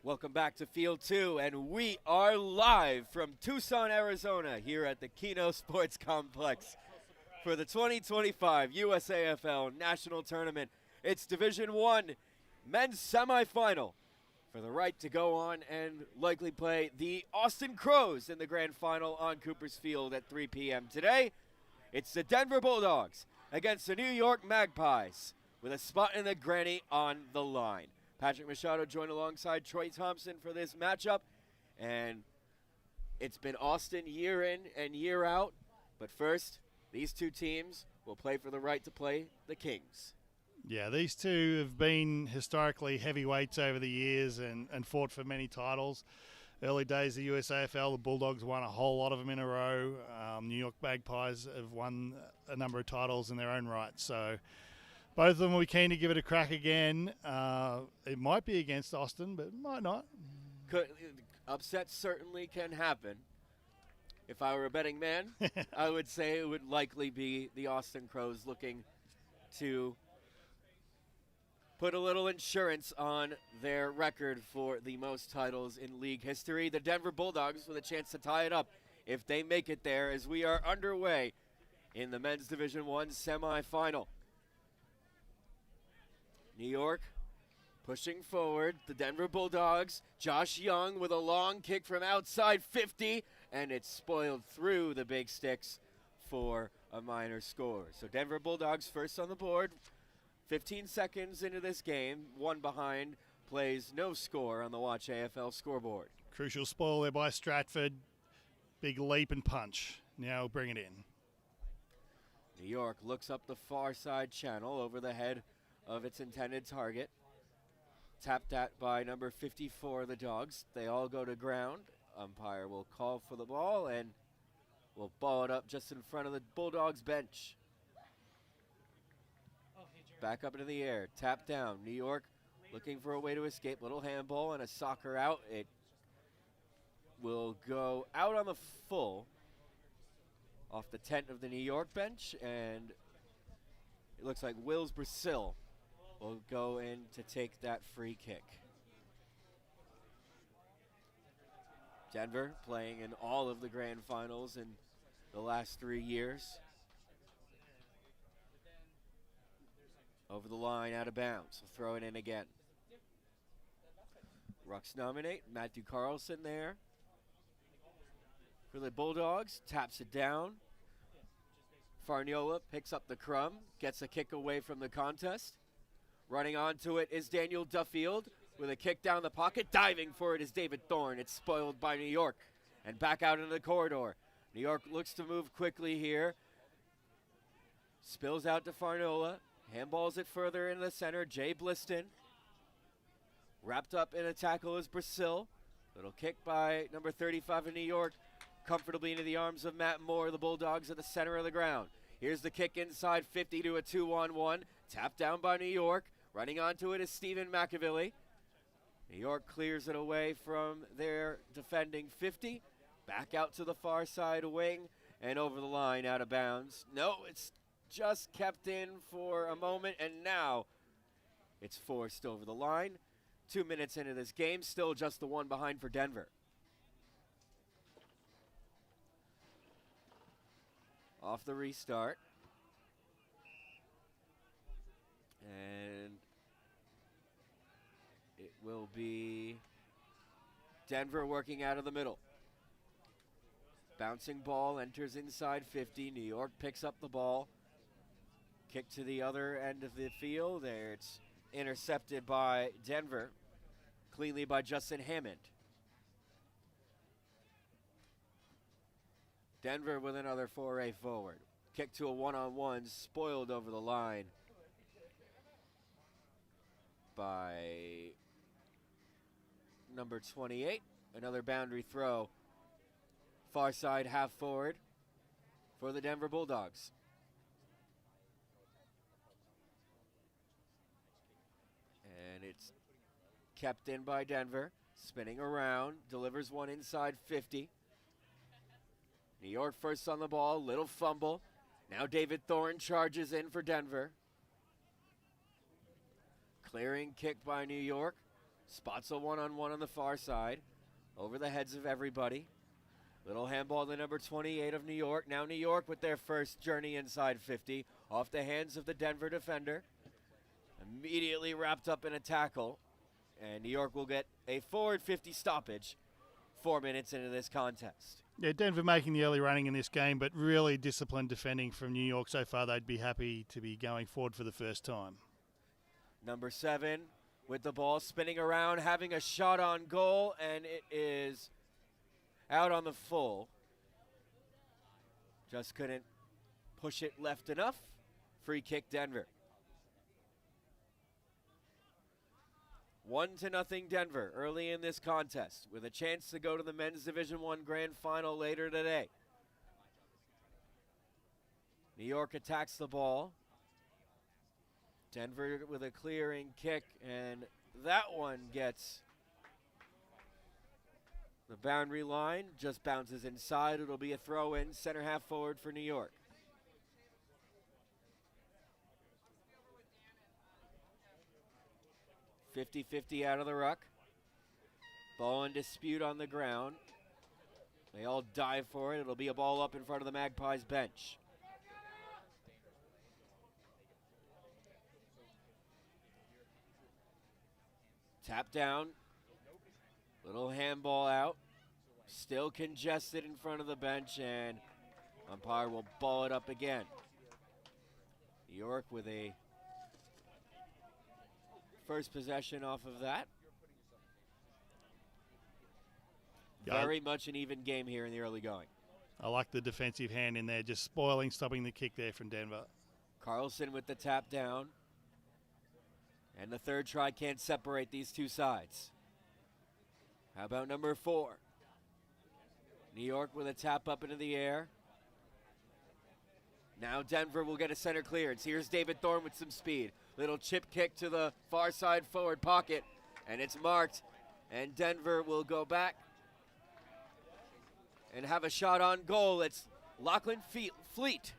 Welcome back to Field 2, and we are live from Tucson, Arizona, here at the Keno Sports Complex for the 2025 USAFL National Tournament. It's Division 1 men's semifinal for the right to go on and likely play the Austin Crows in the grand final on Coopers Field at 3 p.m. today. It's the Denver Bulldogs against the New York Magpies with a spot in the granny on the line. Patrick Machado joined alongside Troy Thompson for this matchup, and it's been Austin year in and year out. But first, these two teams will play for the right to play the Kings. Yeah, these two have been historically heavyweights over the years and fought for many titles. Early days of the USAFL, the Bulldogs won a whole lot of them in a row. New York Magpies have won a number of titles in their own right. So both of them will be keen to give it a crack again. It might be against Austin, but it might not. Upsets certainly can happen. If I were a betting man, I would say it would likely be the Austin Crows looking to put a little insurance on their record for the most titles in league history. The Denver Bulldogs with a chance to tie it up if they make it there, as we are underway in the men's Division I semifinal. New York pushing forward. The Denver Bulldogs. Josh Young with a long kick from outside 50, and it's spoiled through the big sticks for a minor score. So Denver Bulldogs first on the board. 15 seconds into this game, one behind, plays no score on the Watch AFL scoreboard. Crucial spoil there by Stratford. Big leap and punch. Now bring it in. New York looks up the far side channel over the head of its intended target. Tapped at by number 54, the Dogs. They all go to ground. Umpire will call for the ball and will ball it up just in front of the Bulldogs bench. Back up into the air, tap down. New York looking for a way to escape. Little handball and a soccer out. It will go out on the full off the tent of the New York bench, and it looks like Wills Brasil will go in to take that free kick. Denver playing in all of the grand finals in the last 3 years. Over the line, out of bounds. We'll throw it in again. Rucks nominate. Matthew Carlson there for the Bulldogs. Taps it down. Farniola picks up the crumb. Gets a kick away from the contest. Running onto it is Daniel Duffield with a kick down the pocket. Diving for it is David Thorne. It's spoiled by New York. And back out into the corridor. New York looks to move quickly here. Spills out to Farnola. Handballs it further into the center. Jay Bliston. Wrapped up in a tackle is Brasil. Little kick by number 35 in New York. Comfortably into the arms of Matt Moore. The Bulldogs at the center of the ground. Here's the kick inside 50 to a 2-on-1. Tapped down by New York. Running onto it is Stephen McAvilly. New York clears it away from their defending 50. Back out to the far side wing and over the line out of bounds. No, it's just kept in for a moment, and now it's forced over the line. 2 minutes into this game, still just the one behind for Denver. Off the restart. And it will be Denver working out of the middle. Bouncing ball enters inside 50. New York picks up the ball. Kick to the other end of the field. There it's intercepted by Denver. Cleanly by Justin Hammond. Denver with another foray forward. Kick to a one-on-one. Spoiled over the line by number 28. Another boundary throw. Far side half forward for the Denver Bulldogs. And it's kept in by Denver. Spinning around. Delivers one inside 50. New York first on the ball. Little fumble. Now David Thorne charges in for Denver. Clearing kick by New York. Spots a one-on-one on the far side, over the heads of everybody. Little handball to number 28 of New York. Now New York with their first journey inside 50, off the hands of the Denver defender. Immediately wrapped up in a tackle, and New York will get a forward 50 stoppage 4 minutes into this contest. Yeah, Denver making the early running in this game, but really disciplined defending from New York so far. They'd be happy to be going forward for the first time. Number 7 with the ball, spinning around, having a shot on goal, and it is out on the full. Just couldn't push it left enough. Free kick, Denver. 1-0 Denver early in this contest, with a chance to go to the Men's Division I Grand Final later today. New York attacks the ball. Denver with a clearing kick, and that one gets the boundary line, just bounces inside. It'll be a throw-in, center half forward for New York. .50-50 out of the ruck. Ball in dispute on the ground. They all dive for it. It'll be a ball up in front of the Magpies bench. Tap down. Little handball out. Still congested in front of the bench, and umpire will ball it up again. New York with a first possession off of that. Very much an even game here in the early going. I like the defensive hand in there, just stopping the kick there from Denver. Carlson with the tap down. And the third try can't separate these two sides. How about number 4? New York with a tap up into the air. Now Denver will get a center clearance. Here's David Thorne with some speed. Little chip kick to the far side forward pocket, and it's marked. And Denver will go back and have a shot on goal. It's Lachlan Fleet.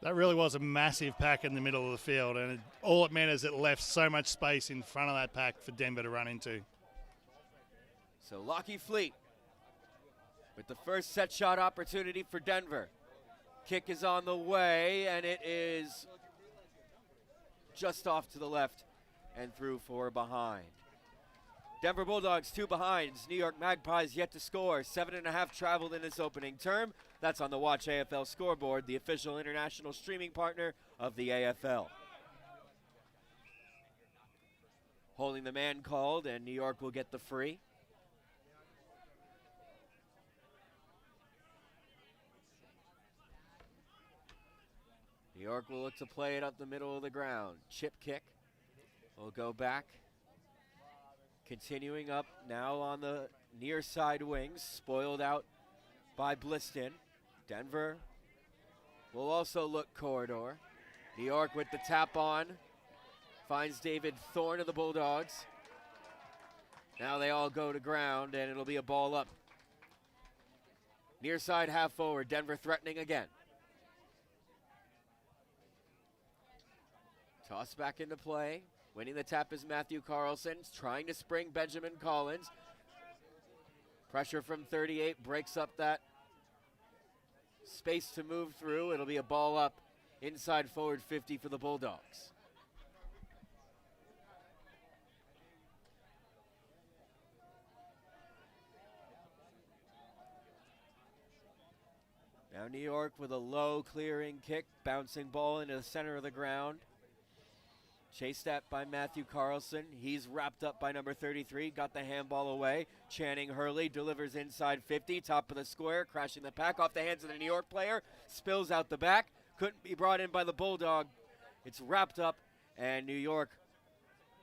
That really was a massive pack in the middle of the field, and all it meant is it left so much space in front of that pack for Denver to run into. So Lachie Fleet with the first set shot opportunity for Denver. Kick is on the way, and it is just off to the left and through for behind. Denver Bulldogs 2 behinds. New York Magpies yet to score. 7.5 traveled in this opening term. That's on the Watch AFL scoreboard, the official international streaming partner of the AFL. Holding the man called, and New York will get the free. New York will look to play it up the middle of the ground. Chip kick will go back. Continuing up now on the near side wings, spoiled out by Bliston. Denver will also look corridor. New York with the tap on, finds David Thorne of the Bulldogs. Now they all go to ground, and it'll be a ball up. Near side half forward, Denver threatening again. Toss back into play. Winning the tap is Matthew Carlson, trying to spring Benjamin Collins. Pressure from 38 breaks up that space to move through. It'll be a ball up inside forward 50 for the Bulldogs. Now New York with a low clearing kick, bouncing ball into the center of the ground. Chased at by Matthew Carlson. He's wrapped up by number 33. Got the handball away. Channing Hurley delivers inside 50. Top of the square. Crashing the pack off the hands of the New York player. Spills out the back. Couldn't be brought in by the Bulldog. It's wrapped up, and New York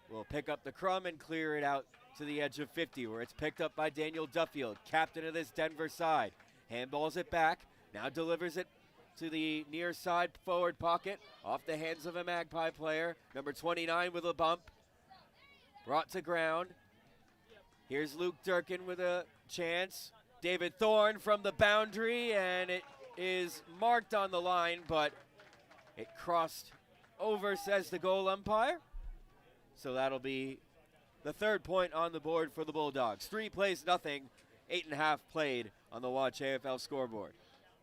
will pick up the crumb and clear it out to the edge of 50, where it's picked up by Daniel Duffield, captain of this Denver side. Handballs it back. Now delivers it to the near side forward pocket, off the hands of a Magpie player. Number 29 with a bump, brought to ground. Here's Luke Durkin with a chance. David Thorne from the boundary, and it is marked on the line, but it crossed over, says the goal umpire. So that'll be the third point on the board for the Bulldogs. 3 plays nothing, 8.5 played on the Watch AFL scoreboard.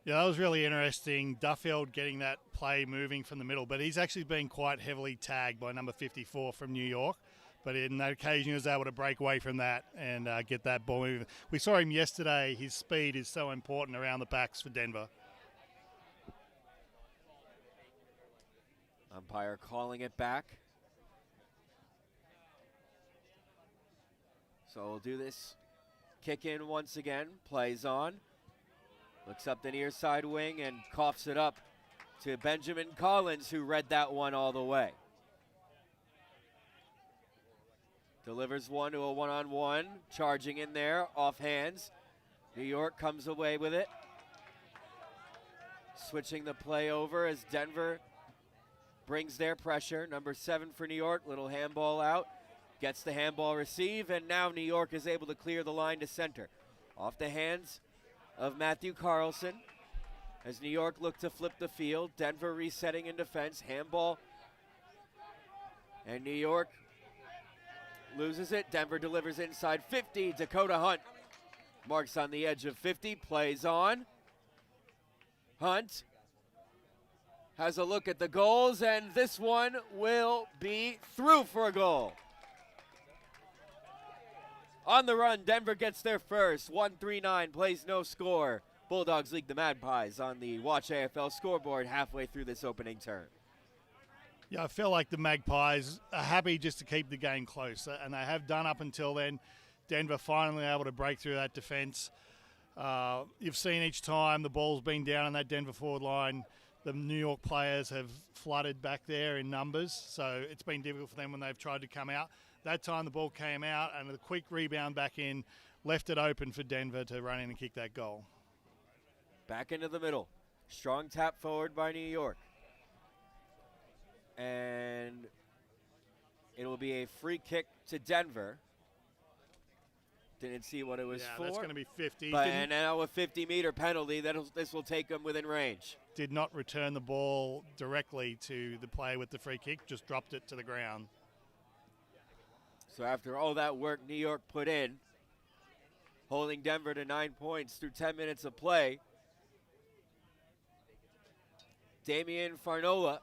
Yeah, that was really interesting. Duffield getting that play moving from the middle, but he's actually been quite heavily tagged by number 54 from New York. But in that occasion, he was able to break away from that and get that ball moving. We saw him yesterday. His speed is so important around the backs for Denver. Umpire calling it back. So we'll do this. Kick in once again. Plays on. Looks up the near side wing and coughs it up to Benjamin Collins, who read that one all the way. Delivers one to a one-on-one. Charging in there, off hands. New York comes away with it. Switching the play over as Denver brings their pressure. Number 7 for New York, little handball out. Gets the handball receive, and now New York is able to clear the line to center. Off the hands of Matthew Carlson as New York look to flip the field. Denver resetting in defense. Handball. And New York loses it. Denver delivers inside 50. Dakota Hunt marks on the edge of 50. Plays on. Hunt has a look at the goals, and this one will be through for a goal. On the run, Denver gets their first. 1-3-9, plays no score. Bulldogs lead the Magpies on the Watch AFL scoreboard halfway through this opening term. Yeah, I feel like the Magpies are happy just to keep the game close, and they have done up until then. Denver finally able to break through that defence. You've seen each time the ball's been down on that Denver forward line, the New York players have flooded back there in numbers, so it's been difficult for them when they've tried to come out. That time the ball came out and a quick rebound back in, left it open for Denver to run in and kick that goal. Back into the middle. Strong tap forward by New York. And it will be a free kick to Denver. Didn't see what it was for. That's going to be 50. But and now a 50-meter penalty. This will take them within range. Did not return the ball directly to the player with the free kick, just dropped it to the ground. So after all that work New York put in, holding Denver to 9 points through 10 minutes of play, Damian Farnola,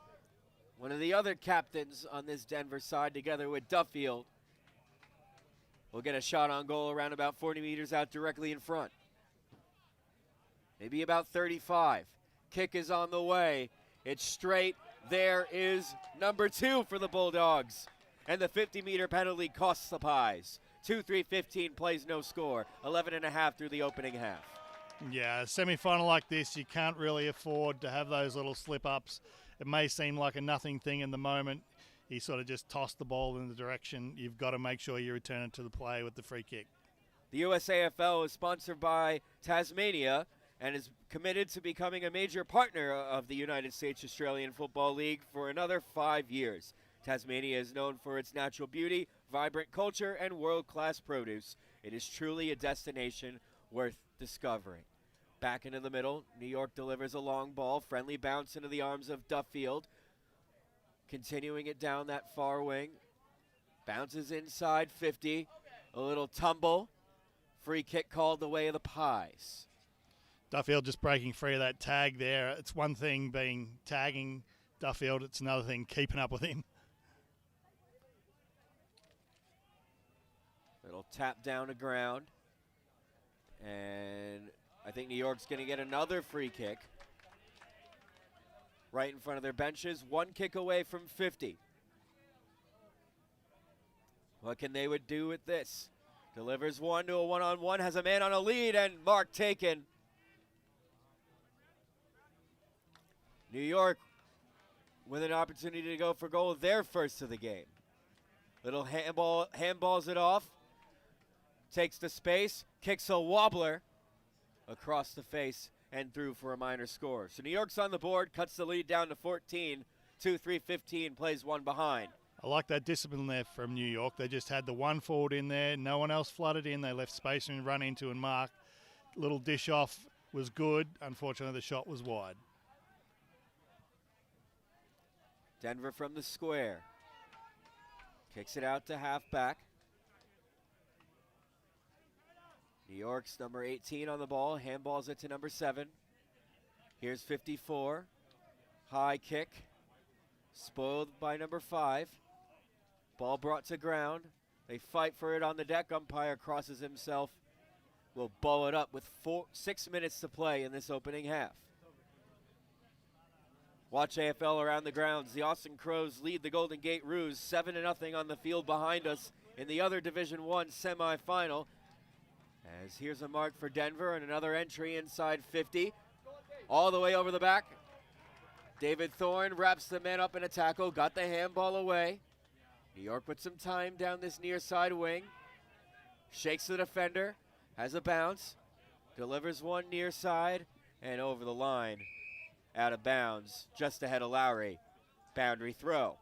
one of the other captains on this Denver side, together with Duffield, will get a shot on goal around about 40 meters out directly in front. Maybe about 35. Kick is on the way. It's straight. There is number 2 for the Bulldogs. And the 50-meter penalty costs the Pies. 2-3-15 plays no score. 11.5 through the opening half. Yeah, a semi-final like this, you can't really afford to have those little slip-ups. It may seem like a nothing thing in the moment. He sort of just tossed the ball in the direction. You've got to make sure you return it to the play with the free kick. The USAFL is sponsored by Tasmania and is committed to becoming a major partner of the United States Australian Football League for another 5 years. Tasmania is known for its natural beauty, vibrant culture, and world-class produce. It is truly a destination worth discovering. Back into the middle, New York delivers a long ball, friendly bounce into the arms of Duffield. Continuing it down that far wing. Bounces inside 50, a little tumble. Free kick called the way of the Pies. Duffield just breaking free of that tag there. It's one thing tagging Duffield, it's another thing keeping up with him. Little tap down to ground. And I think New York's going to get another free kick. Right in front of their benches. One kick away from 50. What can they would do with this? Delivers one to a one-on-one. Has a man on a lead and mark taken. New York with an opportunity to go for goal. Their first of the game. Little handballs it off. Takes the space, kicks a wobbler across the face and through for a minor score. So New York's on the board, cuts the lead down to 14. 2-3-15, plays one behind. I like that discipline there from New York. They just had the one forward in there. No one else flooded in. They left space and run into and mark. Little dish off was good. Unfortunately, the shot was wide. Denver from the square. Kicks it out to halfback. New York's number 18 on the ball, handballs it to number 7. Here's 54. High kick, spoiled by number 5. Ball brought to ground. They fight for it on the deck. Umpire crosses himself. Will ball it up with 6 minutes to play in this opening half. Watch AFL around the grounds. The Austin Crows lead the Golden Gate Roos 7-0 on the field behind us in the other Division I semifinal. As here's a mark for Denver and another entry inside 50. All the way over the back. David Thorne wraps the man up in a tackle, got the handball away. New York with some time down this near side wing. Shakes the defender, has a bounce, delivers one near side, and over the line, out of bounds, just ahead of Lowry. Boundary throw.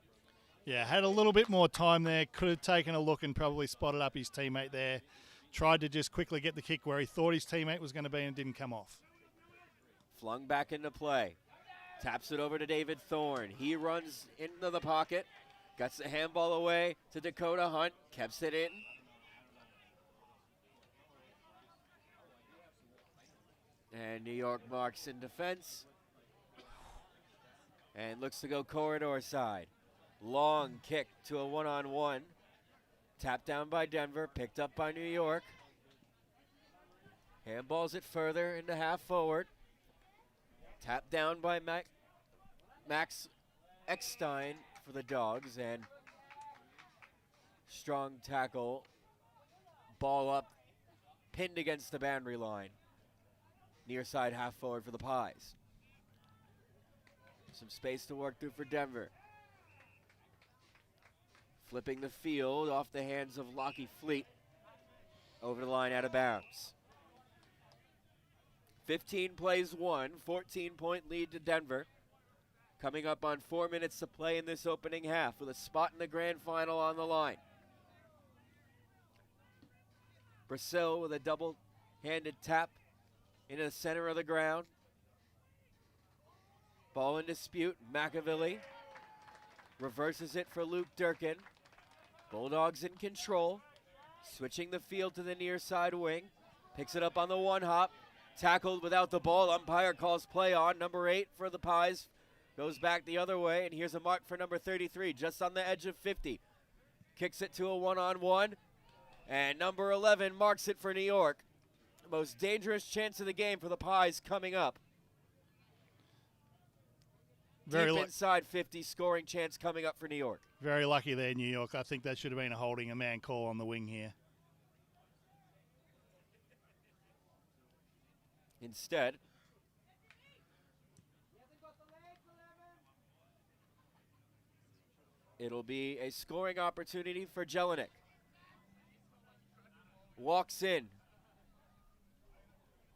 Yeah, had a little bit more time there. Could have taken a look and probably spotted up his teammate there. Tried to just quickly get the kick where he thought his teammate was going to be and didn't come off. Flung back into play. Taps it over to David Thorne. He runs into the pocket. Gets the handball away to Dakota Hunt. Keeps it in. And New York marks in defense. And looks to go corridor side. Long kick to a one-on-one. Tapped down by Denver. Picked up by New York. Handballs it further into half forward. Tapped down by Max Eckstein for the Dogs, and strong tackle. Ball up, pinned against the boundary line. Near side half forward for the Pies. Some space to work through for Denver. Flipping the field off the hands of Lockie Fleet. Over the line, out of bounds. 15 plays one, 14-point lead to Denver. Coming up on 4 minutes to play in this opening half with a spot in the grand final on the line. Brasil with a double-handed tap into the center of the ground. Ball in dispute. McAvilly reverses it for Luke Durkin. Bulldogs in control. Switching the field to the near side wing. Picks it up on the one hop. Tackled without the ball. Umpire calls play on. Number 8 for the Pies goes back the other way. And here's a mark for number 33 just on the edge of 50. Kicks it to a one-on-one. And number 11 marks it for New York. The most dangerous chance of the game for the Pies coming up. Deep inside 50, scoring chance coming up for New York. Very lucky there, New York. I think that should have been a holding, a man call on the wing here. Instead, it'll be a scoring opportunity for Jelinek. Walks in.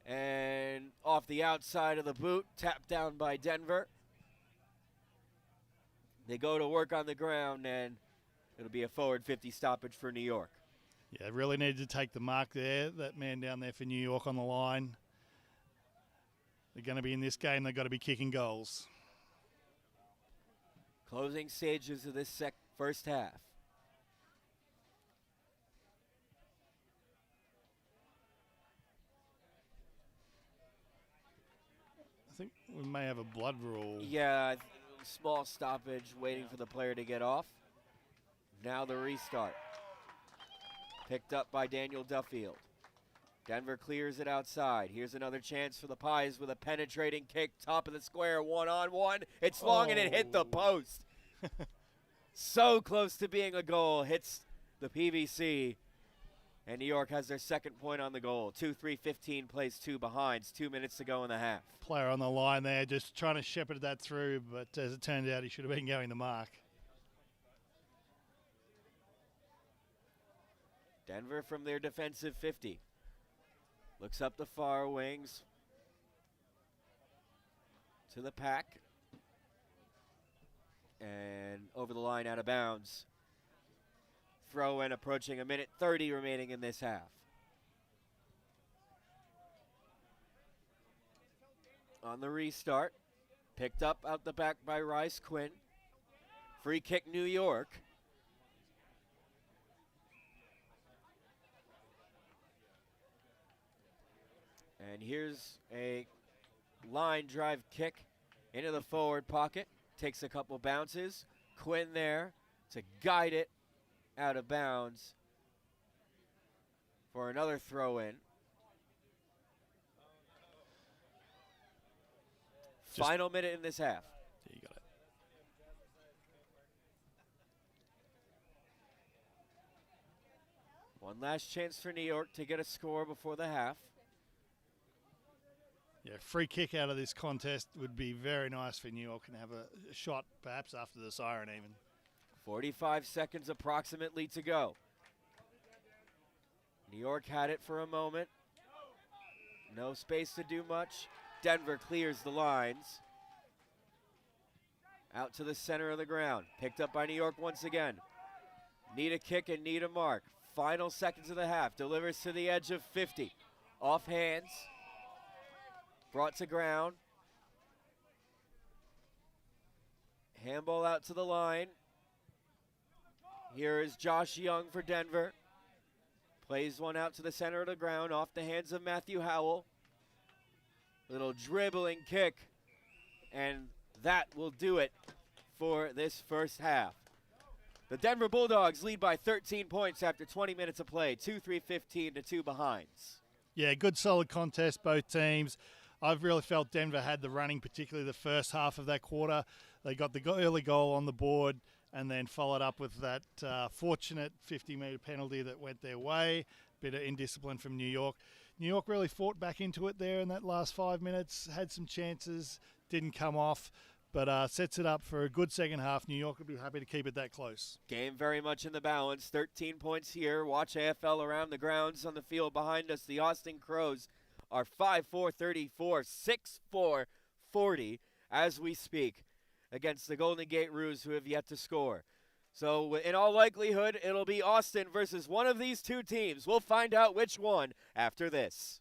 And off the outside of the boot, tapped down by Denver. They go to work on the ground, and it'll be a forward 50 stoppage for New York. Yeah, really needed to take the mark there. That man down there for New York on the line. They're going to be in this game. They've got to be kicking goals. Closing stages of this first half. I think we may have a blood rule. Yeah, small stoppage waiting for the player to get off. Now the restart. Picked up by Daniel Duffield. Denver clears it outside. Here's another chance for the Pies with a penetrating kick, top of the square, one-on-one. It's long and it hit the post. So close to being a goal. Hits the PVC. And New York has their second point on the goal. 2-3-15 plays 2 behinds. 2 minutes to go in the half. Player on the line there just trying to shepherd that through, but as it turned out, he should have been going the mark. Denver from their defensive 50. Looks up the far wings to the pack. And over the line, out of bounds. Throw in approaching a minute 30 remaining in this half. On the restart, picked up out the back by Rice Quinn. Free kick New York. And here's a line drive kick into the forward pocket. Takes a couple bounces. Quinn there to guide it out of bounds for another throw in. Final minute in this half. Yeah, you got it. One last chance for New York to get a score before the half. Yeah, free kick out of this contest would be very nice for New York and have a shot perhaps after the siren even. 45 seconds approximately to go. New York had it for a moment. No space to do much. Denver clears the lines. Out to the center of the ground. Picked up by New York once again. Need a kick and need a mark. Final seconds of the half. Delivers to the edge of 50. Off hands. Brought to ground. Handball out to the line. Here is Josh Young for Denver. Plays one out to the center of the ground off the hands of Matthew Howell. Little dribbling kick. And that will do it for this first half. The Denver Bulldogs lead by 13 points after 20 minutes of play. 2-3-15 to 2 behinds. Yeah, good solid contest, both teams. I've really felt Denver had the running, particularly the first half of that quarter. They got the early goal on the board and then followed up with that fortunate 50-metre penalty that went their way. Bit of indiscipline from New York. New York really fought back into it there in that last 5 minutes, had some chances, didn't come off, but sets it up for a good second half. New York would be happy to keep it that close. Game very much in the balance. 13 points here. Watch AFL around the grounds on the field behind us. The Austin Crows are 5-4-34, 6-4-40 as we speak against the Golden Gate Roos, who have yet to score. So in all likelihood, it'll be Austin versus one of these two teams. We'll find out which one after this.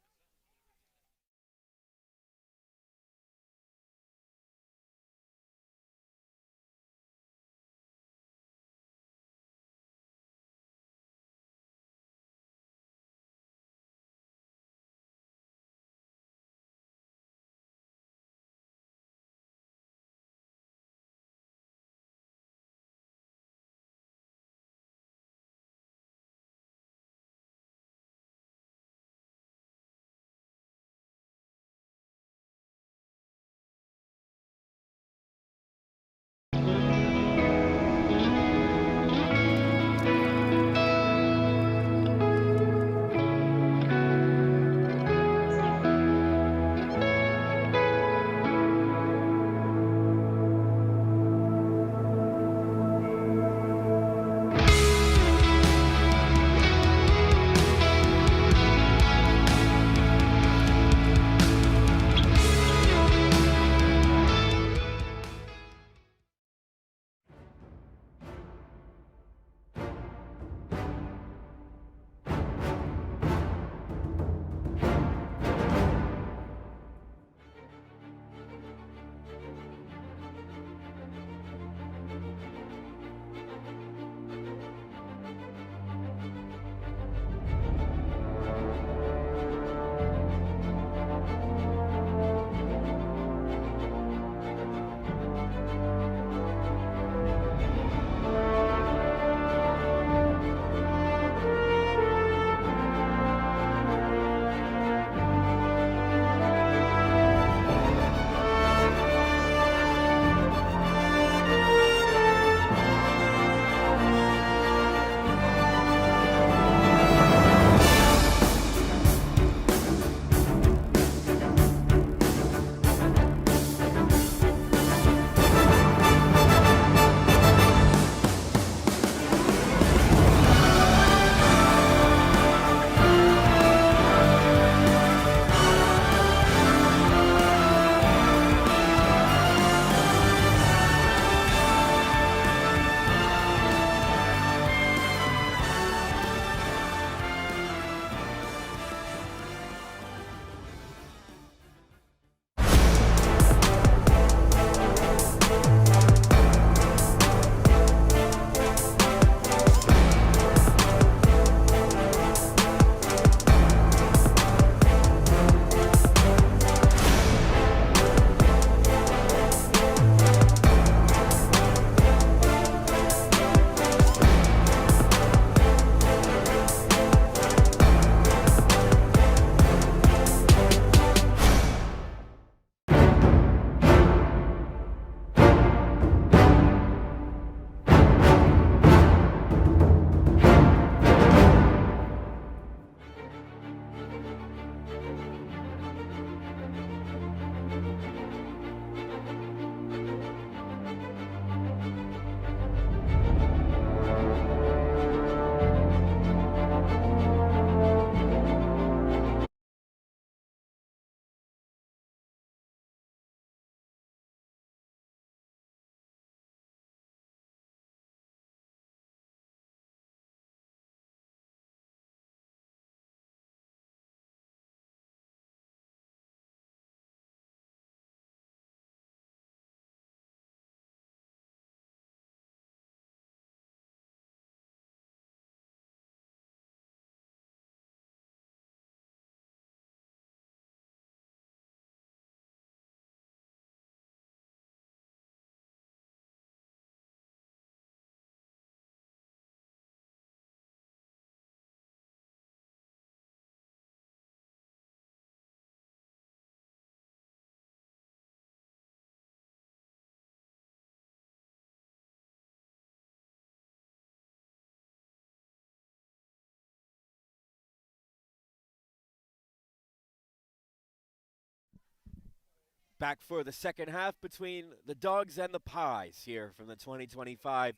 Back for the second half between the Dogs and the Pies here from the 2025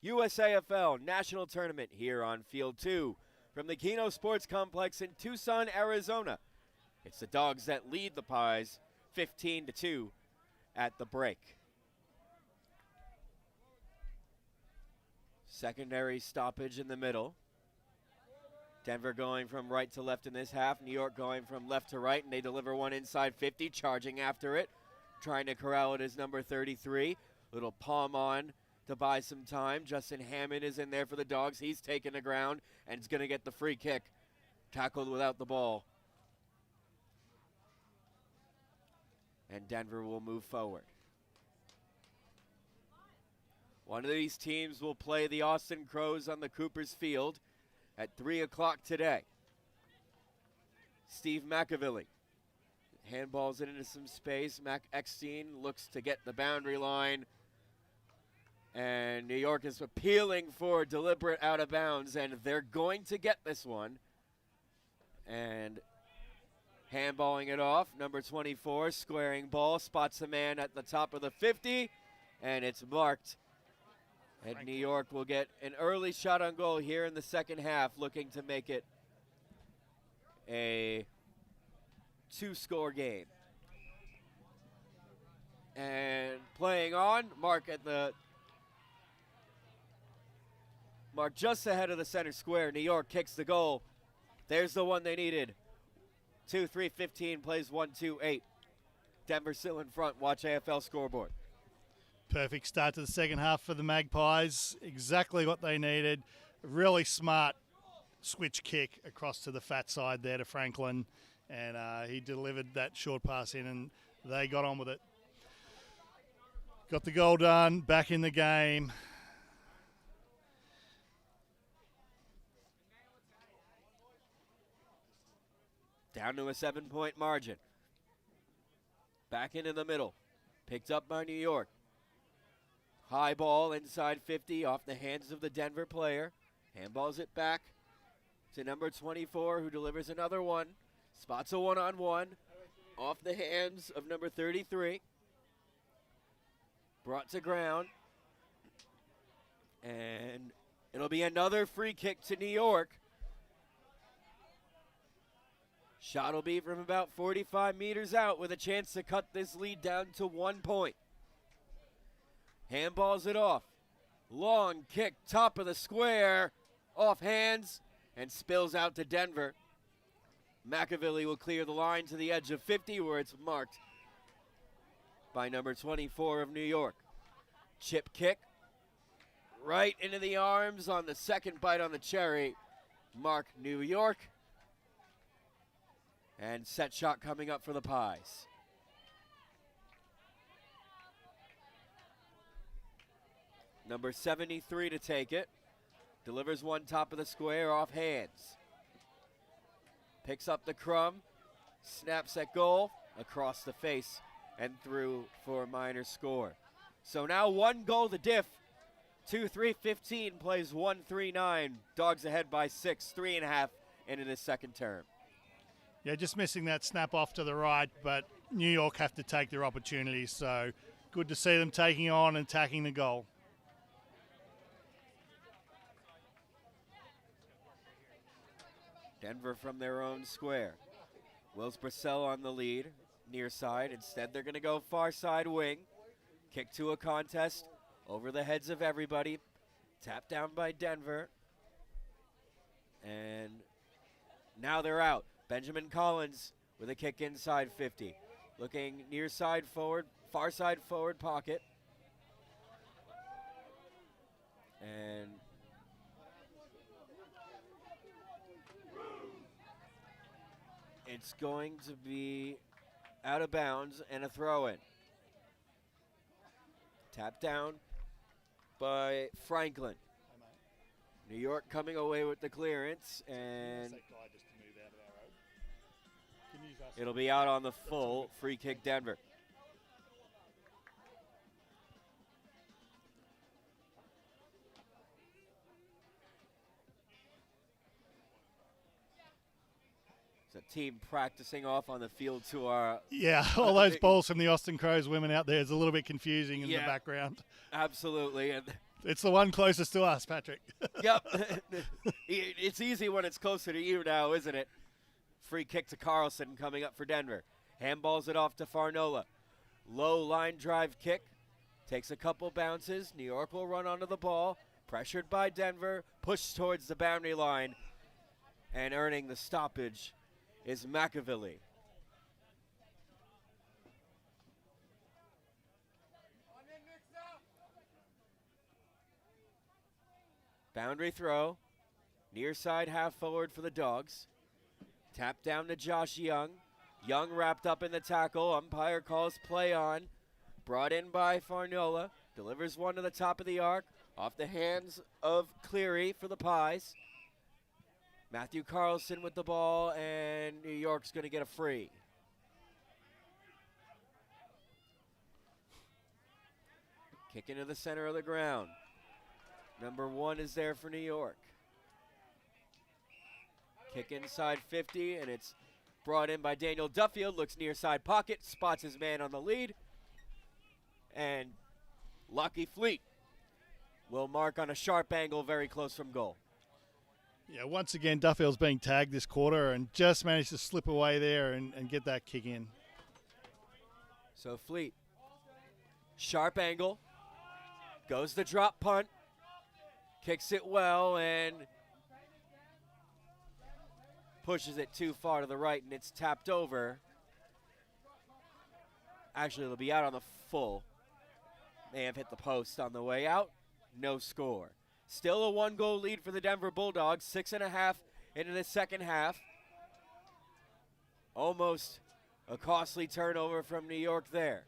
USAFL National Tournament here on Field 2 from the Keno Sports Complex in Tucson, Arizona. It's the Dogs that lead the Pies 15-2 at the break. Secondary stoppage in the middle. Denver going from right to left in this half. New York going from left to right, and they deliver one inside 50, charging after it. Trying to corral it is number 33. Little palm on to buy some time. Justin Hammond is in there for the Dogs. He's taking the ground and is going to get the free kick. Tackled without the ball. And Denver will move forward. One of these teams will play the Austin Crows on the Coopers Field at 3 o'clock today. Steve McAvilly handballs it into some space. Mac Eckstein looks to get the boundary line. And New York is appealing for deliberate out of bounds, and they're going to get this one. And handballing it off, number 24, squaring ball, spots the man at the top of the 50, and it's marked. And New York will get an early shot on goal here in the second half, looking to make it a 2-score game. And playing on, Mark just ahead of the center square. New York kicks the goal. There's the one they needed. 2-3-15 plays 1-2-8. Denver still in front. Watch AFL scoreboard. Perfect start to the second half for the Magpies. Exactly what they needed. Really smart switch kick across to the fat side there to Franklin. And he delivered that short pass in, and they got on with it. Got the goal done, back in the game. Down to a 7-point margin. Back into the middle. Picked up by New York. High ball inside 50 off the hands of the Denver player. Handballs it back to number 24, who delivers another one. Spots a one-on-one off the hands of number 33. Brought to ground. And it'll be another free kick to New York. Shot will be from about 45 meters out with a chance to cut this lead down to 1 point. Handballs it off. Long kick, top of the square, off hands, and spills out to Denver. McAvilly will clear the line to the edge of 50, where it's marked by number 24 of New York. Chip kick, right into the arms on the second bite on the cherry. Mark New York. And set shot coming up for the Pies. Number 73 to take it. Delivers one top of the square off hands. Picks up the crumb. Snaps at goal. Across the face and through for a minor score. So now 1 goal to diff. 2-3-15 plays 1-3-9. Dogs ahead by 6, 3.5 into the second term. Yeah, just missing that snap off to the right, but New York have to take their opportunities. So good to see them taking on and attacking the goal. Denver from their own square. Wills Brissell on the lead, near side. Instead, they're going to go far side wing. Kick to a contest over the heads of everybody. Tapped down by Denver. And now they're out. Benjamin Collins with a kick inside 50. Looking near side forward, far side forward pocket. And it's going to be out of bounds and a throw-in. Tapped down by Franklin. New York coming away with the clearance, and it'll be out on the full. Free kick Denver. It's a team practicing off on the field to our... Yeah, all those balls from the Austin Crows women out there is a little bit confusing in the Yeah. background. Absolutely. And It's the one closest to us, Patrick. yep. It's easy when it's closer to you now, isn't it? Free kick to Carlson coming up for Denver. Handballs it off to Farnola. Low line drive kick. Takes a couple bounces. New York will run onto the ball. Pressured by Denver. Pushed towards the boundary line. And earning the stoppage is McAvilly. Boundary throw. Near side half forward for the Dogs. Tap down to Josh Young. Young wrapped up in the tackle. Umpire calls play on. Brought in by Farnola. Delivers one to the top of the arc. Off the hands of Cleary for the Pies. Matthew Carlson with the ball, and New York's going to get a free. Kick into the center of the ground. Number 1 is there for New York. Kick inside 50, and it's brought in by Daniel Duffield. Looks near side pocket, spots his man on the lead. And Lucky Fleet will mark on a sharp angle very close from goal. Yeah, once again, Duffield's being tagged this quarter and just managed to slip away there and get that kick in. So Fleet, sharp angle, goes the drop punt, kicks it well, and pushes it too far to the right, and it's tapped over. Actually, it'll be out on the full. May have hit the post on the way out. No score. Still a 1-goal lead for the Denver Bulldogs. 6.5 into the second half. Almost a costly turnover from New York there.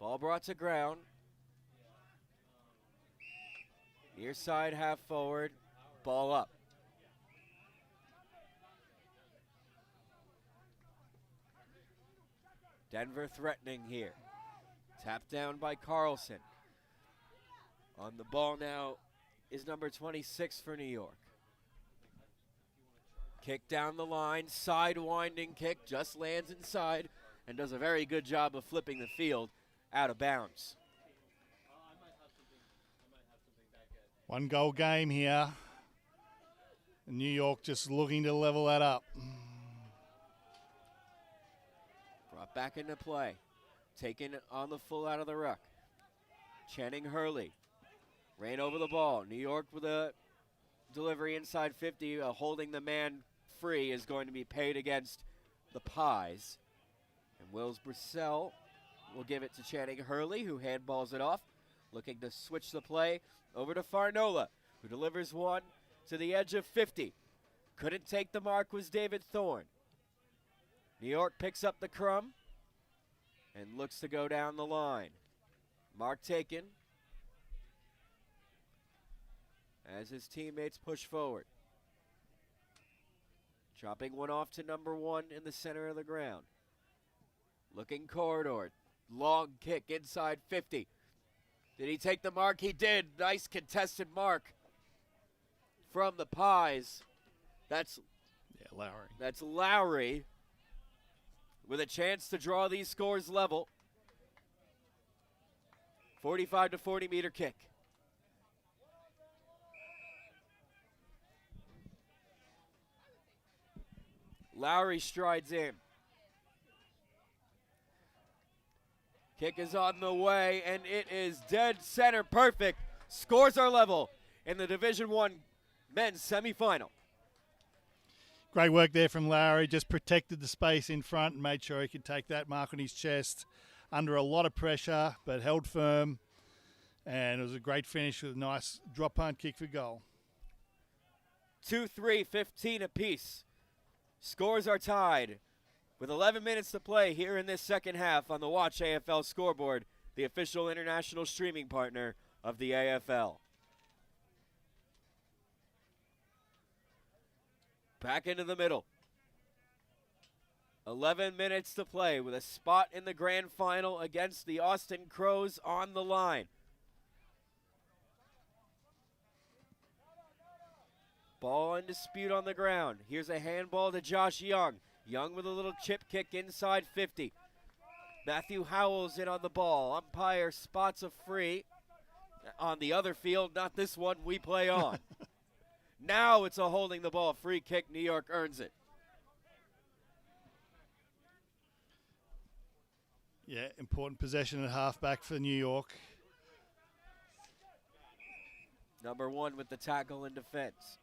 Ball brought to ground. Near side half forward. Ball up. Denver threatening here. Tapped down by Carlson. On the ball now is number 26 for New York. Kick down the line, side winding kick, just lands inside and does a very good job of flipping the field out of bounds. 1-goal game here. And New York just looking to level that up. Brought back into play. Taken on the full out of the ruck. Channing Hurley. Ran over the ball. New York with a delivery inside 50. Holding the man free is going to be paid against the Pies. And Wills Brissell will give it to Channing Hurley, who handballs it off. Looking to switch the play over to Farnola, who delivers one to the edge of 50. Couldn't take the mark was David Thorne. New York picks up the crumb and looks to go down the line. Mark taken as his teammates push forward. Chopping one off to number 1 in the center of the ground. Looking corridor. Long kick inside 50. Did he take the mark? He did. Nice contested mark from the Pies. That's Lowry. That's Lowry with a chance to draw these scores level. 45 to 40 meter kick. Lowry strides in. Kick is on the way, and it is dead center perfect. Scores are level in the Division I men's semifinal. Great work there from Lowry. Just protected the space in front and made sure he could take that mark on his chest under a lot of pressure, but held firm. And it was a great finish with a nice drop punt kick for goal. 2-3, 15 apiece. Scores are tied with 11 minutes to play here in this second half on the Watch AFL scoreboard, the official international streaming partner of the AFL. Back into the middle. 11 minutes to play with a spot in the grand final against the Austin Crows on the line. Ball in dispute on the ground. Here's a handball to Josh Young. Young with a little chip kick inside 50. Matthew Howell's in on the ball. Umpire spots a free on the other field, not this one we play on. Now it's a holding the ball free kick. New York earns it. Yeah, important possession at halfback for New York. Number 1 with the tackle in defense.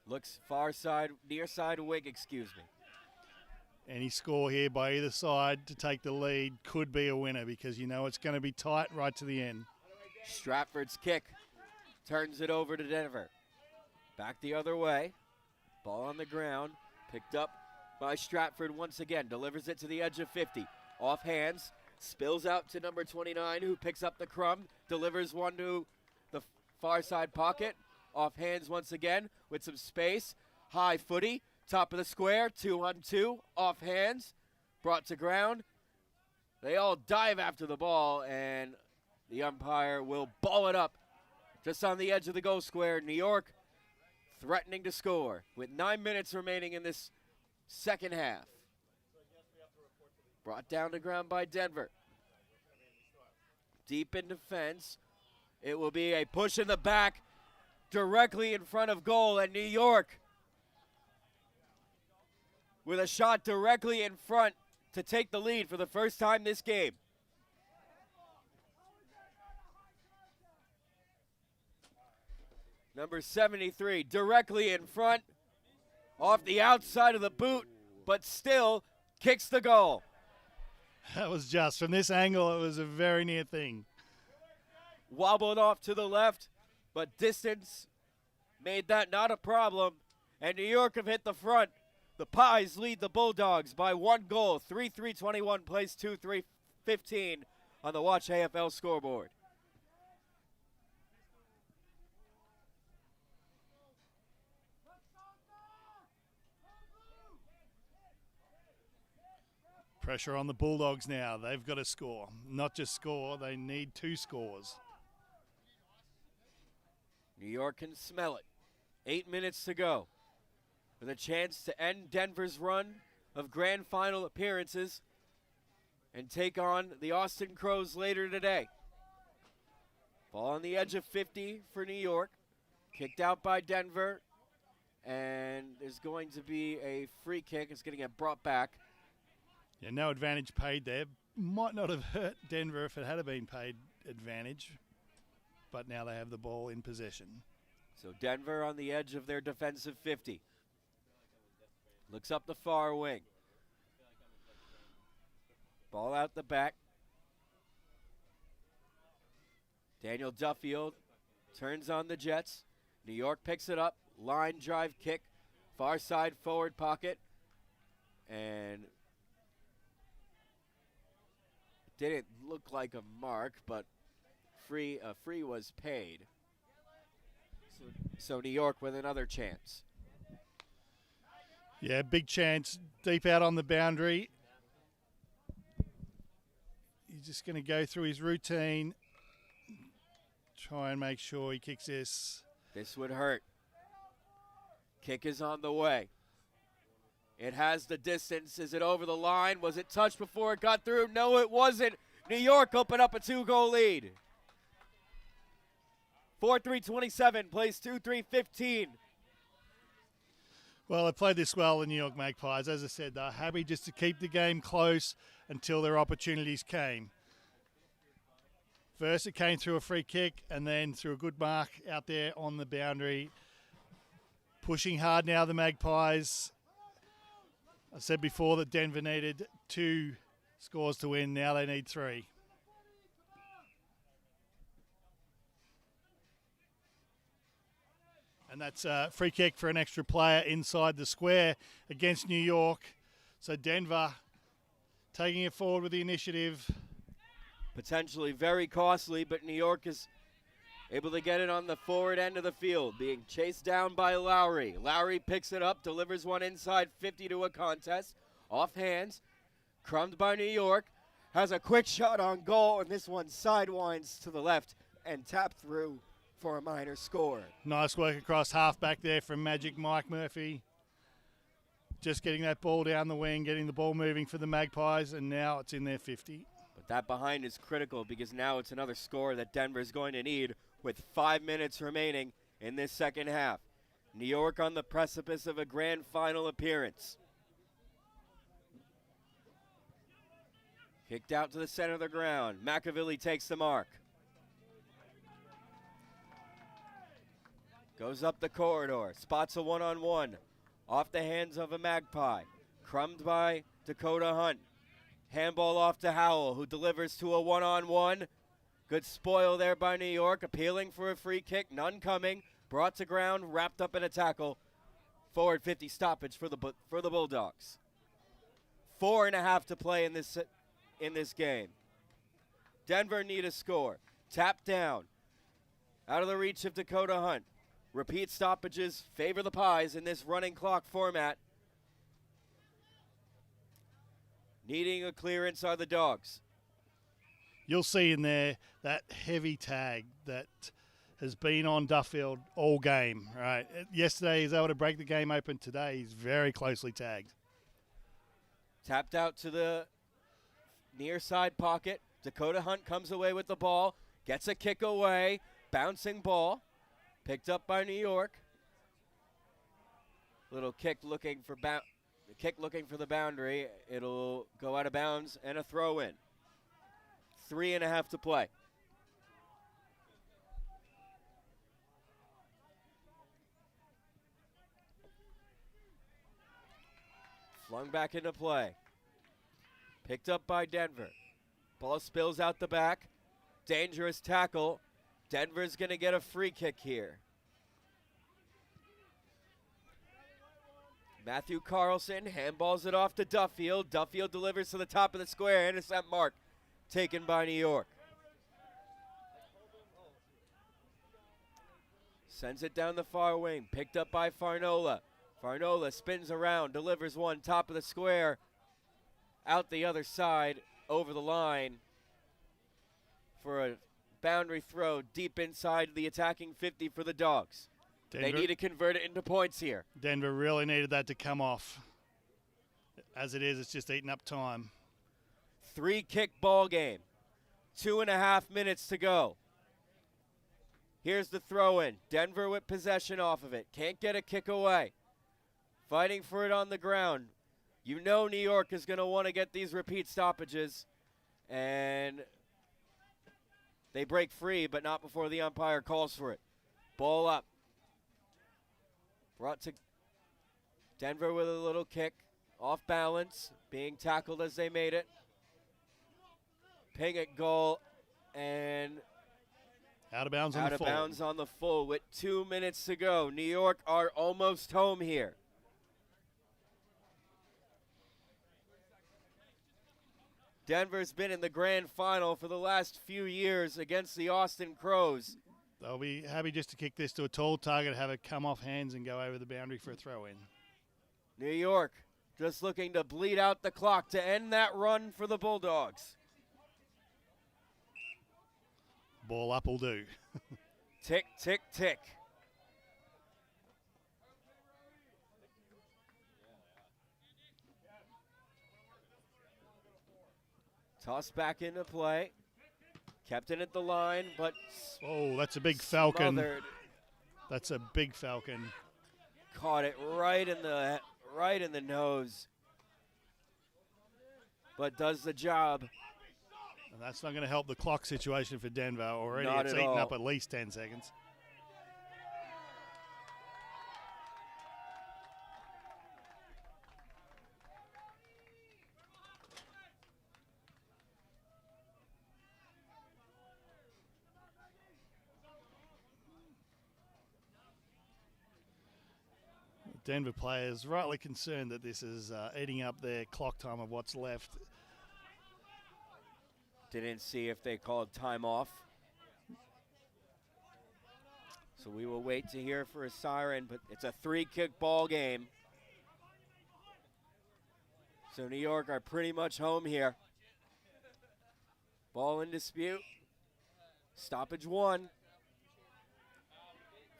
Looks far side, near side wing, excuse me. Any score here by either side to take the lead could be a winner because you know it's going to be tight right to the end. Stratford's kick turns it over to Denver. Back the other way. Ball on the ground. Picked up by Stratford once again. Delivers it to the edge of 50. Off hands. Spills out to number 29 who picks up the crumb. Delivers one to the far side pocket. Off hands once again with some space. High footy. Top of the square. 2-on-2. Off hands. Brought to ground. They all dive after the ball, and the umpire will ball it up just on the edge of the goal square. New York threatening to score with 9 minutes remaining in this second half. Brought down to ground by Denver. Deep in defense. It will be a push in the back directly in front of goal, and New York with a shot directly in front to take the lead for the first time this game. Number 73 directly in front, off the outside of the boot, but still kicks the goal. That was just, from this angle, it was a very near thing. Wobbled off to the left, but distance made that not a problem, and New York have hit the front. The Pies lead the Bulldogs by 1 goal. 3-3-21 plays 2-3-15 on the Watch AFL scoreboard. Pressure on the Bulldogs now. They've got to score. Not just score, they need 2 scores. New York can smell it. 8 minutes to go, with a chance to end Denver's run of grand final appearances and take on the Austin Crows later today. Ball on the edge of 50 for New York. Kicked out by Denver, and there's going to be a free kick. It's going to get brought back. Yeah, no advantage paid there. Might not have hurt Denver if it had been paid advantage, but now they have the ball in possession. So Denver on the edge of their defensive 50. Looks up the far wing. Ball out the back. Daniel Duffield turns on the Jets. New York picks it up. Line drive kick. Far side forward pocket. And didn't look like a mark, but a free was paid. So New York with another chance. Yeah, big chance deep out on the boundary. He's just going to go through his routine, try and make sure he kicks this. This would hurt. Kick is on the way. It has the distance. Is it over the line? Was it touched before it got through? No, it wasn't. New York open up a 2-goal lead. 4-3-27 plays 2-3-15. Well, they played this well, the New York Magpies. As I said, they're happy just to keep the game close until their opportunities came. First, it came through a free kick, and then through a good mark out there on the boundary. Pushing hard now, the Magpies. I said before that Denver needed 2 scores to win. Now they need 3. And that's a free kick for an extra player inside the square against New York. So Denver taking it forward with the initiative. Potentially very costly, but New York is able to get it on the forward end of the field, being chased down by Lowry. Lowry picks it up, delivers one inside 50 to a contest. Off hands, crumbed by New York. Has a quick shot on goal, and this one sidewinds to the left and tapped through for a minor score. Nice work across half back there from Magic Mike Murphy. Just getting that ball down the wing, getting the ball moving for the Magpies, and now it's in their 50. But that behind is critical because now it's another score that Denver's going to need with 5 minutes remaining in this second half. New York on the precipice of a grand final appearance. Kicked out to the center of the ground. McAvilly takes the mark. Goes up the corridor, spots a one-on-one. Off the hands of a Magpie. Crumbed by Dakota Hunt. Handball off to Howell, who delivers to a one-on-one. Good spoil there by New York, appealing for a free kick, none coming. Brought to ground, wrapped up in a tackle. Forward 50 stoppage for the Bulldogs. 4.5 to play in this game. Denver need a score. Tap down. Out of the reach of Dakota Hunt. Repeat stoppages favor the Pies in this running clock format. Needing a clearance are the Dogs. You'll see in there that heavy tag that has been on Duffield all game. Right. Yesterday he was able to break the game open. Today he's very closely tagged. Tapped out to the near side pocket. Dakota Hunt comes away with the ball. Gets a kick away. Bouncing ball. Picked up by New York. Little kick looking for the boundary. It'll go out of bounds and a throw in. 3.5 to play. Flung back into play. Picked up by Denver. Ball spills out the back. Dangerous tackle. Denver's going to get a free kick here. Matthew Carlson handballs it off to Duffield. Duffield delivers to the top of the square. Intercept mark taken by New York. Sends it down the far wing. Picked up by Farnola. Farnola spins around, delivers one top of the square. Out the other side, over the line for a boundary throw deep inside the attacking 50 for the Dogs. Denver, they need to convert it into points here. Denver really needed that to come off. As it is, it's just eating up time. 3-kick ball game. 2.5 minutes to go. Here's the throw in. Denver with possession off of it. Can't get a kick away. Fighting for it on the ground. You know New York is going to want to get these repeat stoppages. And they break free, but not before the umpire calls for it. Ball up. Brought to Denver with a little kick. Off balance. Being tackled as they made it. Ping at goal. And out of bounds on the full. Out of bounds on the full with 2 minutes to go. New York are almost home here. Denver's been in the grand final for the last few years against the Austin Crows. They'll be happy just to kick this to a tall target, have it come off hands and go over the boundary for a throw-in. New York just looking to bleed out the clock to end that run for the Bulldogs. Ball up will do. Tick, tick, tick. Toss back into play. Kept it at the line, but oh, that's a big falcon. Smothered. That's a big falcon. Caught it right in the nose. But does the job. And that's not going to help the clock situation for Denver. Already Not it's at eaten all. up at least 10 seconds. Denver players rightly concerned that this is eating up their clock time of what's left. Didn't see if they called time off. So we will wait to hear for a siren, but it's a 3-kick ball game. So New York are pretty much home here. Ball in dispute. Stoppage 1.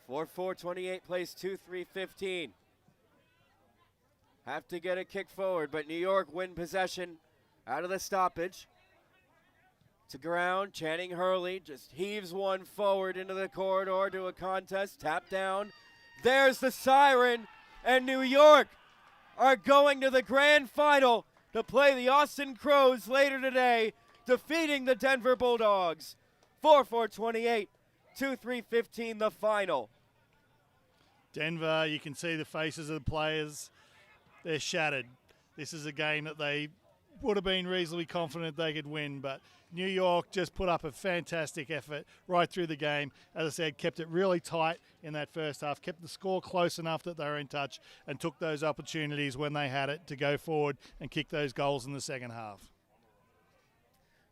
4-4-28 plays 2-3-15. Have to get a kick forward, but New York win possession out of the stoppage. To ground, Channing Hurley just heaves one forward into the corridor to a contest, tap down. There's the siren, and New York are going to the grand final to play the Austin Crows later today, defeating the Denver Bulldogs. 4-4-28, 2-3-15 the final. Denver, you can see the faces of the players. They're shattered. This is a game that they would have been reasonably confident they could win, but New York just put up a fantastic effort right through the game. As I said, kept it really tight in that first half, kept the score close enough that they were in touch, and took those opportunities when they had it to go forward and kick those goals in the second half.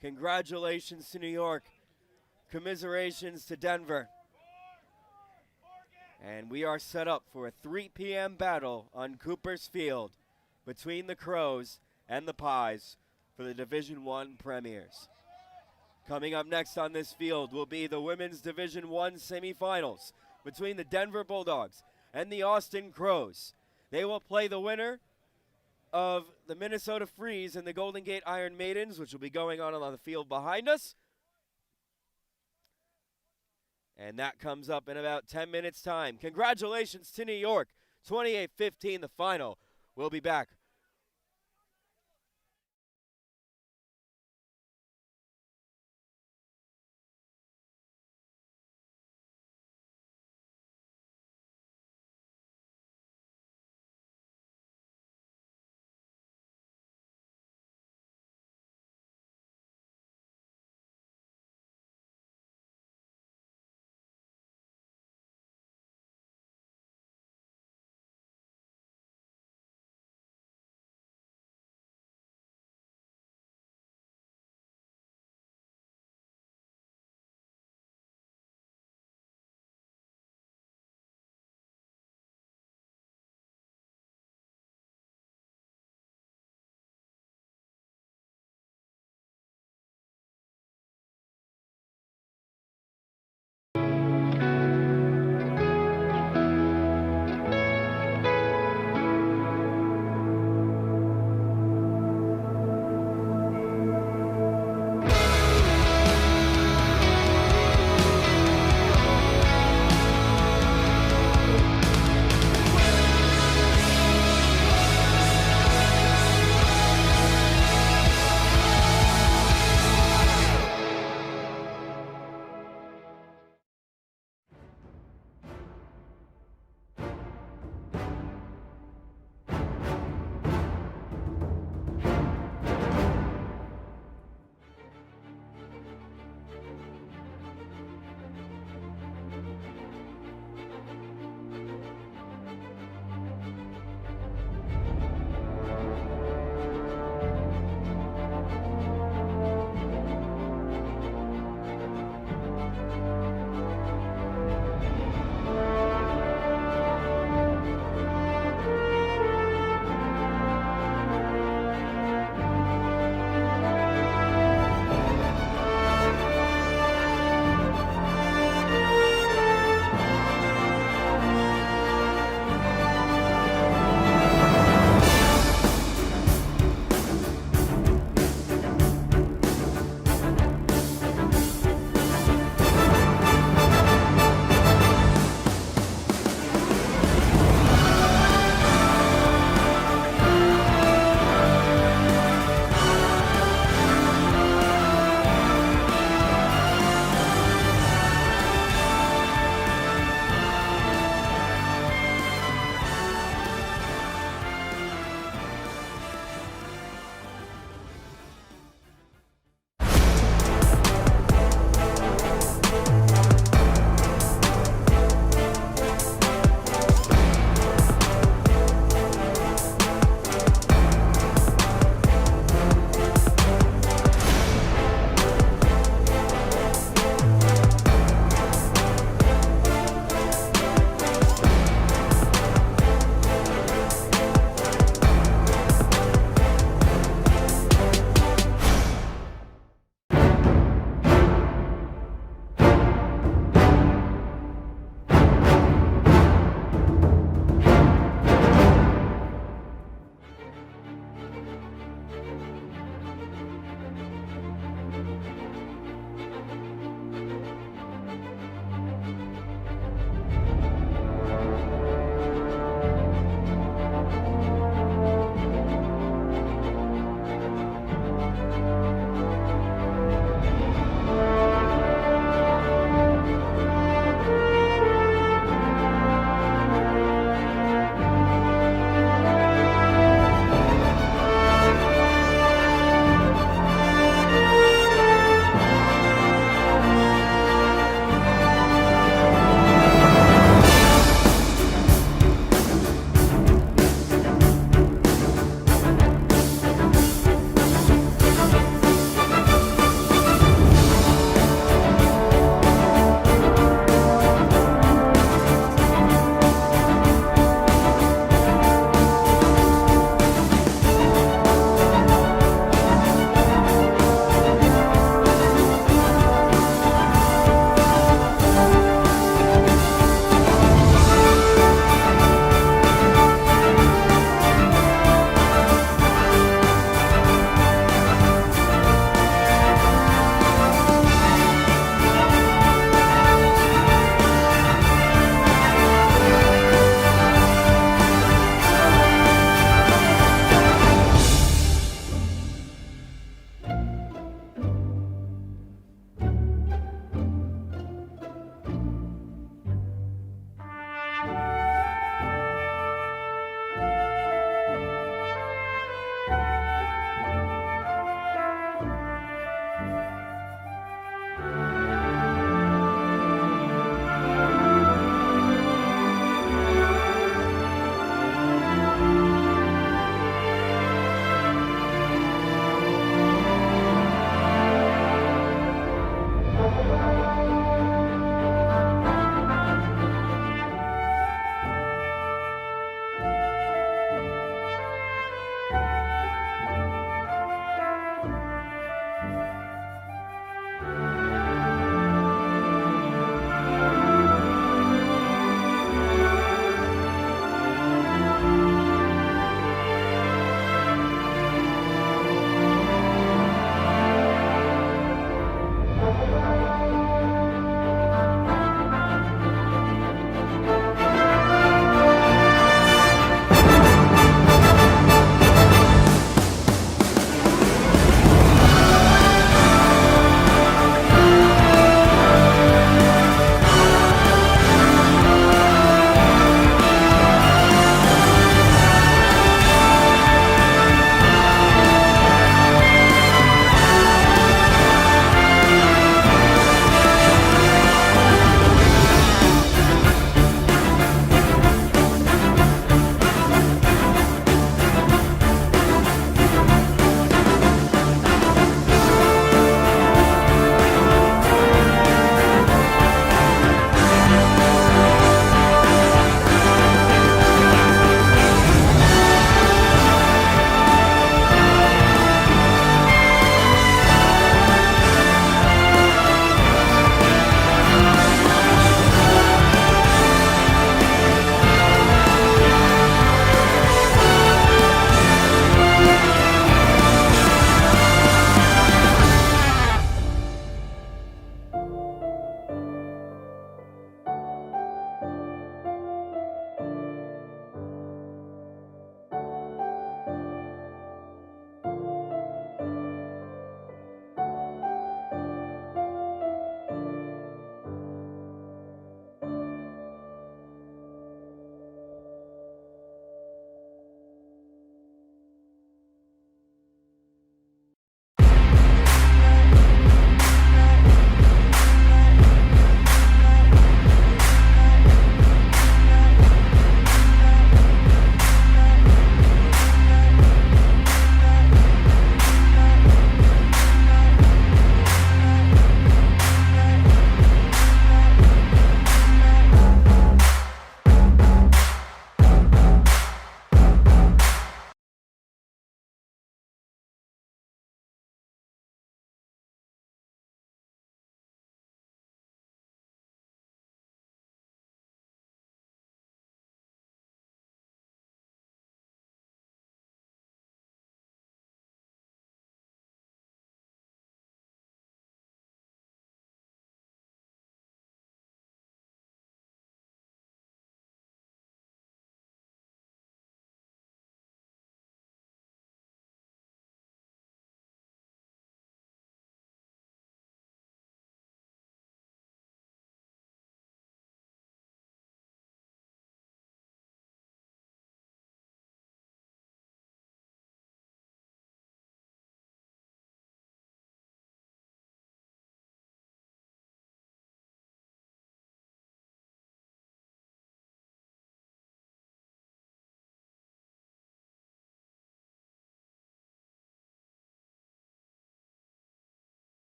Congratulations to New York. Commiserations to Denver. And we are set up for a 3 p.m. battle on Cooper's Field between the Crows and the Pies for the Division I premiers. Coming up next on this field will be the Women's Division I semifinals between the Denver Bulldogs and the Austin Crows. They will play the winner of the Minnesota Freeze and the Golden Gate Iron Maidens, which will be going on the field behind us. And that comes up in about 10 minutes' time. Congratulations to New York. 28-15 the final. We'll be back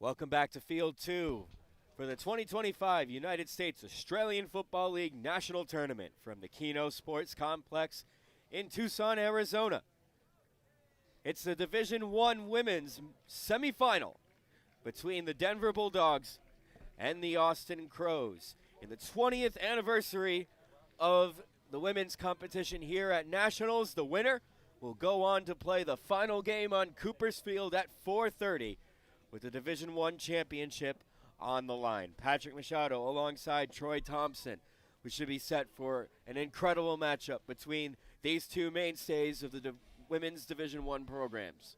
Welcome back to Field 2 for the 2025 United States Australian Football League National Tournament from the Keno Sports Complex in Tucson, Arizona. It's the Division I Women's Semifinal between the Denver Bulldogs and the Austin Crows in the 20th anniversary of the women's competition here at Nationals. The winner will go on to play the final game on Coopers Field at 4:30 with the Division I championship on the line. Patrick Machado alongside Troy Thompson. We should be set for an incredible matchup between these two mainstays of the women's Division I programs.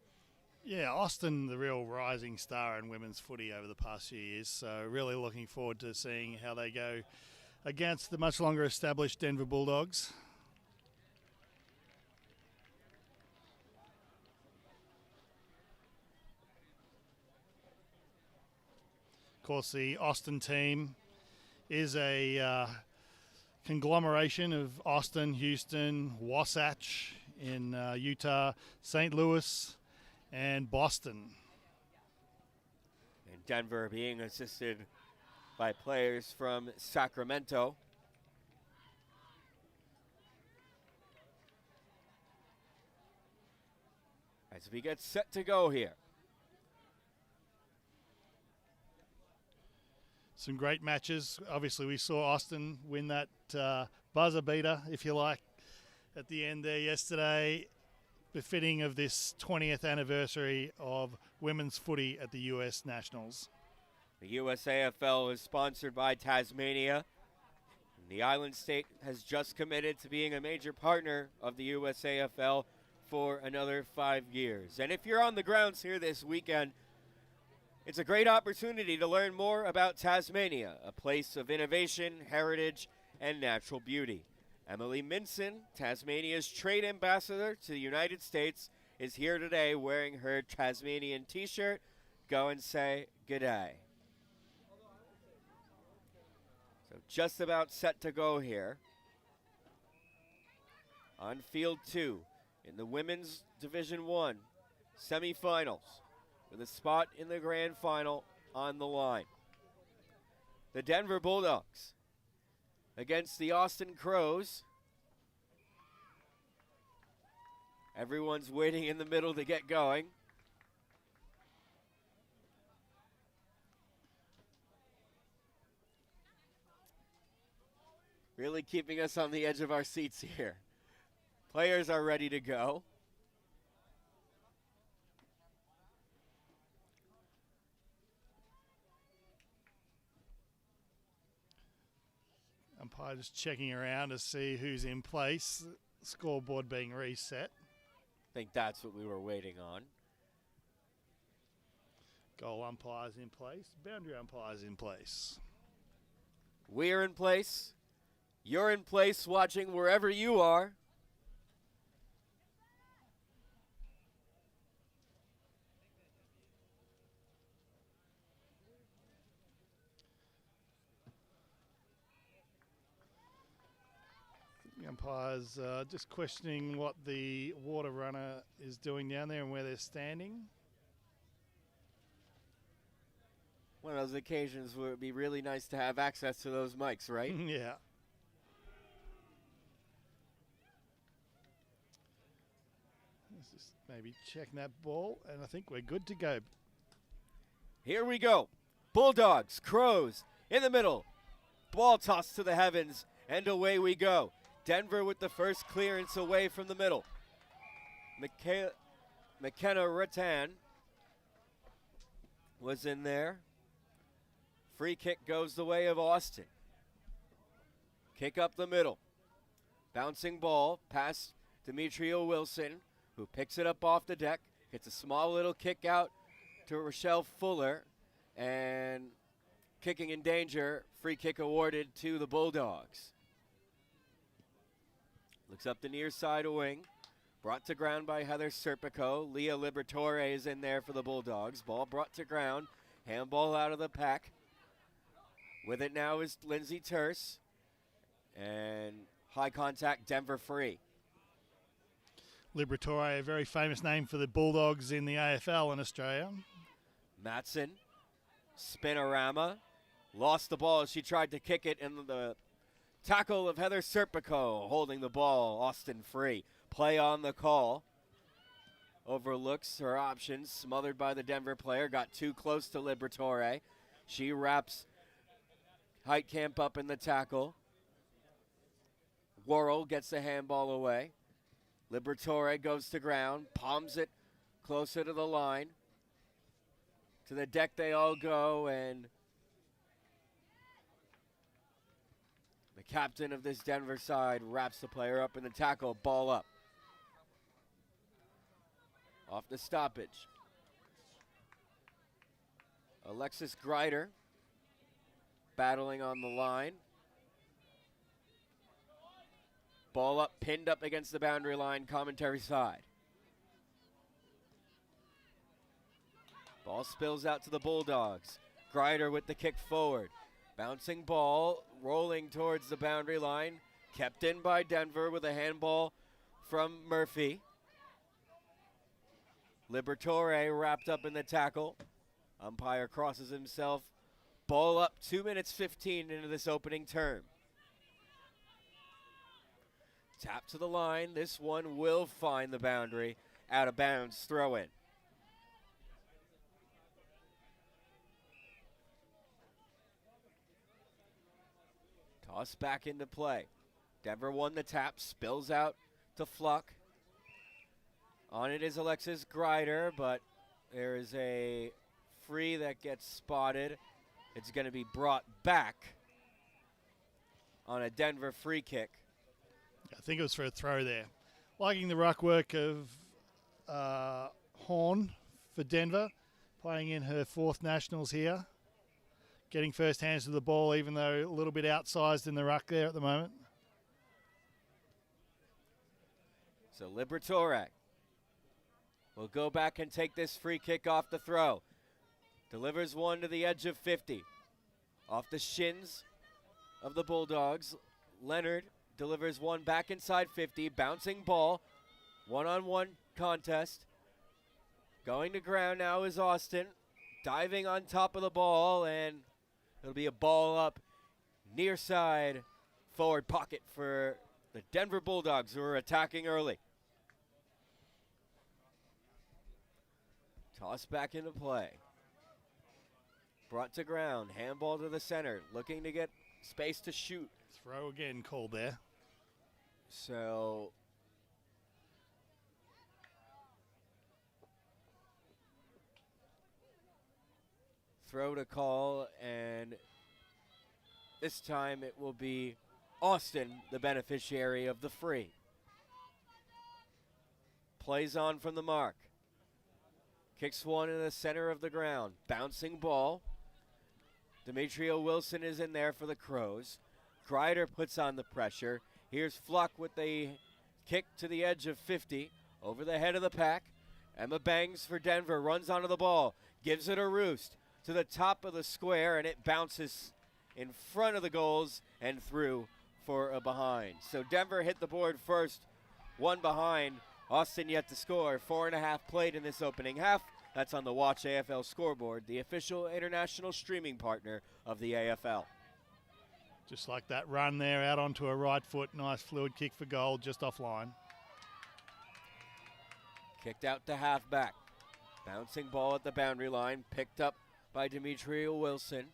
Yeah, Austin, the real rising star in women's footy over the past few years. So really looking forward to seeing how they go against the much longer established Denver Bulldogs. Of course, the Austin team is a conglomeration of Austin, Houston, Wasatch in Utah, St. Louis, and Boston. And Denver being assisted by players from Sacramento. As we get set to go here. Some great matches. Obviously, we saw Austin win that buzzer beater, if you like, at the end there yesterday, befitting of this 20th anniversary of women's footy at the US Nationals. The USAFL is sponsored by Tasmania. And the island state has just committed to being a major partner of the USAFL for another 5 years. And if you're on the grounds here this weekend, it's a great opportunity to learn more about Tasmania, a place of innovation, heritage, and natural beauty. Emily Minson, Tasmania's trade ambassador to the United States, is here today wearing her Tasmanian t-shirt. Go and say g'day. So just about set to go here on Field 2 in the Women's Division I semifinals, with a spot in the grand final on the line. The Denver Bulldogs against the Austin Crows. Everyone's waiting in the middle to get going. Really keeping us on the edge of our seats here. Players are ready to go. Umpire just checking around to see who's in place. Scoreboard being reset. I think that's what we were waiting on. Goal umpires in place. Boundary umpires in place. We're in place. You're in place watching wherever you are. The umpires just questioning what the water runner is doing down there and where they're standing. One of those occasions where it would be really nice to have access to those mics, right? Yeah. Let's just maybe checking that ball, and I think we're good to go. Here we go. Bulldogs, Crows in the middle. Ball tossed to the heavens, and away we go. Denver with the first clearance away from the middle. McKenna Rattan was in there. Free kick goes the way of Austin. Kick up the middle. Bouncing ball past Demetria Wilson, who picks it up off the deck. Gets a small little kick out to Rochelle Fuller. And kicking in danger, free kick awarded to the Bulldogs. Looks up the near side wing. Brought to ground by Heather Serpico. Leah Liberatore is in there for the Bulldogs. Ball brought to ground. Handball out of the pack. With it now is Lindsay Terse. And high contact, Denver free. Liberatore, a very famous name for the Bulldogs in the AFL in Australia. Matson Spinorama lost the ball as she tried to kick it, and the tackle of Heather Serpico holding the ball. Austin free. Play on the call. Overlooks her options, smothered by the Denver player. Got too close to Liberatore. She wraps Heitkamp up in the tackle. Worrell gets the handball away. Liberatore goes to ground, palms it closer to the line. To the deck they all go, and the captain of this Denver side wraps the player up in the tackle, ball up. Off the stoppage. Alexis Greider battling on the line. Ball up, pinned up against the boundary line, commentary side. Ball spills out to the Bulldogs. Greider with the kick forward. Bouncing ball, rolling towards the boundary line. Kept in by Denver with a handball from Murphy. Liberatore wrapped up in the tackle. Umpire crosses himself. Ball up, 2 minutes 15 into this opening term. Tap to the line. This one will find the boundary. Out of bounds, throw in. Toss back into play. Denver won the tap, spills out to Fluck. On it is Alexis Greider, but there is a free that gets spotted. It's going to be brought back on a Denver free kick. I think it was for a throw there. Liking the ruck work of Horn for Denver, playing in her 4th nationals here. Getting first hands to the ball, even though a little bit outsized in the ruck there at the moment. So Liberatore will go back and take this free kick off the throw. Delivers one to the edge of 50. Off the shins of the Bulldogs. Leonard delivers one back inside 50. Bouncing ball. One-on-one contest. Going to ground now is Austin. Diving on top of the ball, and it'll be a ball up near side forward pocket for the Denver Bulldogs, who are attacking early. Toss back into play. Brought to ground. Handball to the center. Looking to get space to shoot. Throw again called there. So throw to call, and this time it will be Austin, the beneficiary of the free. Plays on from the mark. Kicks one in the center of the ground. Bouncing ball. Demetria Wilson is in there for the Crows. Greider puts on the pressure. Here's Fluck with the kick to the edge of 50. Over the head of the pack. Emma Bangs for Denver. Runs onto the ball. Gives it a roost to the top of the square, and it bounces in front of the goals and through for a behind. So Denver hit the board first. One behind. Austin yet to score. 4.5 played in this opening half. That's on the Watch AFL scoreboard, the official international streaming partner of the AFL. Just like that run there, out onto a right foot. Nice fluid kick for goal, just offline. Kicked out to halfback. Bouncing ball at the boundary line. Picked up by Demetria Wilson.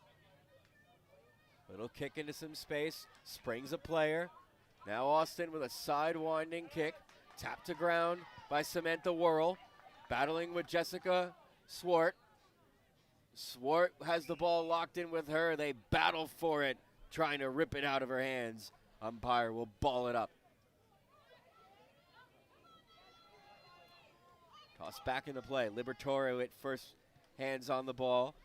Little kick into some space. Springs a player. Now Austin with a side-winding kick. Tapped to ground by Samantha Worrell. Battling with Jessica Swart. Swart has the ball locked in with her. They battle for it, trying to rip it out of her hands. Umpire will ball it up. Toss back into play. Liberatore at first hands on the ball.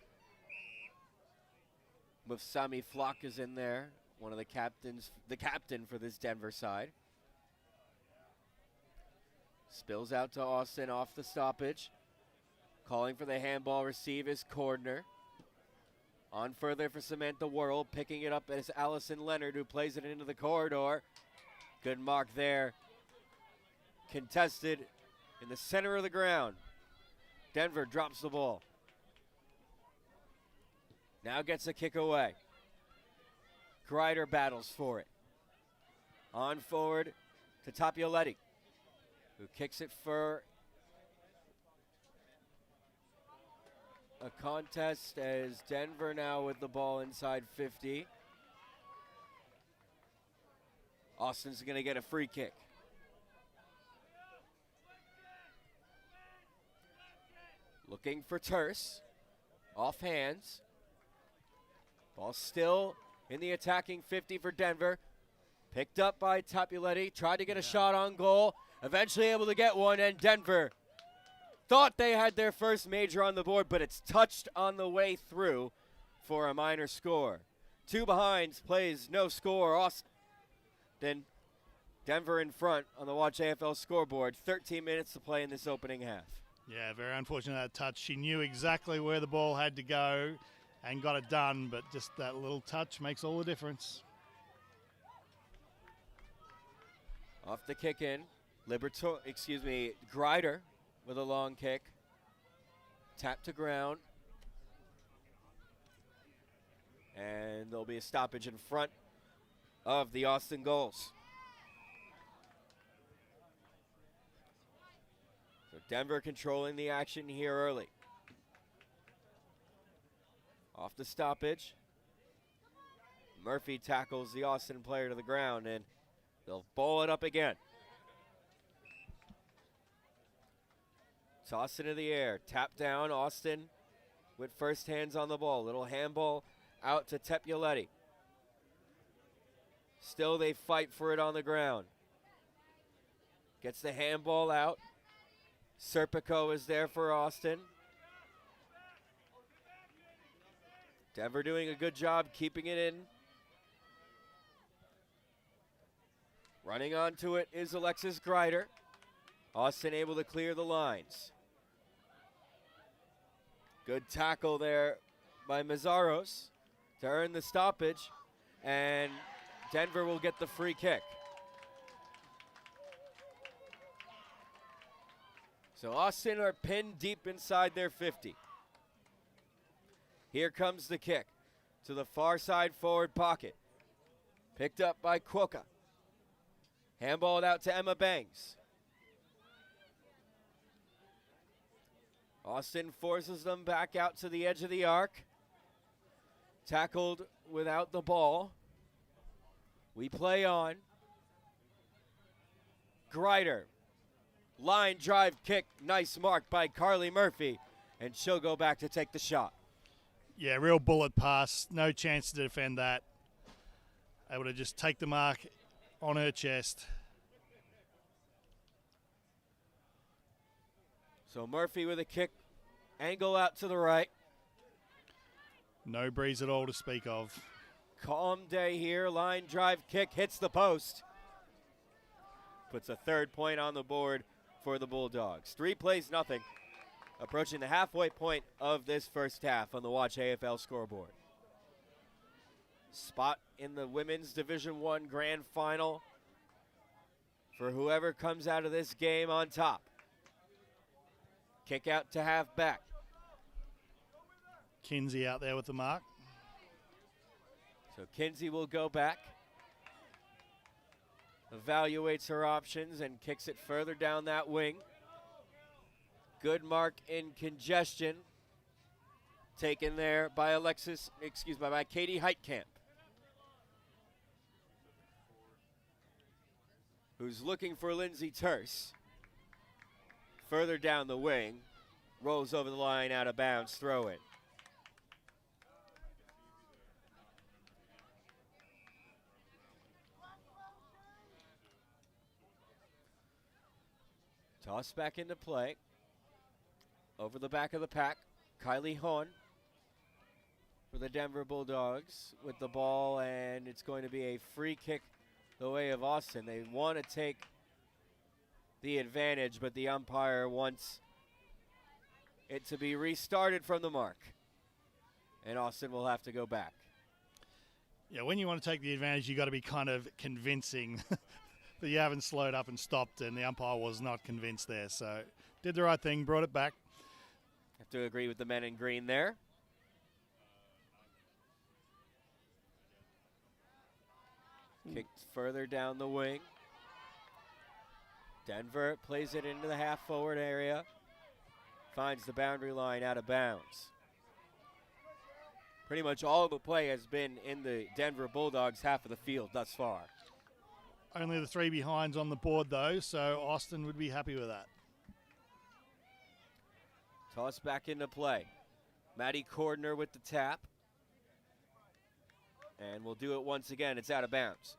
With Sami Flock is in there. One of the captains, the captain for this Denver side. Spills out to Austin off the stoppage. Calling for the handball, receive is Cordner. On further for Samantha Worrell. Picking it up as Allison Leonard, who plays it into the corridor. Good mark there. Contested in the center of the ground. Denver drops the ball. Now gets a kick away. Grider battles for it. On forward to Tapioletti, who kicks it for a contest as Denver now with the ball inside 50. Austin's going to get a free kick. Looking for Terse. Off hands. Ball still in the attacking 50 for Denver. Picked up by Tapioletti. Tried to get a shot on goal. Eventually able to get one, and Denver thought they had their first major on the board, but it's touched on the way through for a minor score. 2 behinds, plays no score. Austin, Denver in front on the Watch AFL scoreboard. 13 minutes to play in this opening half. Yeah, very unfortunate that touch. She knew exactly where the ball had to go and got it done, but just that little touch makes all the difference. Off the kick in, Grider with a long kick. Tap to ground. And there'll be a stoppage in front of the Austin goals. So Denver controlling the action here early. Off the stoppage. Murphy tackles the Austin player to the ground, and they'll ball it up again. Toss into the air. Tap down. Austin with first hands on the ball. Little handball out to Tapioletti. Still they fight for it on the ground. Gets the handball out. Serpico is there for Austin. Denver doing a good job keeping it in. Running onto it is Alexis Grider. Austin able to clear the lines. Good tackle there by Mazzaros to earn the stoppage, and Denver will get the free kick. So Austin are pinned deep inside their 50. Here comes the kick to the far side forward pocket. Picked up by Cuoca. Handballed out to Emma Bangs. Austin forces them back out to the edge of the arc. Tackled without the ball. We play on. Grider. Line drive kick. Nice mark by Carly Murphy. And she'll go back to take the shot. Yeah, real bullet pass. No chance to defend that. Able to just take the mark on her chest. So Murphy with a kick. Angle out to the right. No breeze at all to speak of. Calm day here. Line drive kick hits the post. Puts a third point on the board for the Bulldogs. 3 plays, nothing. Approaching the halfway point of this first half on the Watch AFL scoreboard. Spot in the Women's Division I Grand Final for whoever comes out of this game on top. Kick out to halfback. Kinsey out there with the mark. So Kinsey will go back. Evaluates her options and kicks it further down that wing. Good mark in congestion. Taken there by by Katie Heitkamp, who's looking for Lindsay Terse. Further down the wing. Rolls over the line, out of bounds, throw in. Toss back into play. Over the back of the pack, Kylie Horn for the Denver Bulldogs with the ball, and it's going to be a free kick the way of Austin. They want to take the advantage, but the umpire wants it to be restarted from the mark, and Austin will have to go back. Yeah, when you want to take the advantage, you got to be kind of convincing that you haven't slowed up and stopped, and the umpire was not convinced there. So did the right thing, brought it back. Have to agree with the men in green there. Kicked further down the wing. Denver plays it into the half-forward area. Finds the boundary line out of bounds. Pretty much all of the play has been in the Denver Bulldogs half of the field thus far. Only the 3 behinds on the board, though, so Austin would be happy with that. Toss back into play. Matty Cordner with the tap. And we'll do it once again. It's out of bounds.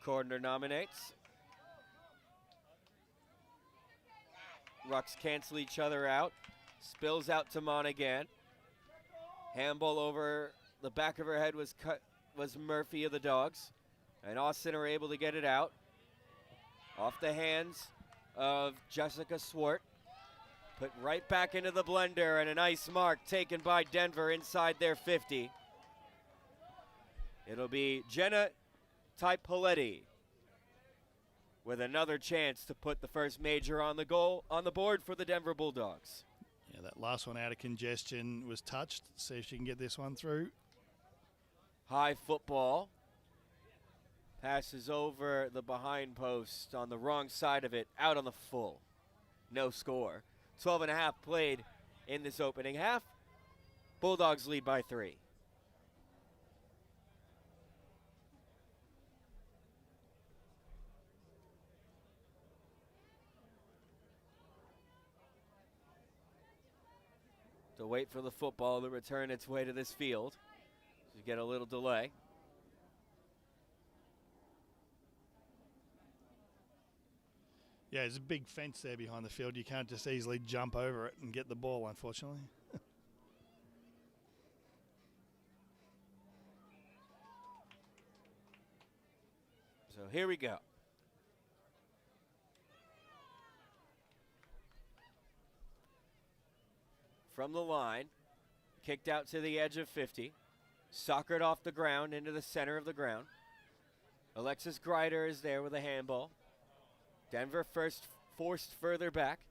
Cordner nominates. Rucks cancel each other out. Spills out to Monaghan. Handball over the back of her head was Murphy of the Dogs. And Austin are able to get it out. Off the hands of Jessica Swart. Put right back into the blender, and a nice mark taken by Denver inside their 50. It'll be Jenna Typoletti with another chance to put the first major on the board for the Denver Bulldogs. Yeah, that last one out of congestion was touched. See if she can get this one through. High football. Passes over the behind post on the wrong side of it, out on the full. No score. 12.5 played in this opening half. Bulldogs lead by 3. To wait for the football to return its way to this field. You get a little delay. Yeah, there's a big fence there behind the field. You can't just easily jump over it and get the ball, unfortunately. So here we go. From the line, kicked out to the edge of 50. Soccered off the ground into the center of the ground. Alexis Greider is there with a handball. Denver first forced further back.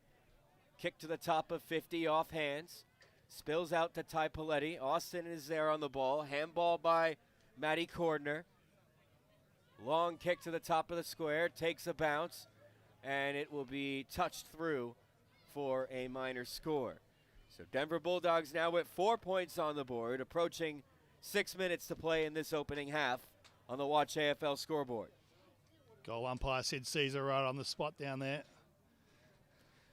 Kick to the top of 50 off hands. Spills out to Ty Paletti. Austin is there on the ball. Handball by Matty Cordner. Long kick to the top of the square. Takes a bounce. And it will be touched through for a minor score. So Denver Bulldogs now with 4 points on the board. Approaching 6 minutes to play in this opening half on the Watch AFL scoreboard. Goal umpire Sid Caesar right on the spot down there.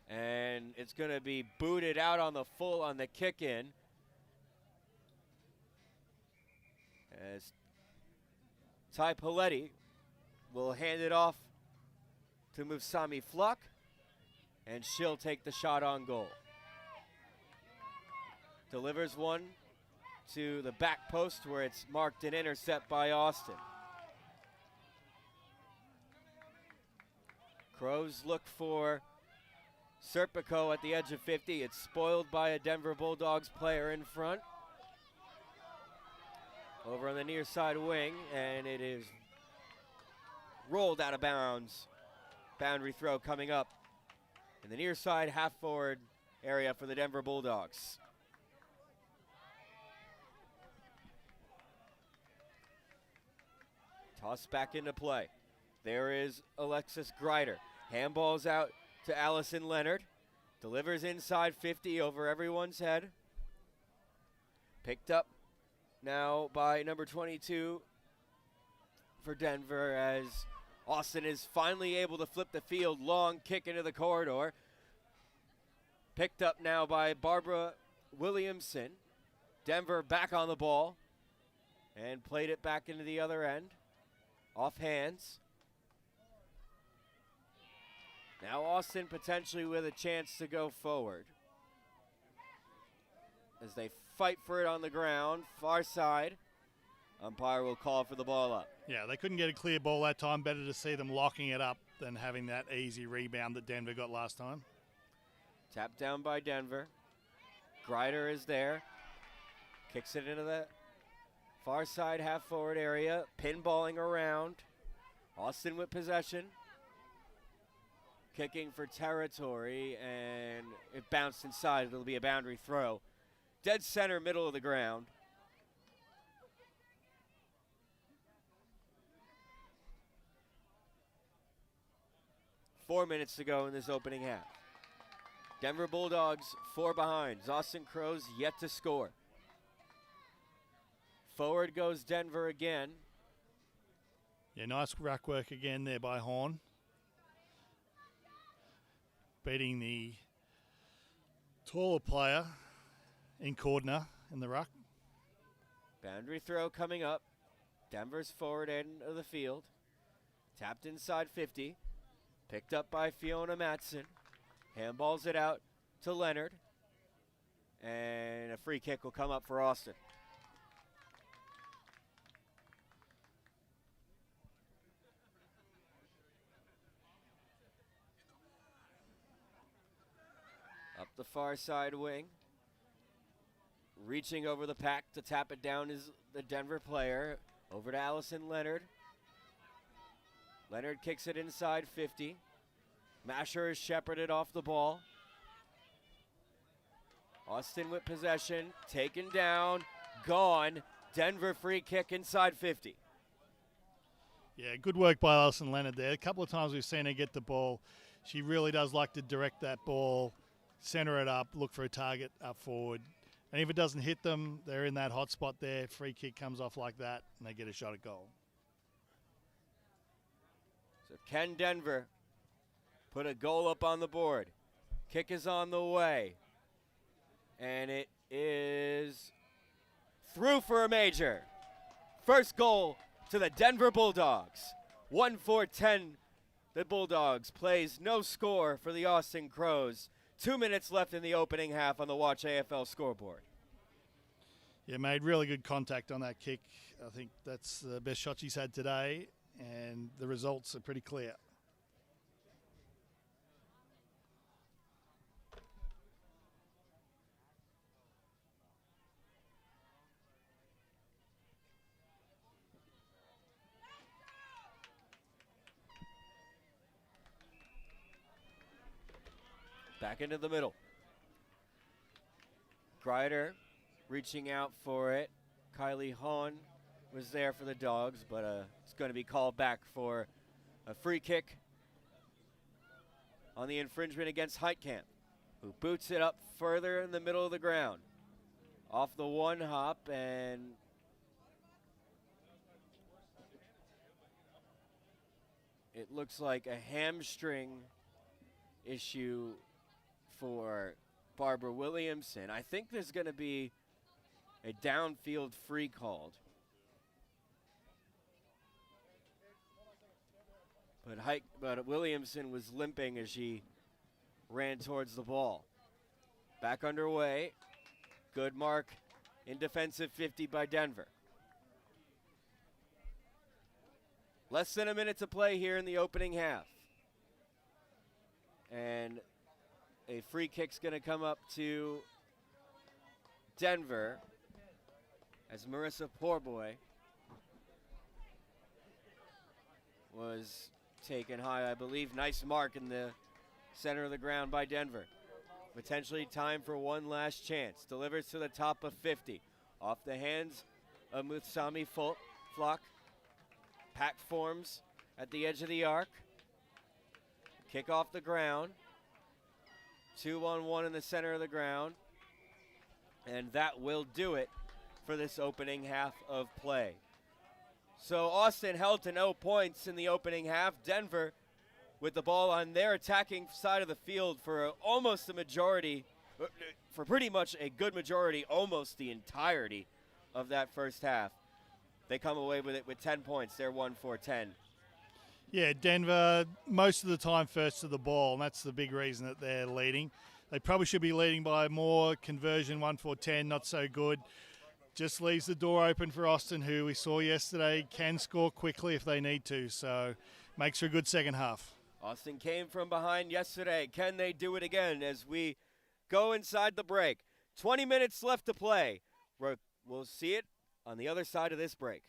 And it's going to be booted out on the full on the kick in. As Ty Paletti will hand it off to Musami Fluck. And she'll take the shot on goal. Delivers one to the back post where it's marked an intercept by Austin. Crows look for Serpico at the edge of 50. It's spoiled by a Denver Bulldogs player in front. Over on the near side wing, and it is rolled out of bounds. Boundary throw coming up in the near side half forward area for the Denver Bulldogs. Toss back into play. There is Alexis Greider. Handballs out to Allison Leonard. Delivers inside 50 over everyone's head. Picked up now by number 22 for Denver as Austin is finally able to flip the field. Long kick into the corridor. Picked up now by Barbara Williamson. Denver back on the ball and played it back into the other end. Off hands. Now Austin potentially with a chance to go forward. As they fight for it on the ground, far side. Umpire will call for the ball up. Yeah, they couldn't get a clear ball that time. Better to see them locking it up than having that easy rebound that Denver got last time. Tapped down by Denver. Greider is there. Kicks it into the far side half forward area. Pinballing around. Austin with possession. Kicking for territory, and it bounced inside. It'll be a boundary throw. Dead center, middle of the ground. 4 minutes to go in this opening half. Denver Bulldogs 4 behind. Austin Crows yet to score. Forward goes Denver again. Yeah, nice ruck work again there by Horn. Beating the taller player in Cordner in the ruck. Boundary throw coming up. Denver's forward end of the field. Tapped inside 50. Picked up by Fiona Matson. Handballs it out to Leonard. And a free kick will come up for Austin. Up the far side wing. Reaching over the pack to tap it down is the Denver player. Over to Allison Leonard. Leonard kicks it inside 50. Masher is shepherded off the ball. Austin with possession. Taken down. Gone. Denver free kick inside 50. Yeah, good work by Allison Leonard there. A couple of times we've seen her get the ball. She really does like to direct that ball, center it up, look for a target up forward. And if it doesn't hit them, they're in that hot spot there. Free kick comes off like that, and they get a shot at goal. So can Denver put a goal up on the board? Kick is on the way. And it is through for a major. First goal to the Denver Bulldogs. 1-4-10. The Bulldogs plays no score for the Austin Crows. 2 minutes left in the opening half on the Watch AFL scoreboard. Yeah, made really good contact on that kick. I think that's the best shot she's had today, and the results are pretty clear. Back into the middle. Greider reaching out for it. Kylie Hahn was there for the Dogs, but it's going to be called back for a free kick on the infringement against Heitkamp, who boots it up further in the middle of the ground. Off the one hop, and it looks like a hamstring issue for Barbara Williamson. I think there's going to be a downfield free called. But Williamson was limping as she ran towards the ball. Back underway. Good mark in defensive 50 by Denver. Less than a minute to play here in the opening half. And a free kick's going to come up to Denver as Marissa Poorboy was taken high, I believe. Nice mark in the center of the ground by Denver. Potentially time for one last chance. Delivers to the top of 50. Off the hands of Muthsami Flock. Pack forms at the edge of the arc. Kick off the ground. 2-on-1 in the center of the ground. And that will do it for this opening half of play. So Austin held to no points in the opening half. Denver with the ball on their attacking side of the field for almost the majority, for pretty much a good majority, almost the entirety of that first half. They come away with it with 10 points. They're 1-4-10. Yeah, Denver, most of the time first to the ball, and that's the big reason that they're leading. They probably should be leading by more. Conversion, 1-4-10, not so good. Just leaves the door open for Austin, who we saw yesterday can score quickly if they need to. So makes for a good second half. Austin came from behind yesterday. Can they do it again as we go inside the break? 20 minutes left to play. We'll see it on the other side of this break.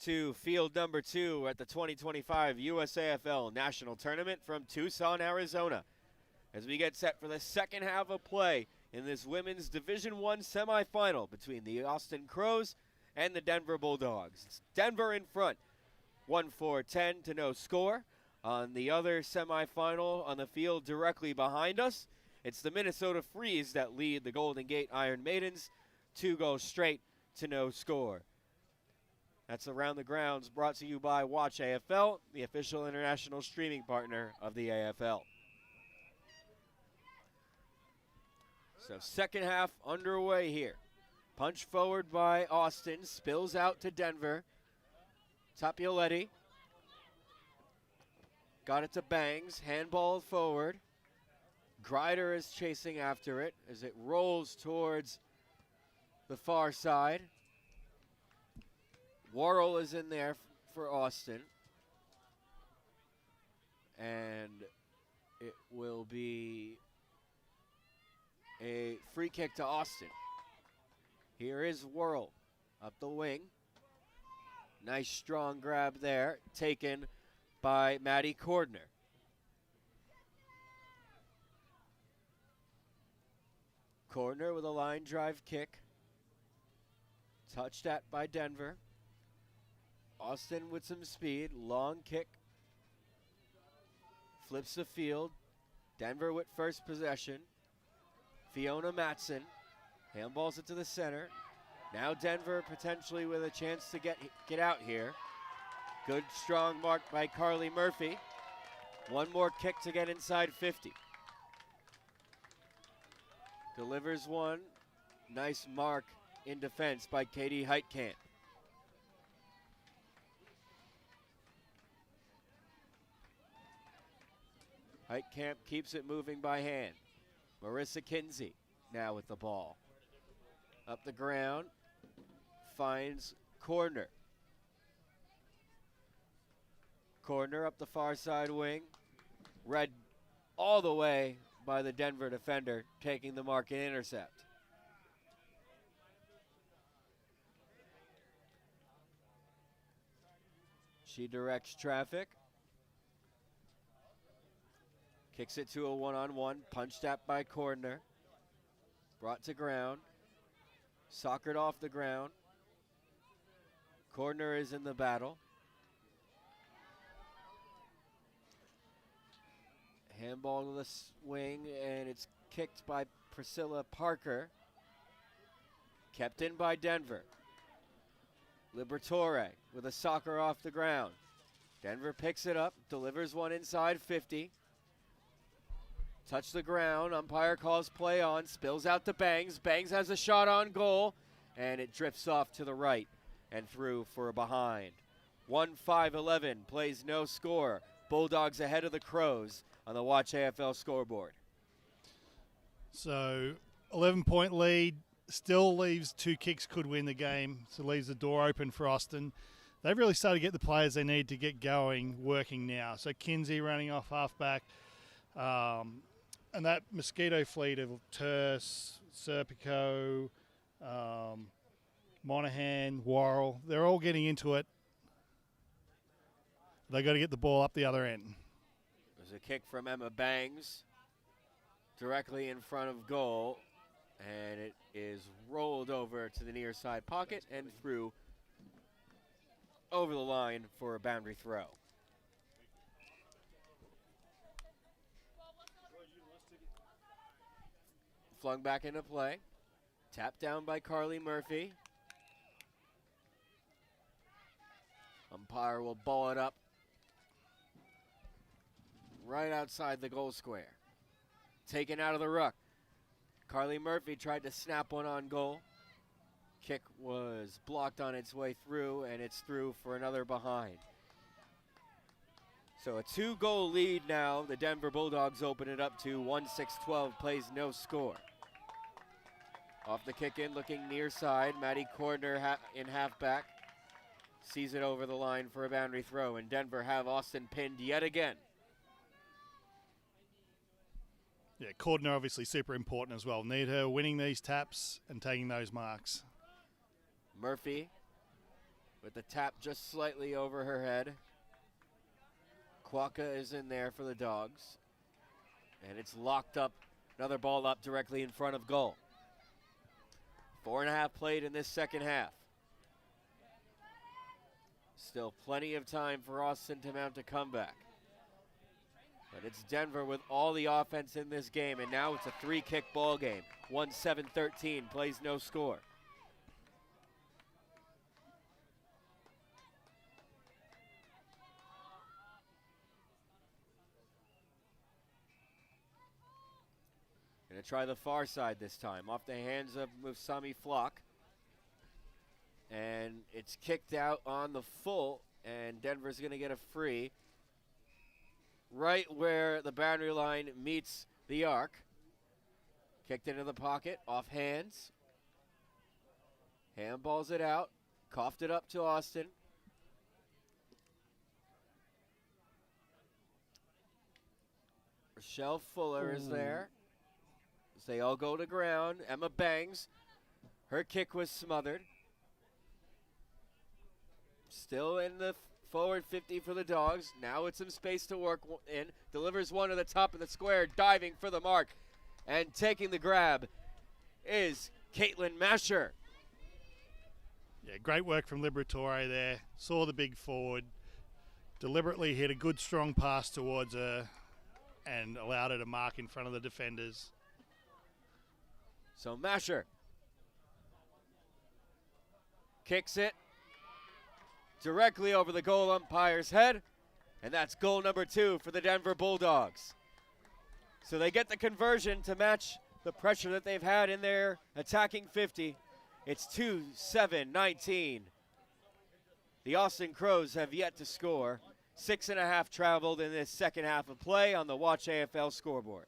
to field number 2 at the 2025 USAFL National Tournament from Tucson, Arizona, as we get set for the second half of play in this women's Division I semifinal between the Austin Crows and the Denver Bulldogs. It's Denver in front, 1-4-10 to no score. On the other semifinal on the field directly behind us, it's the Minnesota Freeze that lead the Golden Gate Iron Maidens 2 goals straight to no score. That's Around the Grounds, brought to you by Watch AFL, the official international streaming partner of the AFL. So second half underway here. Punch forward by Austin, spills out to Denver. Tapioletti got it to Bangs, handball forward. Grider is chasing after it as it rolls towards the far side. Worrell is in there for Austin. And it will be a free kick to Austin. Here is Worrell up the wing. Nice strong grab there, taken by Maddie Cordner. Cordner with a line drive kick. Touched at by Denver. Austin with some speed, long kick. Flips the field. Denver with first possession. Fiona Matson handballs it to the center. Now Denver potentially with a chance to get out here. Good strong mark by Carly Murphy. One more kick to get inside 50. Delivers one. Nice mark in defense by Katie Heitkamp. Heitkamp keeps it moving by hand. Marissa Kinsey now with the ball. Up the ground, finds Cordner. Cordner up the far side wing. Read all the way by the Denver defender, taking the mark and intercept. She directs traffic. Kicks it to a one-on-one, punched at by Cordner. Brought to ground. Soccered off the ground. Cordner is in the battle. Handball to the wing, and it's kicked by Priscilla Parker. Kept in by Denver. Liberatore with a soccer off the ground. Denver picks it up, delivers one inside 50. Touch the ground, umpire calls play on, spills out to Bangs. Bangs has a shot on goal, and it drifts off to the right and through for a behind. 1-5-11, plays no score. Bulldogs ahead of the Crows on the Watch AFL scoreboard. So 11-point lead, still leaves 2 kicks could win the game, so leaves the door open for Austin. They've really started to get the players they need to get going, working now. So Kinsey running off halfback. And that mosquito fleet of Terse, Serpico, Monahan, Worrell, they're all getting into it. They got to get the ball up the other end. There's a kick from Emma Bangs directly in front of goal, and it is rolled over to the near side pocket and through over the line for a boundary throw. Flung back into play. Tapped down by Carly Murphy. Umpire will ball it up right outside the goal square. Taken out of the ruck. Carly Murphy tried to snap one on goal. Kick was blocked on its way through, and it's through for another behind. So a 2-goal lead now. The Denver Bulldogs open it up to 1-6-12, plays no score. Off the kick in, looking near side. Maddie Cordner in halfback. Sees it over the line for a boundary throw, and Denver have Austin pinned yet again. Yeah, Cordner obviously super important as well. Need her winning these taps and taking those marks. Murphy with the tap just slightly over her head. Quokka is in there for the Dogs. And it's locked up, another ball up directly in front of goal. 4.5 played in this second half. Still plenty of time for Austin to mount a comeback. But it's Denver with all the offense in this game, and now it's a 3-kick ball game. 1-7-13, plays no score. Gonna try the far side this time, off the hands of Musami Flock. And it's kicked out on the full, and Denver's gonna get a free right where the boundary line meets the arc. Kicked into the pocket, off hands. Handballs it out, coughed it up to Austin. Rochelle Fuller is there. As they all go to ground, Emma bangs. Her kick was smothered. Still in the forward 50 for the Dogs. Now with some space to work in. Delivers one to the top of the square, diving for the mark. And taking the grab is Caitlin Masher. Yeah, great work from Liberatore there. Saw the big forward. Deliberately hit a good strong pass towards her and allowed her to mark in front of the defenders. So Masher kicks it directly over the goal umpire's head, and that's goal number 2 for the Denver Bulldogs. So they get the conversion to match the pressure that they've had in their attacking 50. It's 2-7-19. The Austin Crows have yet to score. 6.5 traveled in this second half of play on the Watch AFL scoreboard.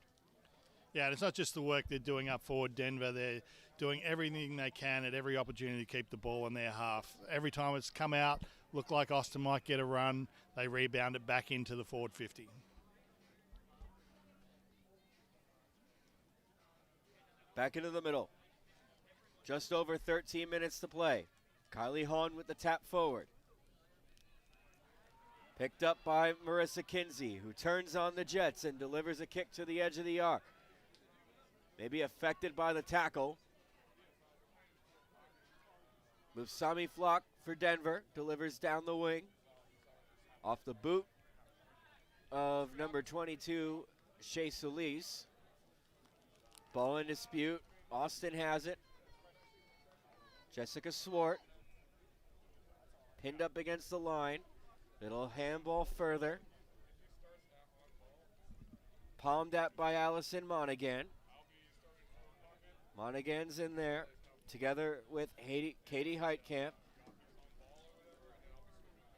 Yeah, and it's not just the work they're doing up forward, Denver. They're doing everything they can at every opportunity to keep the ball in their half. Every time it's come out, looked like Austin might get a run, they rebound it back into the forward 50. Back into the middle. Just over 13 minutes to play. Kylie Hahn with the tap forward. Picked up by Marissa Kinsey, who turns on the Jets and delivers a kick to the edge of the arc. Maybe affected by the tackle. Musami Flock for Denver, delivers down the wing. Off the boot of number 22, Shea Solis. Ball in dispute. Austin has it. Jessica Swart. Pinned up against the line. Little handball further. Palmed at by Allison Monaghan. Monaghan's in there together with Katie Heitkamp.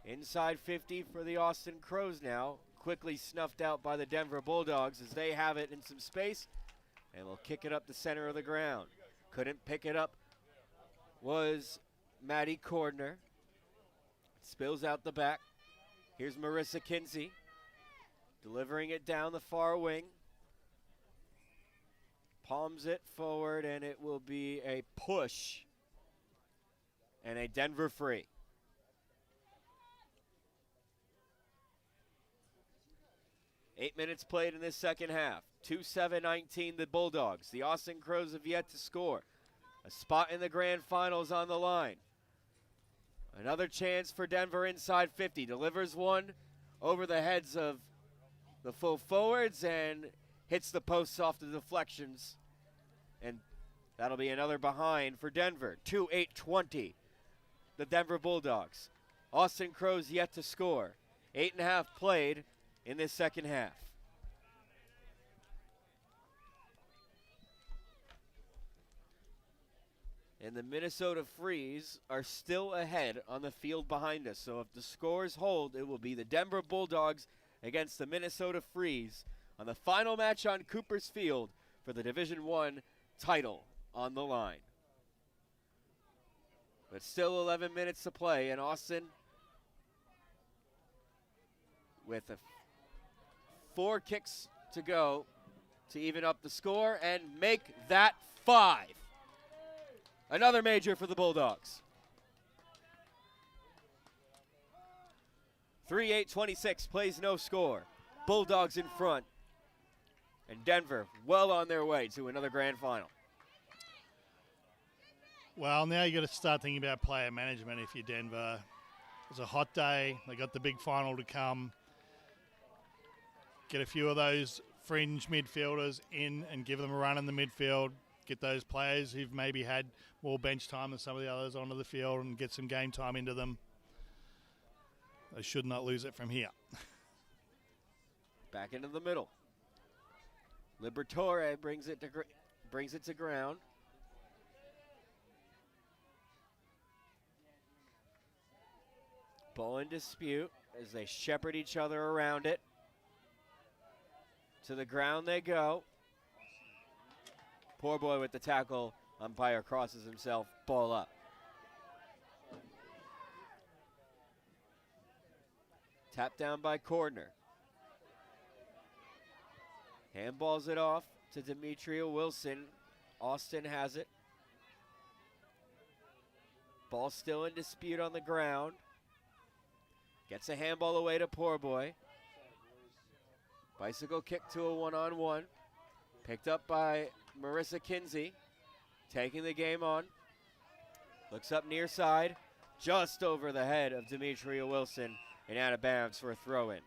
Inside 50 for the Austin Crows now. Quickly snuffed out by the Denver Bulldogs as they have it in some space. And will kick it up the center of the ground. Couldn't pick it up was Maddie Cordner. Spills out the back. Here's Marissa Kinsey. Delivering it down the far wing. Palms it forward, and it will be a push and a Denver free. Eight minutes played in this second half. 2-7-19 the Bulldogs. The Austin Crows have yet to score. A spot in the grand finals on the line. Another chance for Denver inside 50. Delivers one over the heads of the full forwards and hits the posts off the deflections. And that'll be another behind for Denver. 2-8-20. The Denver Bulldogs. Austin Crows yet to score. 8.5 played in this second half. And the Minnesota Freeze are still ahead on the field behind us. So if the scores hold, it will be the Denver Bulldogs against the Minnesota Freeze on the final match on Cooper's Field for the Division I title on the line. But still 11 minutes to play, and Austin with 4 kicks to go to even up the score and make that 5. Another major for the Bulldogs. 3:8:26 plays no score. Bulldogs in front. And Denver well on their way to another grand final. Well, now you got to start thinking about player management if you're Denver. It's a hot day. They got the big final to come. Get a few of those fringe midfielders in and give them a run in the midfield. Get those players who've maybe had more bench time than some of the others onto the field and get some game time into them. They should not lose it from here. Back into the middle. Liberatore brings it to ground. Ball in dispute as they shepherd each other around it. To the ground they go. Poor boy with the tackle. Umpire crosses himself. Ball up. Tap down by Cordner. Handballs it off to Demetria Wilson. Austin has it. Ball still in dispute on the ground. Gets a handball away to Poor Boy. Bicycle kick to a one-on-one. Picked up by Marissa Kinsey. Taking the game on. Looks up near side. Just over the head of Demetria Wilson and out of bounds for a throw-in.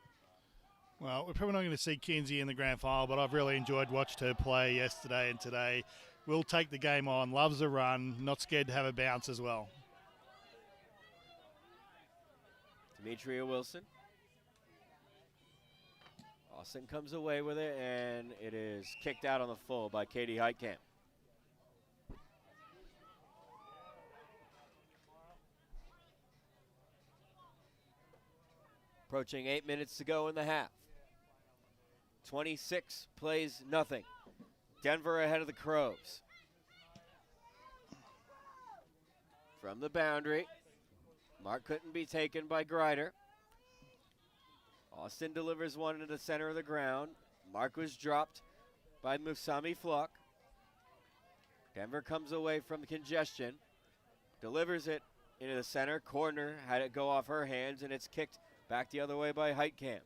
Well, we're probably not going to see Kinsey in the grand final, but I've really enjoyed watching her play yesterday and today. Will take the game on, loves a run, not scared to have a bounce as well. Demetria Wilson. Austin comes away with it, and it is kicked out on the full by Katie Heitkamp. Approaching 8 minutes to go in the half. 26 plays nothing. Denver ahead of the Crows. From the boundary. Mark couldn't be taken by Greider. Austin delivers one into the center of the ground. Mark was dropped by Musami Flock. Denver comes away from congestion. Delivers it into the center. Corner had it go off her hands, and it's kicked back the other way by Heitkamp.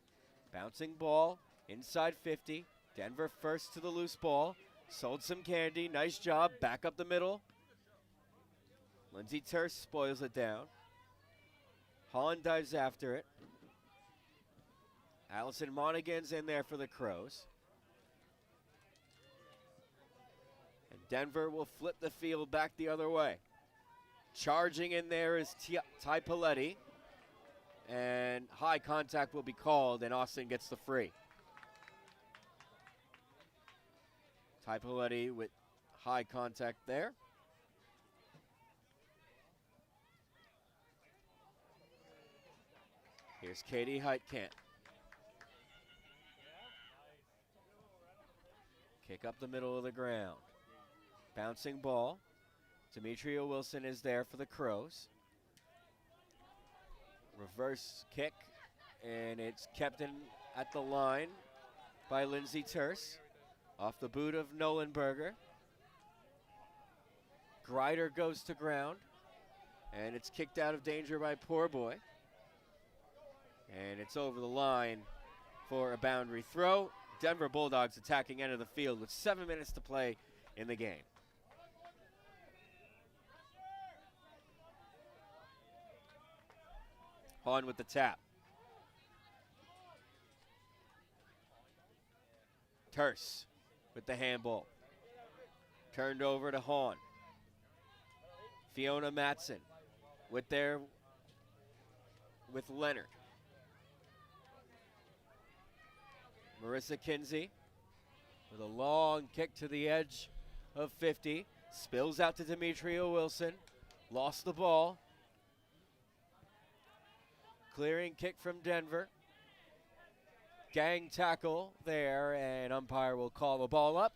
Bouncing ball inside 50. Denver first to the loose ball. Sold some candy. Nice job. Back up the middle. Lindsey Terse spoils it down. Holland dives after it. Allison Monaghan's in there for the Crows. And Denver will flip the field back the other way. Charging in there is Ty Paletti. And high contact will be called, and Austin gets the free. Ty Paletti with high contact there. Here's Katie Heitkamp. Kick up the middle of the ground. Bouncing ball. Demetria Wilson is there for the Crows. Reverse kick, and it's kept in at the line by Lindsey Terse. Off the boot of Nolenberger. Greider goes to ground, and it's kicked out of danger by Poor Boy. And it's over the line for a boundary throw. Denver Bulldogs attacking end of the field with 7 minutes to play in the game. On with the tap. Terse with the handball. Turned over to Hahn. Fiona Matson with Leonard. Marissa Kinsey with a long kick to the edge of 50. Spills out to Demetria Wilson. Lost the ball. Clearing kick from Denver. Gang tackle there, and umpire will call the ball up.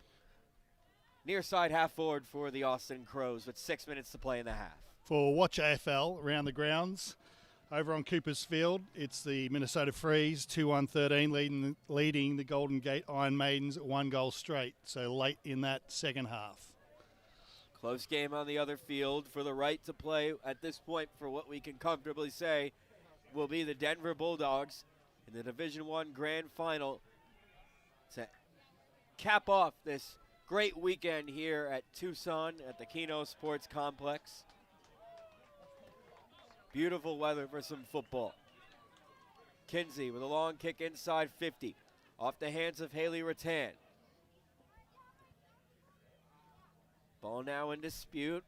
Near side half forward for the Austin Crows with 6 minutes to play in the half. For Watch AFL around the grounds, over on Cooper's Field, it's the Minnesota Freeze 2-1-13 leading the Golden Gate Iron Maidens 1 goal straight. So late in that second half. Close game on the other field for the right to play at this point for what we can comfortably say will be the Denver Bulldogs in the Division I Grand Final to cap off this great weekend here at Tucson at the Keno Sports Complex. Beautiful weather for some football. Kinsey with a long kick inside 50. Off the hands of Haley Rattan. Ball now in dispute.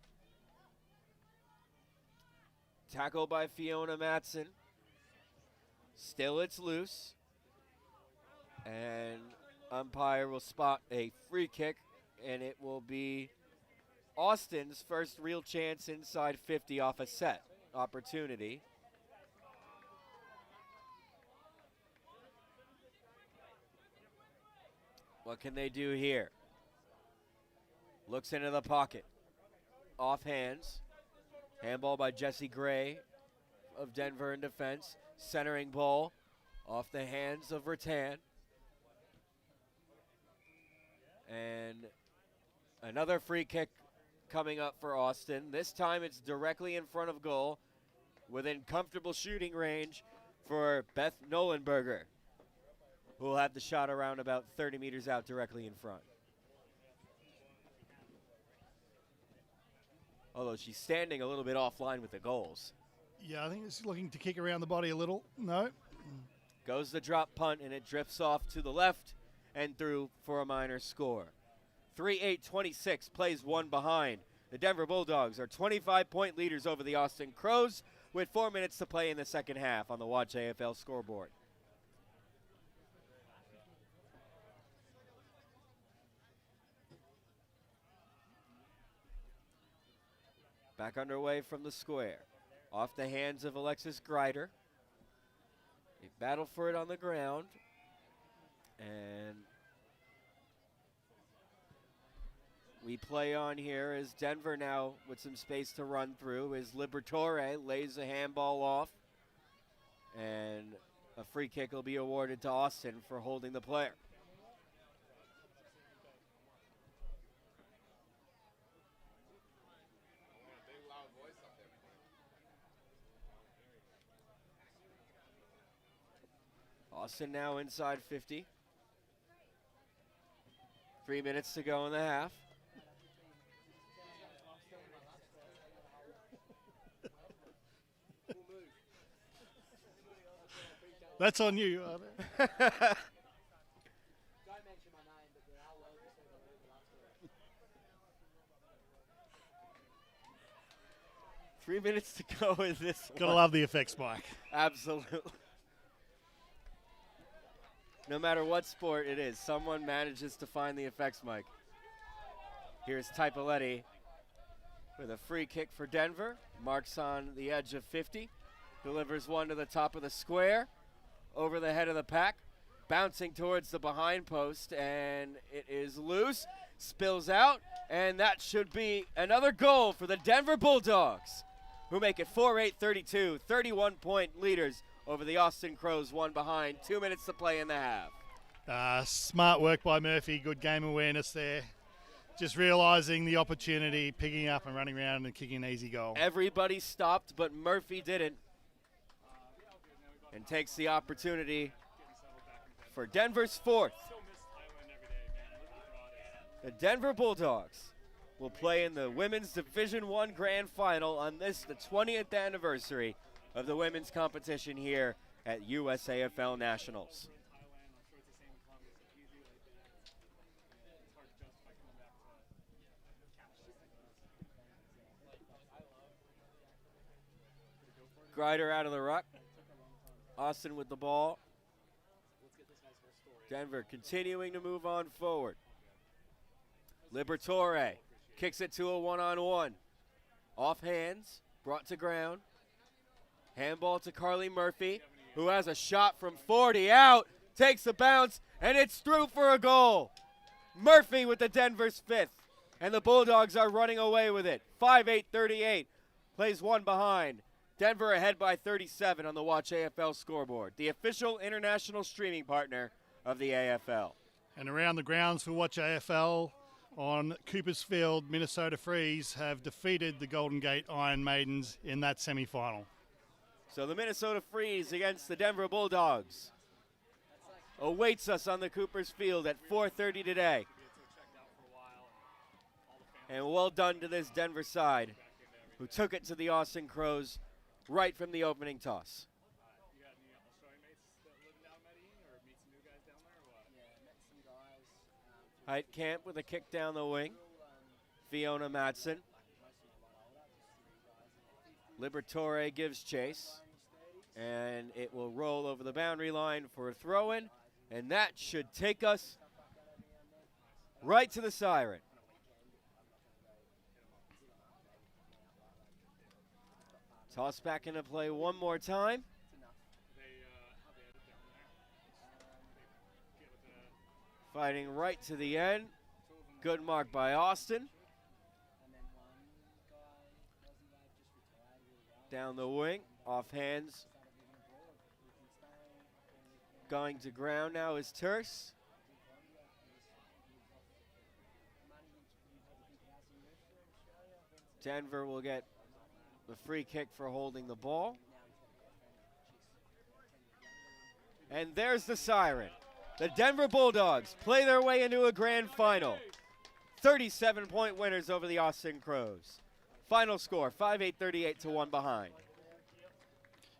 Tackle by Fiona Matson. Still it's loose. And umpire will spot a free kick, and it will be Austin's first real chance inside 50 off a set opportunity. What can they do here? Looks into the pocket. Off hands. Handball by Jesse Gray of Denver in defense. Centering ball off the hands of Rattan. And another free kick coming up for Austin. This time it's directly in front of goal, within comfortable shooting range for Beth Nolenberger, who will have the shot around about 30 meters out directly in front. Although she's standing a little bit offline with the goals. Yeah, I think it's looking to kick around the body a little. No. Goes the drop punt, and it drifts off to the left and through for a minor score. 3-8-26 plays one behind. The Denver Bulldogs are 25-point leaders over the Austin Crows with 4 minutes to play in the second half on the Watch AFL scoreboard. Back underway from the square. Off the hands of Alexis Greider. They battle for it on the ground. And we play on here as Denver now with some space to run through as Liberatore lays a handball off. And a free kick will be awarded to Austin for holding the player. Austin now inside 50. 3 minutes to go in the half. That's on you. 3 minutes to go in this Gotta one. love the effects, Mike. Absolutely. No matter what sport it is, someone manages to find the effects mic. Here's Typoletti with a free kick for Denver. Marks on the edge of 50. Delivers one to the top of the square. Over the head of the pack. Bouncing towards the behind post, and it is loose. Spills out, and that should be another goal for the Denver Bulldogs, who make it 4-8-32, 31-point leaders over the Austin Crows, one behind. 2 minutes to play in the half. Smart work by Murphy. Good game awareness there. Just realising the opportunity, picking up and running around and kicking an easy goal. Everybody stopped, but Murphy didn't. And takes the opportunity for Denver's fourth. The Denver Bulldogs will play in the Women's Division I Grand Final on this, the 20th anniversary of the women's competition here at USAFL Nationals. Greider out of the ruck. Austin with the ball. Denver continuing to move on forward. Liberatore kicks it to a one-on-one. Off hands, brought to ground. Handball to Carly Murphy, who has a shot from 40 out, takes a bounce, and it's through for a goal. Murphy with the Denver's fifth, and the Bulldogs are running away with it. 5-8-38, plays one behind. Denver ahead by 37 on the Watch AFL scoreboard, the official international streaming partner of the AFL. And around the grounds for Watch AFL on Coopers Field, Minnesota Freeze have defeated the Golden Gate Iron Maidens in that semi-final. So the Minnesota Freeze against the Denver Bulldogs awaits us on the Coopers Field at 4:30 today. And well done to this Denver side, who took it to the Austin Crows right from the opening toss. Height Camp with a kick down the wing. Fiona Matson. Liberatore gives chase. And it will roll over the boundary line for a throw-in. And that should take us right to the siren. Toss back into play one more time. Fighting right to the end. Good mark by Austin. Down the wing, off hands. Going to ground now is Terse. Denver will get the free kick for holding the ball. And there's the siren. The Denver Bulldogs play their way into a grand final. 37-point winners over the Austin Crows. Final score, 5-8, 38-1 behind.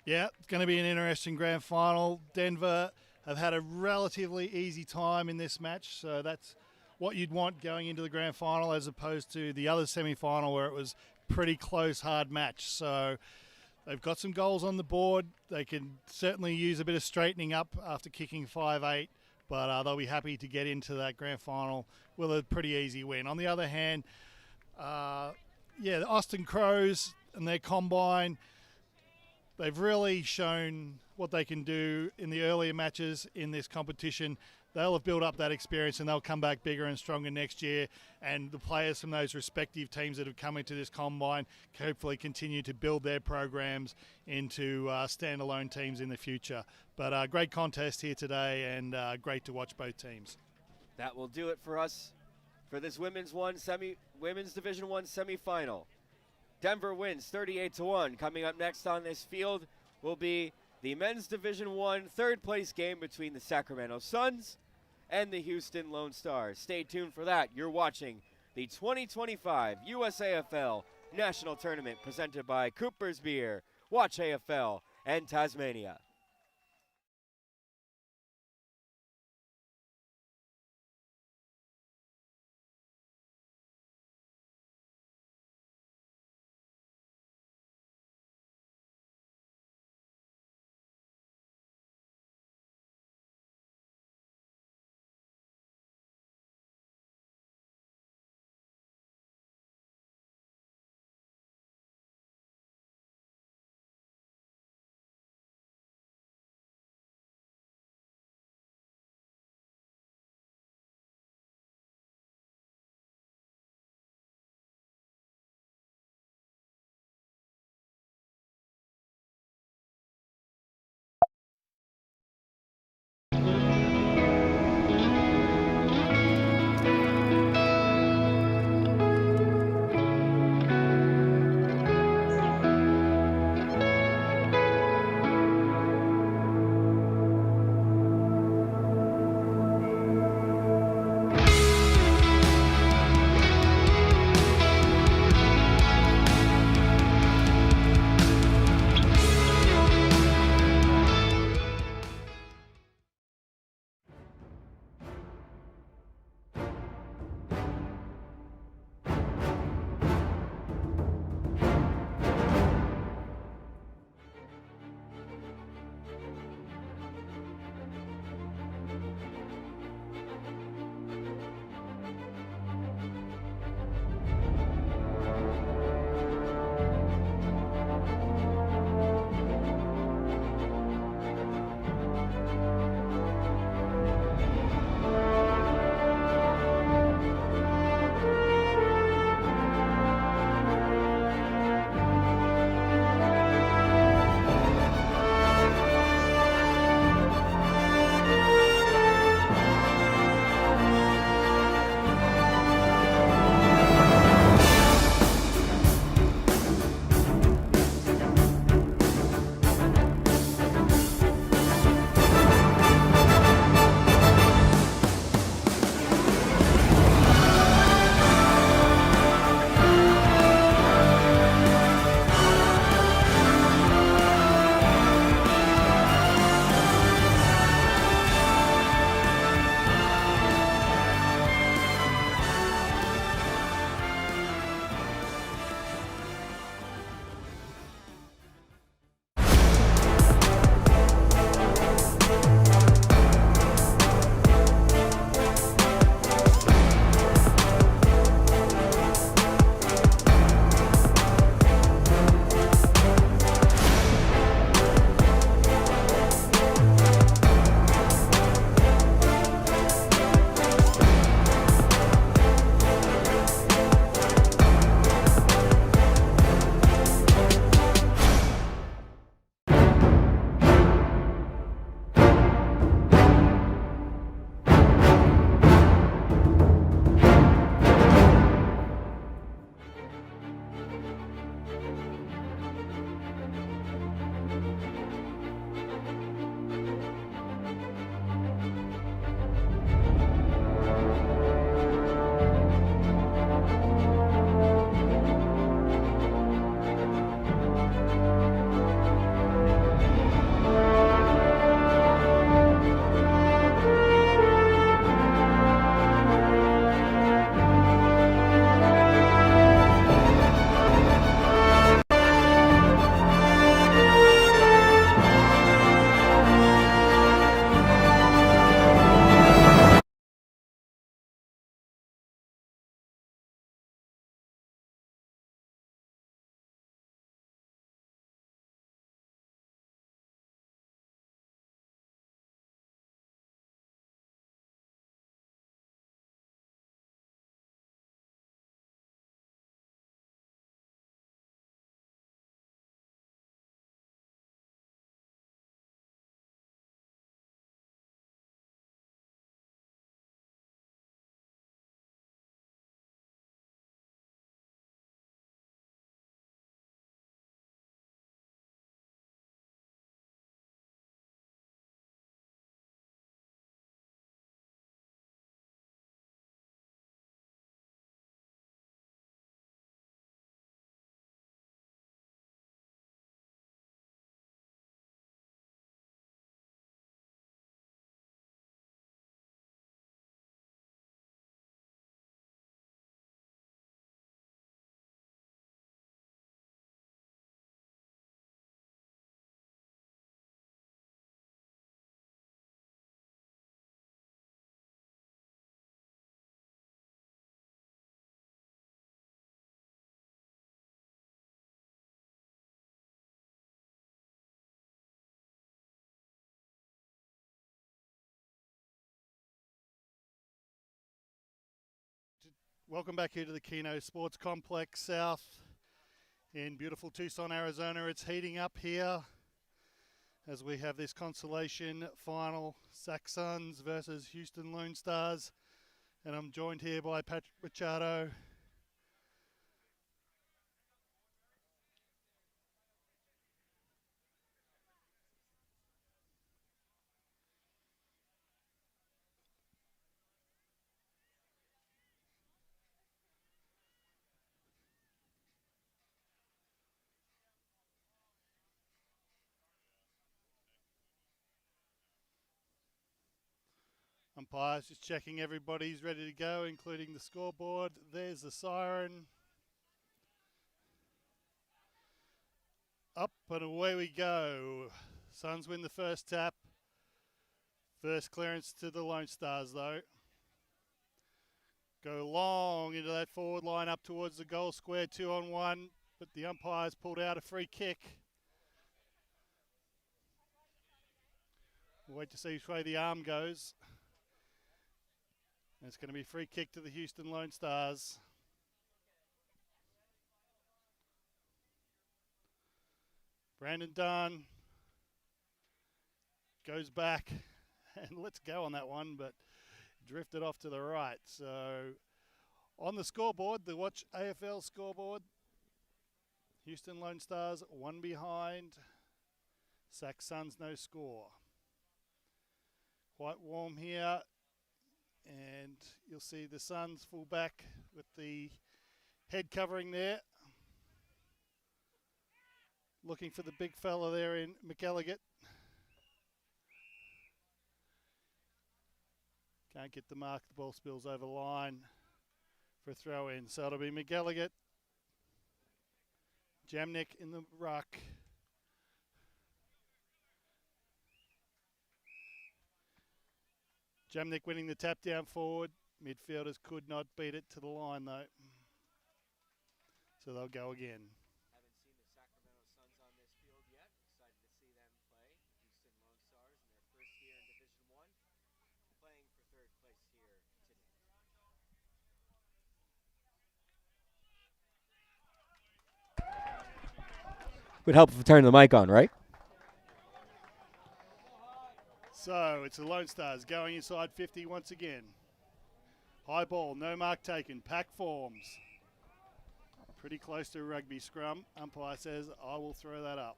Yeah, it's going to be an interesting grand final. Denver have had a relatively easy time in this match, so that's what you'd want going into the grand final as opposed to the other semi-final where it was pretty close, hard match. So they've got some goals on the board. They can certainly use a bit of straightening up after kicking 5-8, but they'll be happy to get into that grand final with a pretty easy win. On the other hand, the Austin Crows and their combine, they've really shown what they can do in the earlier matches in this competition. They'll have built up that experience and they'll come back bigger and stronger next year. And the players from those respective teams that have come into this combine hopefully continue to build their programs into standalone teams in the future. But great contest here today and great to watch both teams. That will do it for us for this Women's Division I semifinal. Denver wins 38-1. Coming up next on this field will be the Men's Division I third place game between the Sacramento Suns and the Houston Lone Stars. Stay tuned for that. You're watching the 2025 USAFL National Tournament presented by Cooper's Beer, Watch AFL, and Tasmania. Welcome back here to the Keno Sports Complex South in beautiful Tucson, Arizona. It's heating up here as we have this consolation final, Sac Suns versus Houston Lone Stars. And I'm joined here by Patrick Machado. Umpires just checking everybody's ready to go, including the scoreboard. There's the siren. Up and away we go. Suns win the first tap. First clearance to the Lone Stars though. Go long into that forward line up towards the goal square, 2-on-1, but the umpires pulled out a free kick. We'll wait to see which way the arm goes. And it's going to be a free kick to the Houston Lone Stars. Brandon Dunn goes back and let's go on that one, but drifted off to the right. So on the scoreboard, the Watch AFL scoreboard, Houston Lone Stars 1 behind, Sac Suns no score. Quite warm here, and you'll see the Suns full back with the head covering there. Looking for the big fella there in McElligott. Can't get the mark, the ball spills over the line for a throw in. So it'll be McElligott, Jamnik in the ruck. Jamnik winning the tap down forward. Midfielders could not beat it to the line though. So they'll go again. Haven't seen the Sacramento Suns on this field yet. Excited to see them play. Houston Lone Stars in their first year in Division I, playing for third place here today. Would help if we turn the mic on, right? So it's the Lone Stars going inside 50 once again. High ball, no mark taken, pack forms. Pretty close to a rugby scrum. Umpire says, I will throw that up.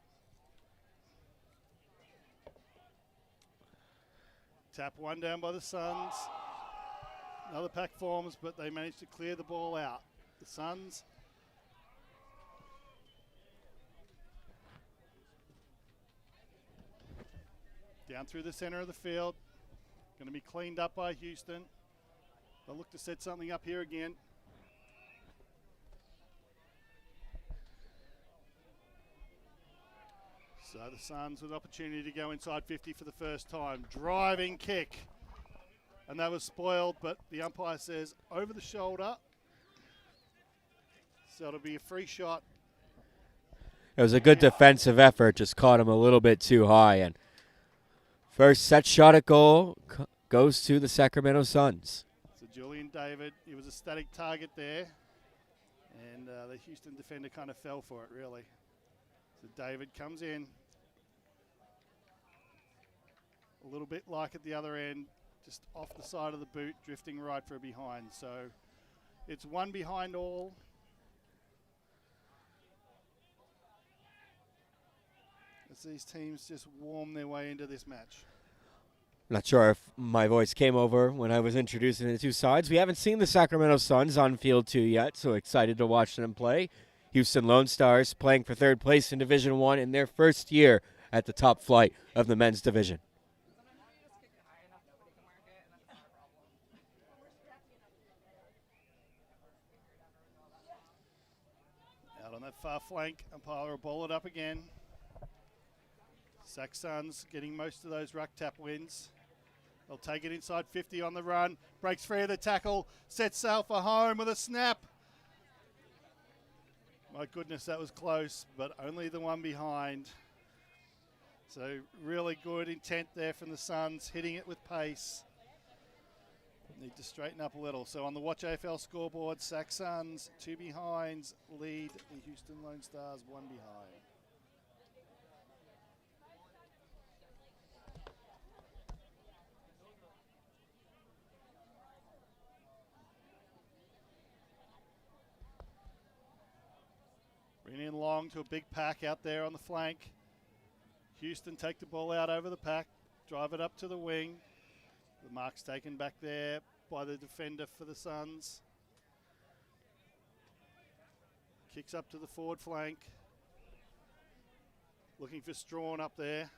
Tap one down by the Suns. Another pack forms, but they managed to clear the ball out. The Suns down through the center of the field. Going to be cleaned up by Houston. They'll look to set something up here again. So the Suns with an opportunity to go inside 50 for the first time. Driving kick. And that was spoiled, but the umpire says over the shoulder. So it'll be a free shot. It was a good defensive effort, just caught him a little bit too high. And first set shot at goal goes to the Sacramento Suns. So Julian David, he was a static target there. And the Houston defender kind of fell for it, really. So David comes in. A little bit like at the other end, just off the side of the boot, drifting right for a behind. So it's one behind all. As these teams just warm their way into this match. Not sure if my voice came over when I was introducing the two sides. We haven't seen the Sacramento Suns on field 2 yet, so excited to watch them play. Houston Lone Stars playing for third place in Division I in their first year at the top flight of the men's division. Out on that far flank, umpire will ball it up again. Sac Suns getting most of those ruck tap wins. They'll take it inside 50 on the run. Breaks free of the tackle. Sets sail for home with a snap. My goodness, that was close, but only the one behind. So really good intent there from the Suns, hitting it with pace. Need to straighten up a little. So on the Watch AFL scoreboard, Sac Suns 2 behinds lead the Houston Lone Stars 1 behind. Bring in long to a big pack out there on the flank. Houston take the ball out over the pack, drive it up to the wing. The mark's taken back there by the defender for the Suns. Kicks up to the forward flank. Looking for Strawn up there.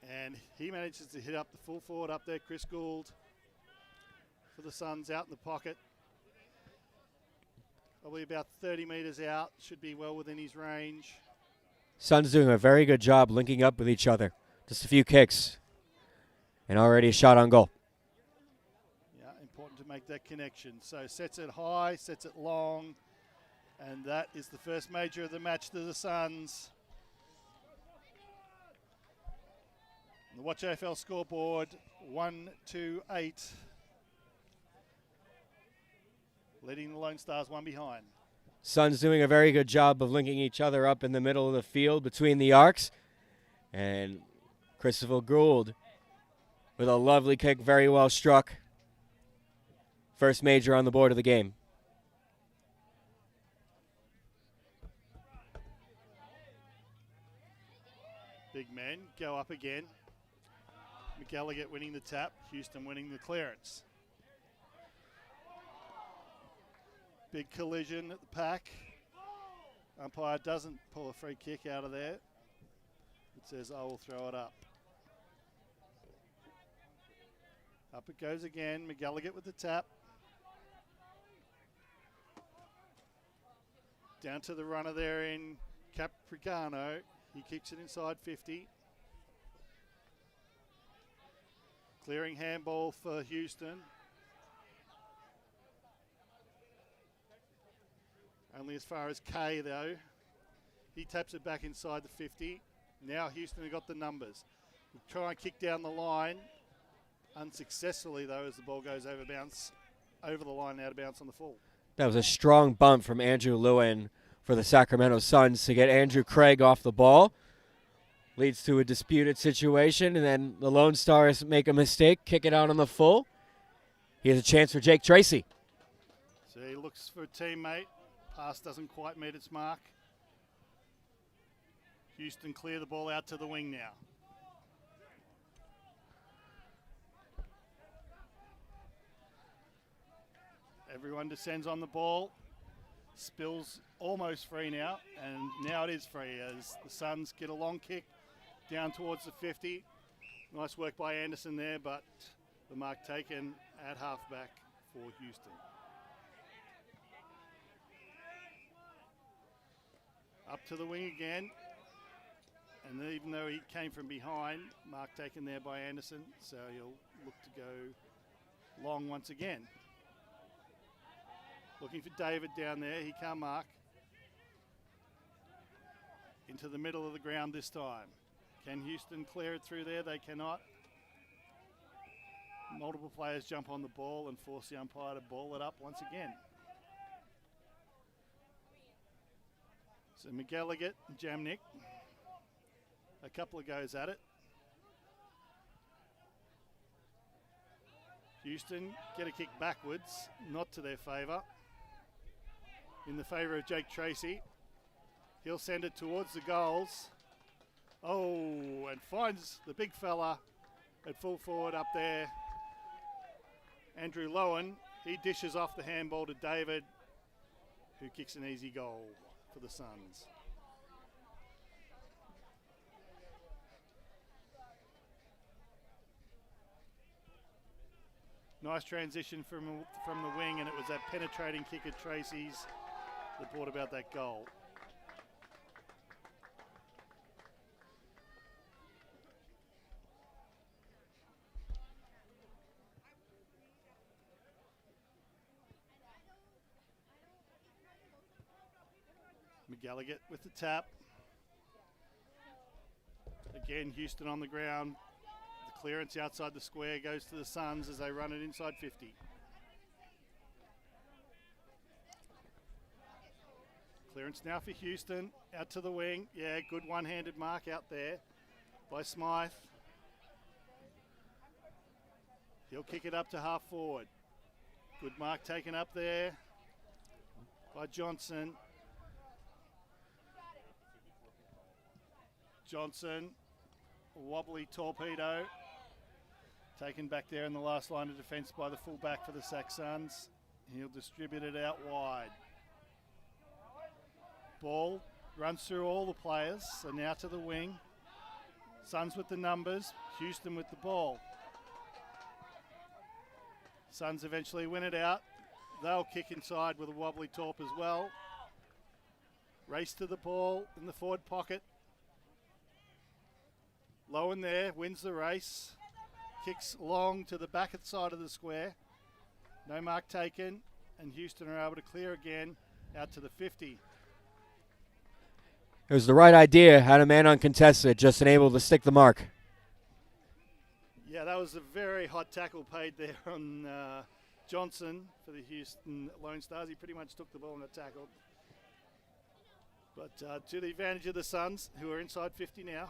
And he manages to hit up the full forward up there, Chris Gould, for the Suns out in the pocket. Probably about 30 metres out, should be well within his range. Suns doing a very good job linking up with each other. Just a few kicks, and already a shot on goal. Yeah, important to make that connection. So sets it high, sets it long, and that is the first major of the match to the Suns. The Watch AFL scoreboard, 1-2-8. Leading the Lone Stars 1 behind. Suns doing a very good job of linking each other up in the middle of the field between the arcs. And Christopher Gould with a lovely kick, very well struck. First major on the board of the game. Big men go up again. McElligott winning the tap, Houston winning the clearance. Big collision at the pack. Umpire doesn't pull a free kick out of there. It says, I will throw it up. Up it goes again. McElligott with the tap. Down to the runner there in Capricano. He kicks it inside 50. Clearing handball for Houston. Only as far as Kay, though. He taps it back inside the 50. Now Houston have got the numbers. We'll try and kick down the line. Unsuccessfully, though, as the ball goes over the line, out of bounds on the full. That was a strong bump from Andrew Lewin for the Sacramento Suns to get Andrew Craig off the ball. Leads to a disputed situation, and then the Lone Stars make a mistake, kick it out on the full. He has a chance for Jake Tracy. So he looks for a teammate. Pass doesn't quite meet its mark. Houston clear the ball out to the wing now. Everyone descends on the ball. Spill's almost free now, and now it is free as the Suns get a long kick down towards the 50. Nice work by Anderson there, but the mark taken at halfback for Houston. Up to the wing again. And even though he came from behind, mark taken there by Anderson, so he'll look to go long once again. Looking for David down there, he can't mark. Into the middle of the ground this time. Can Houston clear it through there? They cannot. Multiple players jump on the ball and force the umpire to ball it up once again. So McElligott and Jamnik, a couple of goes at it. Houston get a kick backwards, not to their favour. In the favour of Jake Tracy. He'll send it towards the goals. Oh, and finds the big fella at full forward up there. Andrew Lowen, he dishes off the handball to David, who kicks an easy goal for the Suns. Nice transition from the wing, and it was that penetrating kick at Tracy's that brought about that goal. McElligott with the tap. Again, Houston on the ground. The clearance outside the square goes to the Suns as they run it inside 50. Clearance now for Houston, out to the wing. Yeah, good one-handed mark out there by Smythe. He'll kick it up to half forward. Good mark taken up there by Johnson. Johnson, wobbly torpedo. Taken back there in the last line of defence by the fullback for the Sac Suns. He'll distribute it out wide. Ball runs through all the players, so now to the wing. Suns with the numbers, Houston with the ball. Suns eventually win it out. They'll kick inside with a wobbly torp as well. Race to the ball in the forward pocket. Low in there, wins the race. Kicks long to the back side of the square. No mark taken, and Houston are able to clear again out to the 50. It was the right idea, had a man uncontested, just unable to stick the mark. Yeah, that was a very hot tackle paid there on Johnson for the Houston Lone Stars. He pretty much took the ball and tackled. But to the advantage of the Suns, who are inside 50 now.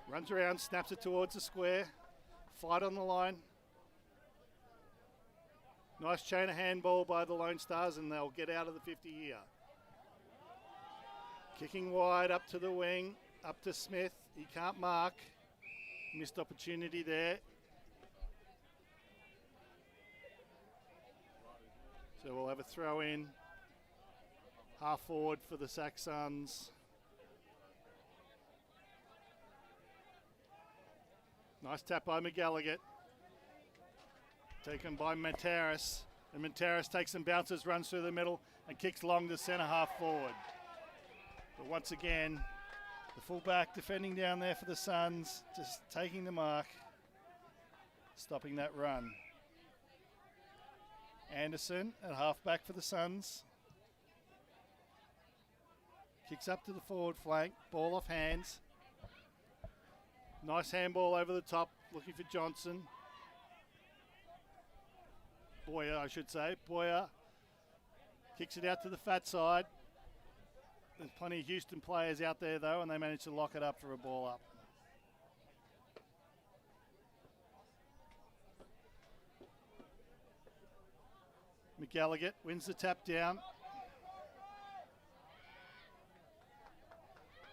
Runs around, snaps it towards the square. Fight on the line. Nice chain of handball by the Lone Stars, and they'll get out of the 50 here. Kicking wide up to the wing, up to Smith. He can't mark. Missed opportunity there. So we'll have a throw in. Half forward for the Sac Suns. Nice tap by McGallagher. Taken by Mataris. And Mataris takes some bounces, runs through the middle, and kicks long to centre half forward. But once again, the fullback defending down there for the Suns, just taking the mark, stopping that run. Anderson at halfback for the Suns. Kicks up to the forward flank, ball off hands. Nice handball over the top, looking for Johnson. Boyer, I should say. Boyer kicks it out to the fat side. There's plenty of Houston players out there, though, and they manage to lock it up for a ball up. McGallagher wins the tap down.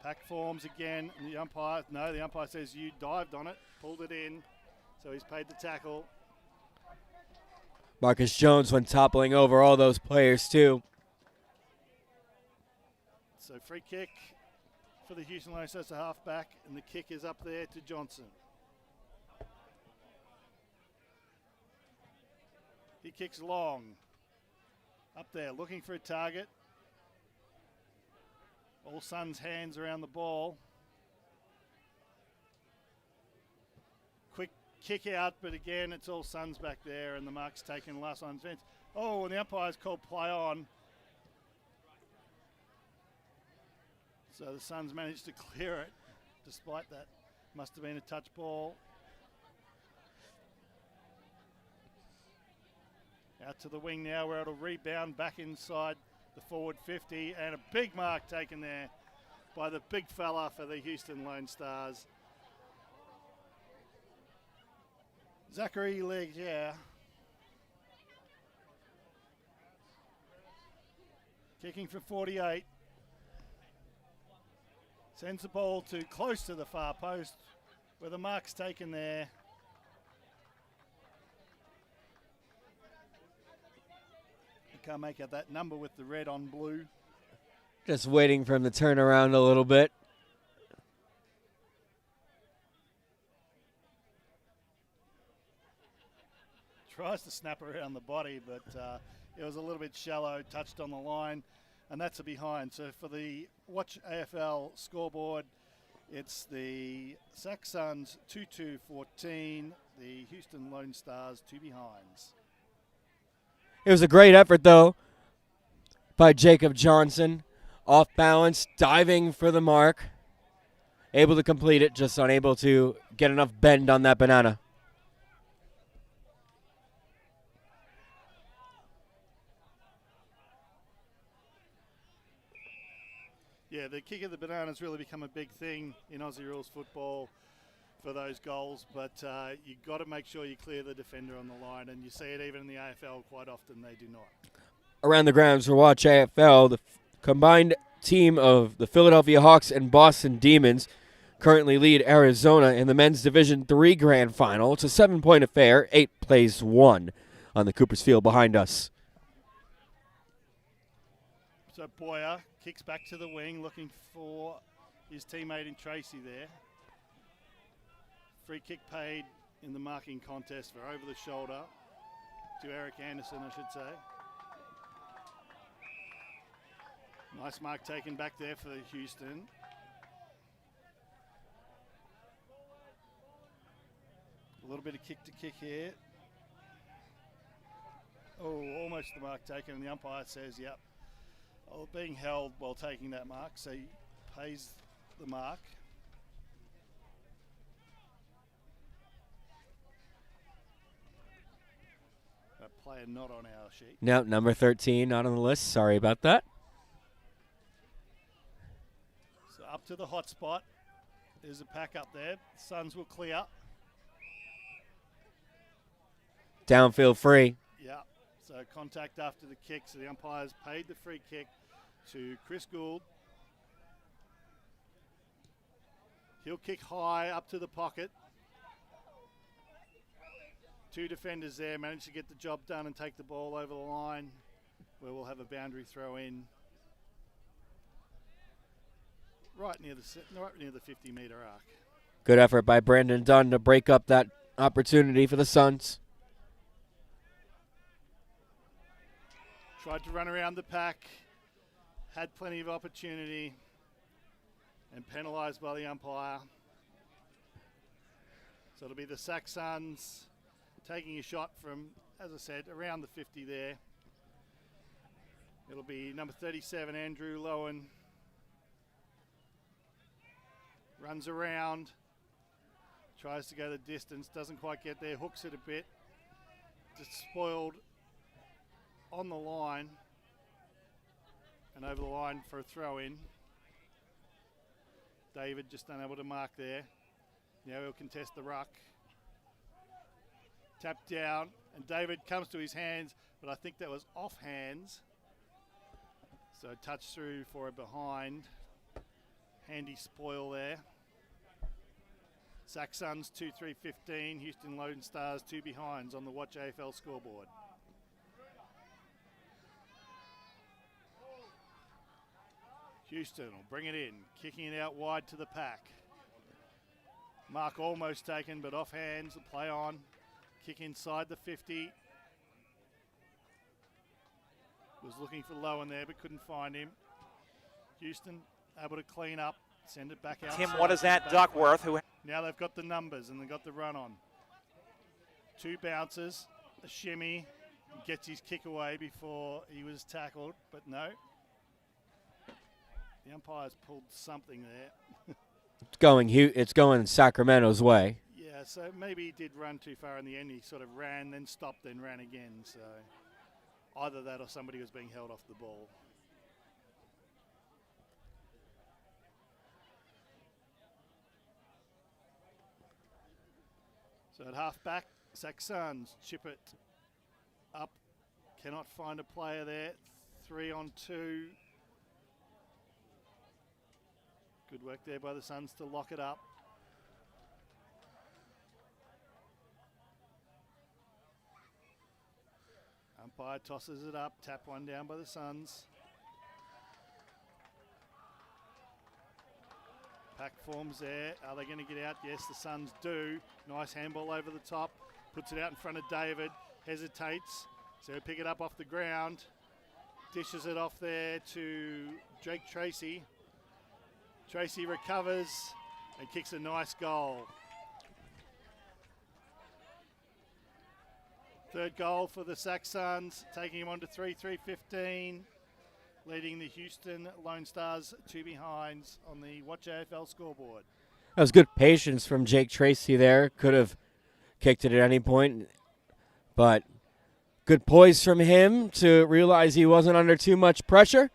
Pack forms again, and the umpire says you dived on it, pulled it in, so he's paid the tackle. Marcus Jones went toppling over all those players too. So free kick for the Houston Lone Stars to halfback, and the kick is up there to Johnson. He kicks long. Up there, looking for a target. All Suns' hands around the ball. Quick kick out, but again, it's all Suns back there, and the mark's taken last on defence. Oh, and the umpire's called play on. So the Suns managed to clear it, despite that. Must have been a touch ball. Out to the wing now, where it'll rebound back inside the forward 50, and a big mark taken there by the big fella for the Houston Lone Stars. Zachary Legia. Kicking for 48. Sends the ball to close to the far post, where the mark's taken there. Can't make out that number with the red on blue. Just waiting for him to turn around a little bit. Tries to snap around the body, but it was a little bit shallow, touched on the line, and that's a behind. So for the Watch AFL scoreboard, it's the Sac Suns 2-2-14, the Houston Lone Stars 2 behinds. It was a great effort, though, by Jacob Johnson. Off balance, diving for the mark. Able to complete it, just unable to get enough bend on that banana. Yeah, the kick of the banana's really become a big thing in Aussie rules football for those goals, but you've got to make sure you clear the defender on the line, and you see it even in the AFL quite often they do not. Around the grounds for Watch AFL, the combined team of the Philadelphia Hawks and Boston Demons currently lead Arizona in the men's Division III Grand Final. It's a 7-point affair, 8 plays 1 on the Coopers Field behind us. So Boyer kicks back to the wing, looking for his teammate in Tracy there. Free kick paid in the marking contest for over the shoulder to Eric Anderson, I should say. Nice mark taken back there for Houston. A little bit of kick to kick here. Oh, almost the mark taken, and the umpire says, yep. Oh, being held while taking that mark, so he pays the mark. A player not on our sheet. No, number 13 not on the list. Sorry about that. So up to the hot spot. There's a pack up there. Suns will clear. Downfield free. Yeah. So contact after the kick. So the umpires paid the free kick to Chris Gould. He'll kick high up to the pocket. Two defenders there managed to get the job done and take the ball over the line, where we'll have a boundary throw in right near the 50-meter arc. Good effort by Brandon Dunn to break up that opportunity for the Suns. Tried to run around the pack, had plenty of opportunity, and penalised by the umpire. So it'll be the Sac Suns taking a shot from, as I said, around the 50 there. It'll be number 37, Andrew Lowen. Runs around, tries to go the distance, doesn't quite get there, hooks it a bit. Just spoiled on the line and over the line for a throw in. David just unable to mark there. Now he'll contest the ruck. Tap down, and David comes to his hands, but I think that was off hands. So touch through for a behind. Handy spoil there. Sac Suns 2-3-15, Houston Lone Stars 2 behinds on the Watch AFL scoreboard. Houston will bring it in, kicking it out wide to the pack. Mark almost taken, but off hands, the play on. Kick inside the 50. Was looking for Lowen there, but couldn't find him. Houston able to clean up, send it back out. Tim, what is that? Duckworth, who... Now they've got the numbers and they've got the run on. 2 bounces, a shimmy, gets his kick away before he was tackled, but no. The umpire's pulled something there. It's going Sacramento's way. Yeah, so maybe he did run too far in the end. He sort of ran, then stopped, then ran again. So either that or somebody was being held off the ball. So at half back, Sac Suns chip it up. Cannot find a player there. 3-on-2. Good work there by the Suns to lock it up. Umpire tosses it up. Tap one down by the Suns. Pack forms there. Are they going to get out? Yes, the Suns do. Nice handball over the top. Puts it out in front of David. Hesitates. So he'll pick it up off the ground. Dishes it off there to Jake Tracy. Tracy recovers and kicks a nice goal. Third goal for the Saxons, taking him on to 3-3-15, leading the Houston Lone Stars 2 behinds on the Watch AFL scoreboard. That was good patience from Jake Tracy there. Could have kicked it at any point, but good poise from him to realize he wasn't under too much pressure.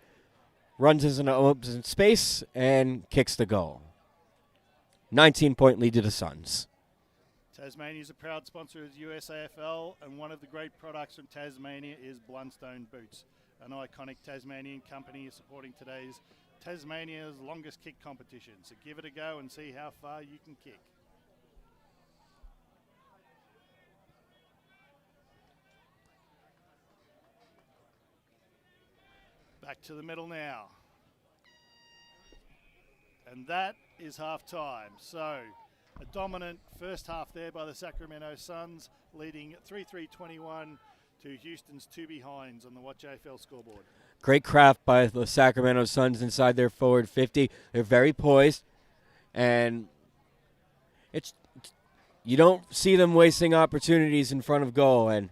Runs into an open space and kicks the goal. 19-point lead to the Suns. Tasmania is a proud sponsor of USAFL, and one of the great products from Tasmania is Blundstone Boots, an iconic Tasmanian company is supporting today's Tasmania's longest kick competition. So give it a go and see how far you can kick. Back to the middle now. And that is half time. So a dominant first half there by the Sacramento Suns, leading 3-3-21 to Houston's 2 behinds on the Watch AFL scoreboard. Great craft by the Sacramento Suns inside their forward 50. They're very poised, and you don't see them wasting opportunities in front of goal, and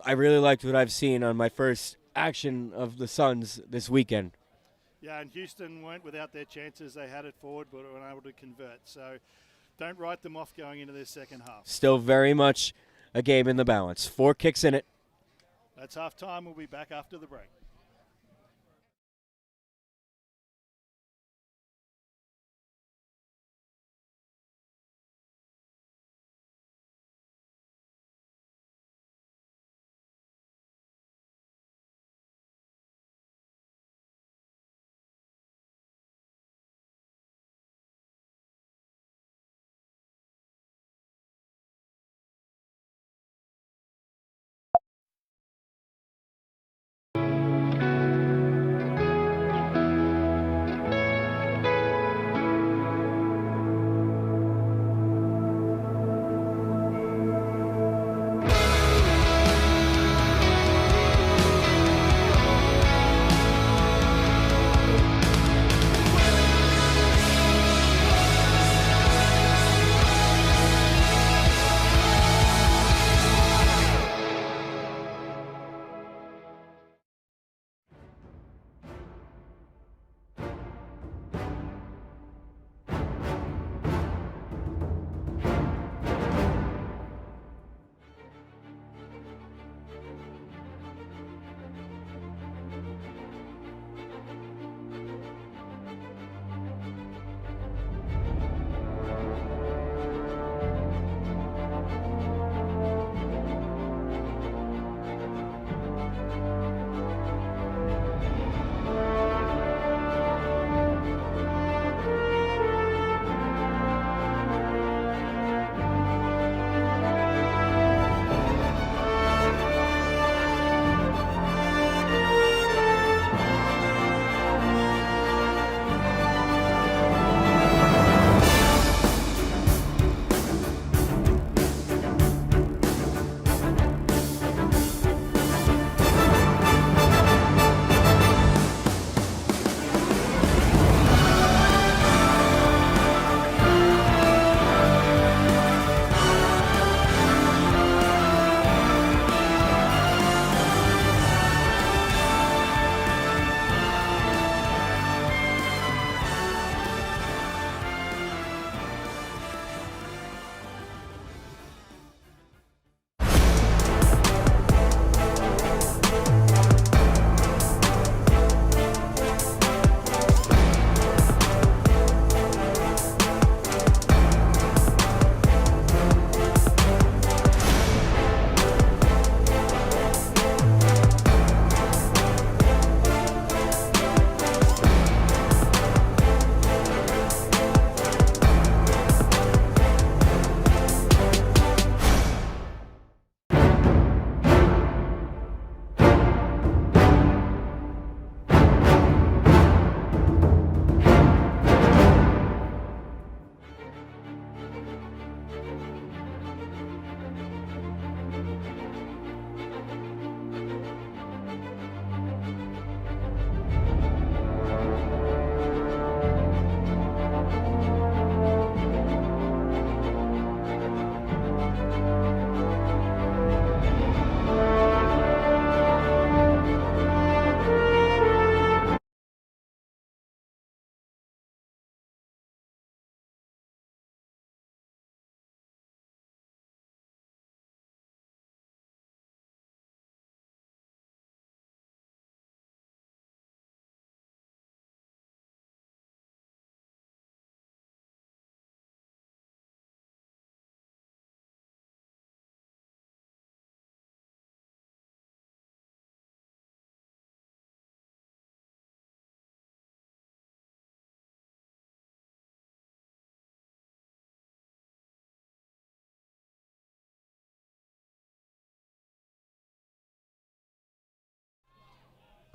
I really liked what I've seen on my first action of the Suns this weekend. Yeah, and Houston weren't without their chances. They had it forward, but were unable to convert. So don't write them off going into this second half. Still very much a game in the balance. 4 kicks in it. That's half time. We'll be back after the break.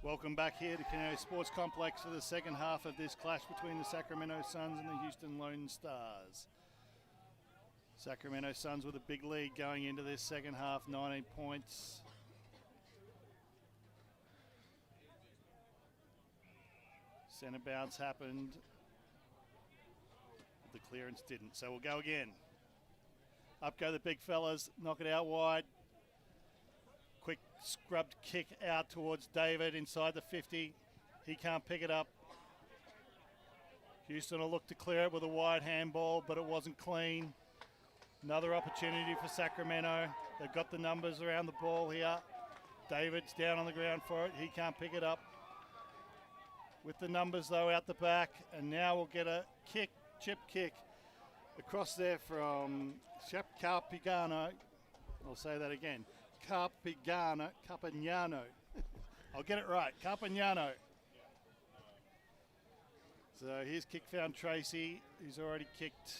Welcome back here to Kino Sports Complex for the second half of this clash between the Sacramento Suns and the Houston Lone Stars. Sacramento Suns with a big lead going into this second half, 19 points. Centre bounce happened. The clearance didn't, so we'll go again. Up go the big fellas, knock it out wide. Quick scrubbed kick out towards David inside the 50. He can't pick it up. Houston will look to clear it with a wide handball, but it wasn't clean. Another opportunity for Sacramento. They've got the numbers around the ball here. David's down on the ground for it. He can't pick it up. With the numbers, though, out the back. And now we'll get a kick, chip kick, across there from Carpignano. I'll say that again. Carpignano. I'll get it right. Carpignano. So his kick found Tracy. He's already kicked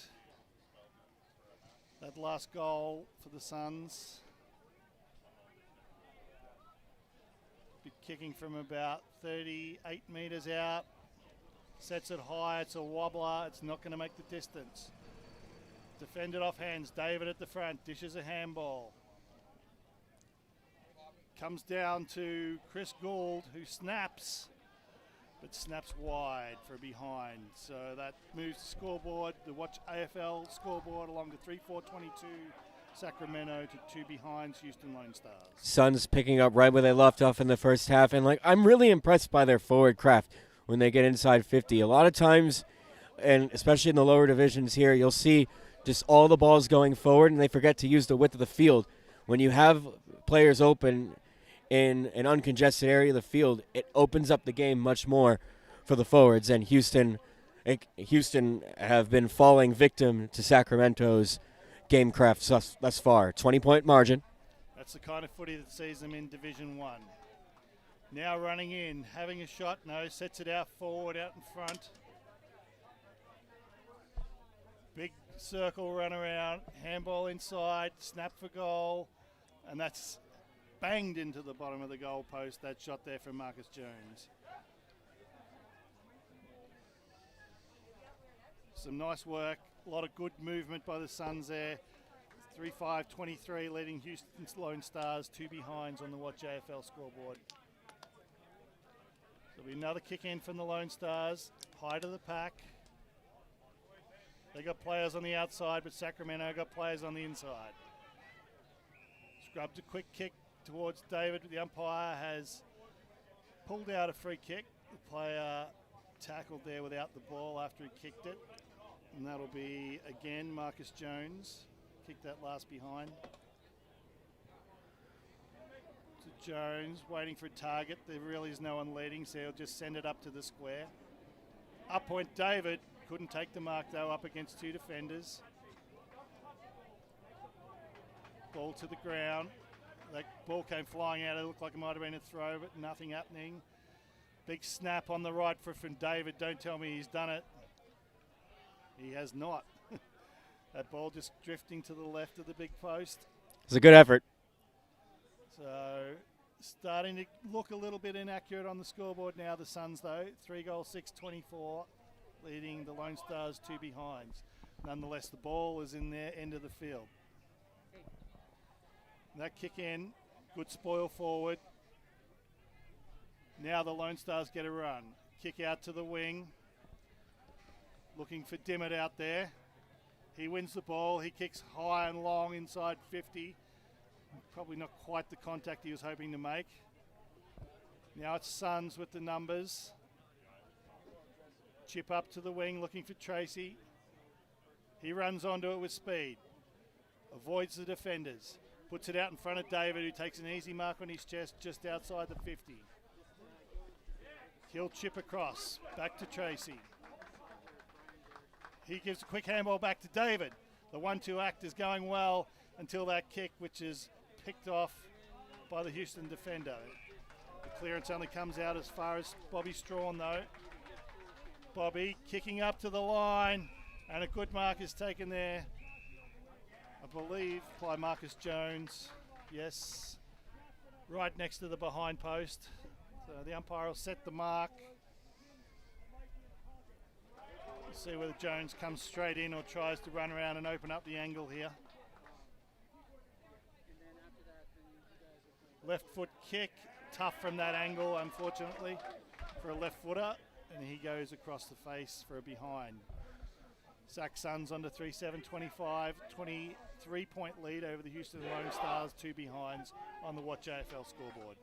that last goal for the Suns. Be kicking from about 38 metres out. Sets it high. It's a wobbler. It's not going to make the distance. Defended off hands. David at the front. Dishes a handball. Comes down to Chris Gould, who snaps, but snaps wide for behind. So that moves the scoreboard, the Watch AFL scoreboard, along to 3-4-22 Sacramento to 2 behinds Houston Lone Stars. Suns picking up right where they left off in the first half, and I'm really impressed by their forward craft when they get inside 50. A lot of times, and especially in the lower divisions here, you'll see just all the balls going forward, and they forget to use the width of the field. When you have players open in an uncongested area of the field, it opens up the game much more for the forwards. And Houston have been falling victim to Sacramento's gamecraft thus far. 20-point margin. That's the kind of footy that sees them in Division 1. Now running in, having a shot, no, sets it out forward, out in front. Big circle run around, handball inside, snap for goal, and that's banged into the bottom of the goal post, that shot there from Marcus Jones. Some nice work, a lot of good movement by the Suns there. 3-5-23 leading Houston Lone Stars, 2 behinds on the Watch AFL scoreboard. There'll be another kick in from the Lone Stars, high to the pack. They got players on the outside, but Sacramento got players on the inside. Scrubbed a quick kick towards David. The umpire has pulled out a free kick. The player tackled there without the ball after he kicked it. And that'll be, again, Marcus Jones. Kicked that last behind. To Jones, waiting for a target. There really is no one leading, so he'll just send it up to the square. Up point David. Couldn't take the mark, though, up against 2 defenders. Ball to the ground. That ball came flying out. It looked like it might have been a throw, but nothing happening. Big snap on the right foot from David. Don't tell me he's done it. He has not. That ball just drifting to the left of the big post. It's a good effort. So starting to look a little bit inaccurate on the scoreboard now, the Suns, though. 3 goals, 6-24, leading the Lone Stars 2 behinds. Nonetheless, the ball is in their end of the field. That kick in, good spoil forward. Now the Lone Stars get a run. Kick out to the wing. Looking for Dimmitt out there. He wins the ball. He kicks high and long inside 50. Probably not quite the contact he was hoping to make. Now it's Suns with the numbers. Chip up to the wing looking for Tracy. He runs onto it with speed. Avoids the defenders. Puts it out in front of David, who takes an easy mark on his chest just outside the 50. He'll chip across. Back to Tracy. He gives a quick handball back to David. The 1-2 act is going well until that kick, which is picked off by the Houston defender. The clearance only comes out as far as Bobby Strawn, though. Bobby kicking up to the line, and a good mark is taken there, I believe, by Marcus Jones. Yes, right next to the behind post. So the umpire will set the mark. See whether Jones comes straight in or tries to run around and open up the angle here. Left foot kick, tough from that angle, unfortunately, for a left footer, and he goes across the face for a behind. Sac Suns on to 3-7-25, 23-point lead over the Houston Lone Stars, 2 behinds on the Watch AFL scoreboard.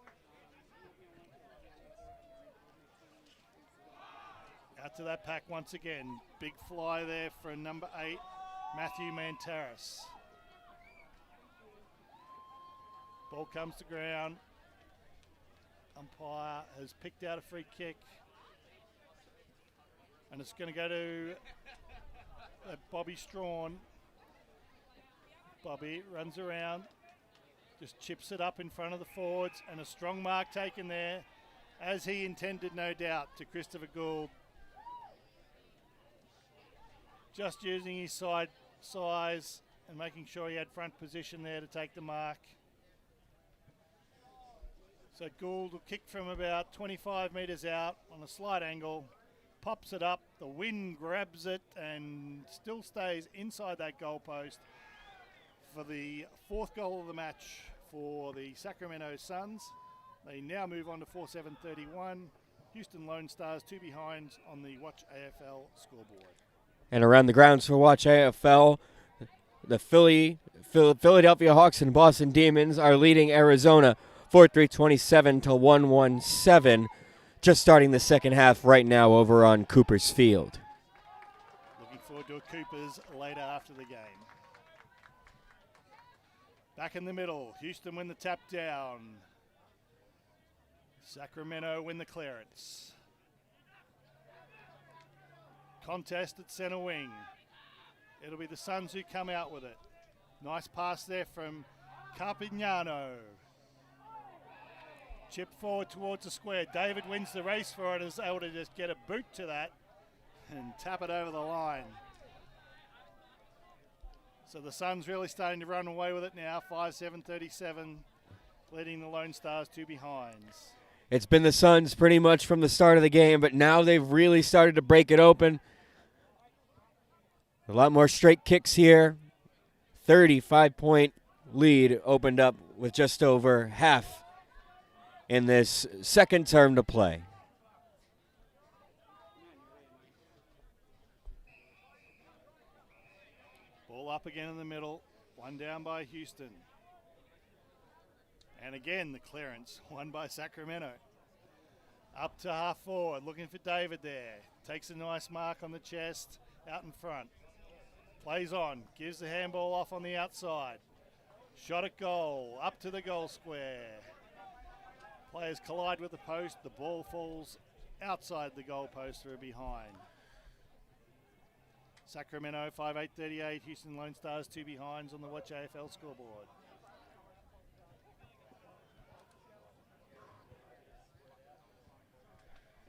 Out to that pack once again. Big fly there for number 8, Matthew Mantaris. Ball comes to ground. Umpire has picked out a free kick. And it's going to go to Bobby Strawn. Bobby runs around. Just chips it up in front of the forwards. And a strong mark taken there, as he intended, no doubt, to Christopher Gould. Just using his side size and making sure he had front position there to take the mark. So Gould will kick from about 25 metres out on a slight angle, pops it up, the wind grabs it and still stays inside that goalpost for the 4th goal of the match for the Sacramento Suns. They now move on to 4-7-31. Houston Lone Stars 2 behinds on the Watch AFL scoreboard. And around the grounds for Watch AFL, the Philadelphia Hawks and Boston Demons are leading Arizona 4-3-27 to 1-1-7. Just starting the second half right now over on Cooper's Field. Looking forward to a Cooper's later after the game. Back in the middle, Houston win the tap down. Sacramento win the clearance. Contest at centre wing. It'll be the Suns who come out with it. Nice pass there from Carpignano. Chip forward towards the square. David wins the race for it and is able to just get a boot to that and tap it over the line. So the Suns really starting to run away with it now. 5-7-37, leading the Lone Stars 2 behinds. It's been the Suns pretty much from the start of the game, but now they've really started to break it open. A lot more straight kicks here. 35-point lead opened up with just over half in this second term to play. Ball up again in the middle. One down by Houston. And again, the clearance. One by Sacramento. Up to half forward. Looking for David there. Takes a nice mark on the chest. Out in front. Plays on. Gives the handball off on the outside. Shot at goal. Up to the goal square. Players collide with the post. The ball falls outside the goal post for a behind. Sacramento 5-8-38. Houston Lone Stars 2 behinds on the Watch AFL scoreboard.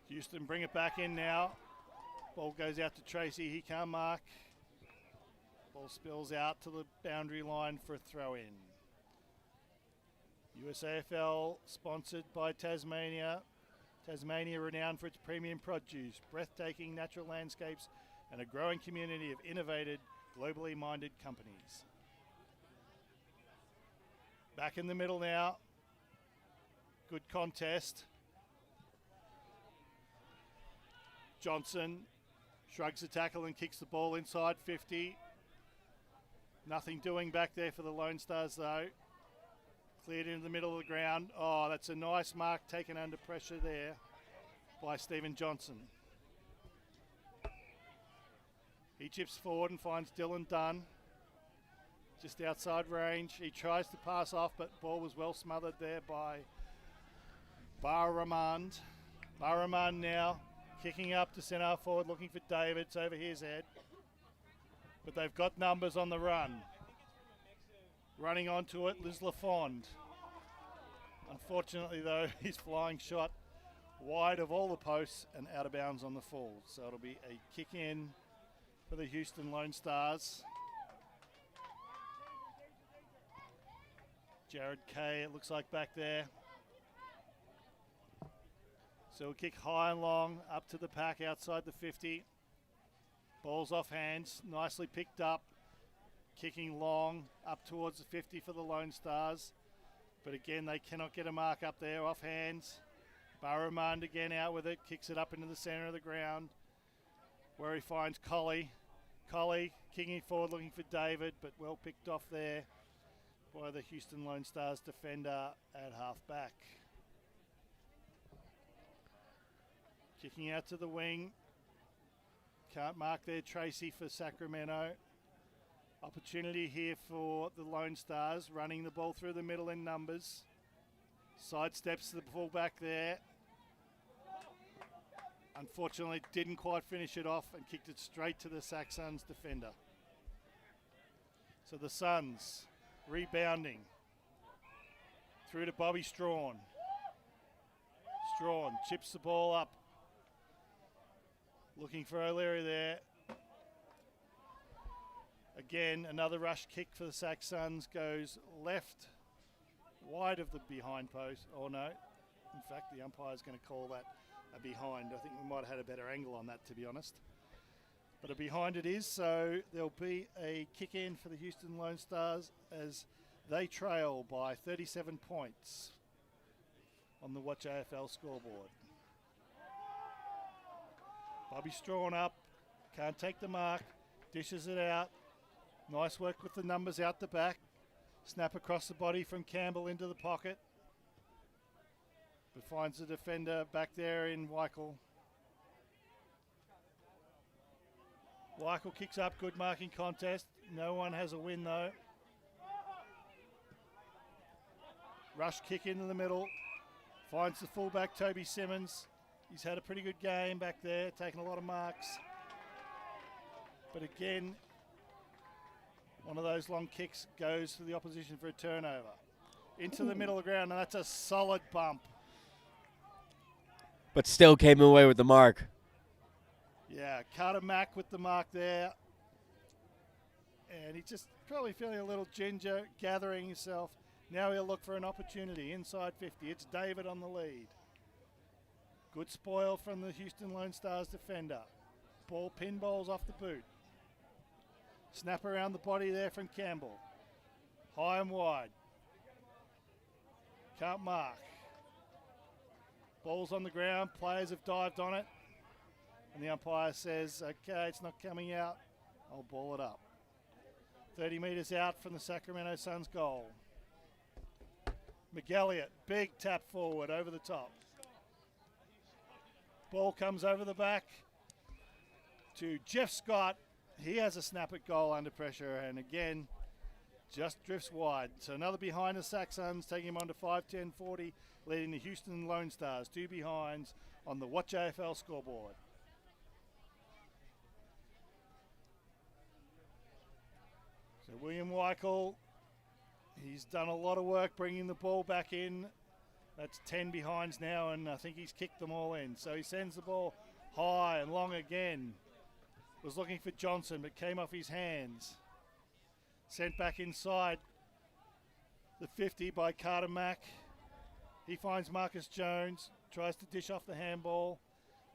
Houston bring it back in now. Ball goes out to Tracy. He can't mark. Ball spills out to the boundary line for a throw-in. USAFL sponsored by Tasmania. Tasmania renowned for its premium produce, breathtaking natural landscapes, and a growing community of innovative, globally minded companies. Back in the middle now. Good contest. Johnson shrugs the tackle and kicks the ball inside 50. Nothing doing back there for the Lone Stars though. Cleared into the middle of the ground. Oh, that's a nice mark taken under pressure there by Stephen Johnson. He chips forward and finds Dylan Dunn just outside range. He tries to pass off, but ball was well smothered there by Baramand. Baramand now kicking up to centre forward, looking for David. It's over his head. But they've got numbers on the run. Running onto it, Liz LaFond. Unfortunately, though, his flying shot wide of all the posts and out of bounds on the full. So it'll be a kick in for the Houston Lone Stars. Jared Kay, it looks like back there. So a kick high and long up to the pack outside the 50. Ball's off hands, nicely picked up. Kicking long up towards the 50 for the Lone Stars. But again, they cannot get a mark up there, off hands. Barrowmand again out with it, kicks it up into the centre of the ground where he finds Colley. Colley kicking forward looking for David, but well picked off there by the Houston Lone Stars defender at half back. Kicking out to the wing. Can't mark there, Tracy for Sacramento. Opportunity here for the Lone Stars, running the ball through the middle in numbers. Sidesteps the fullback there. Unfortunately, didn't quite finish it off and kicked it straight to the Sac Suns defender. So the Suns rebounding through to Bobby Strawn. Strawn chips the ball up. Looking for O'Leary there. Again, another rush kick for the Sac Suns goes left, wide of the behind post. Oh no, in fact the umpire's going to call that a behind. I think we might have had a better angle on that, to be honest. But a behind it is, so there'll be a kick in for the Houston Lone Stars as they trail by 37 points on the Watch AFL scoreboard. Bobby Strawn up, can't take the mark, dishes it out. Nice work with the numbers out the back. Snap across the body from Campbell into the pocket. But finds the defender back there in Weichel. Weichel kicks up, good marking contest. No one has a win though. Rush kick into the middle. Finds the fullback, Toby Simmons. He's had a pretty good game back there, taking a lot of marks. But again, one of those long kicks goes to the opposition for a turnover. Into the middle of the ground, and that's a solid bump. But still came away with the mark. Yeah, Carter Mack with the mark there. And he's just probably feeling a little ginger, gathering himself. Now he'll look for an opportunity inside 50. It's David on the lead. Good spoil from the Houston Lone Stars defender. Ball pinballs off the boot. Snap around the body there from Campbell. High and wide. Can't mark. Ball's on the ground. Players have dived on it. And the umpire says, okay, it's not coming out. I'll ball it up. 30 metres out from the Sacramento Suns goal. McElliott, big tap forward over the top. Ball comes over the back to Jeff Scott. He has a snap at goal under pressure and again just drifts wide. So another behind the Sac Suns, taking him on to 5-10-40, leading the Houston Lone Stars. Two behinds on the Watch AFL scoreboard. So William Weichel, he's done a lot of work bringing the ball back in. That's 10 behinds now, and I think he's kicked them all in. So he sends the ball high and long again. Was looking for Johnson, but came off his hands. Sent back inside the 50 by Carter Mack. He finds Marcus Jones, tries to dish off the handball.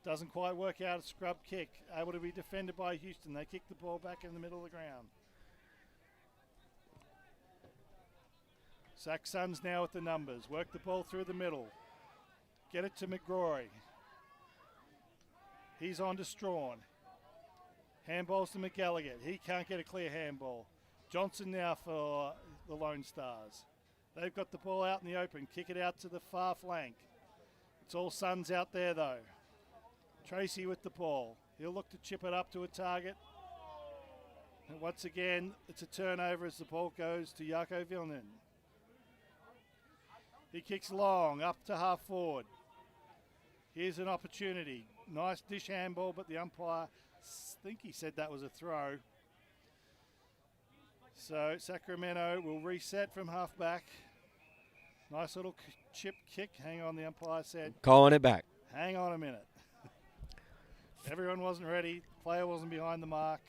Doesn't quite work out, a scrub kick. Able to be defended by Houston. They kick the ball back in the middle of the ground. Sac Suns now with the numbers. Work the ball through the middle. Get it to McGrory. He's on to Strawn. Handballs to McElligott. He can't get a clear handball. Johnson now for the Lone Stars. They've got the ball out in the open. Kick it out to the far flank. It's all Suns out there though. Tracy with the ball. He'll look to chip it up to a target. And once again, it's a turnover as the ball goes to Jaco Vilnen. He kicks long, up to half forward. Here's an opportunity. Nice dish handball, but the umpire, I think he said that was a throw. So Sacramento will reset from half back. Nice little chip kick. Hang on, the umpire said. Calling it back. Hang on a minute. Everyone wasn't ready. Player wasn't behind the mark.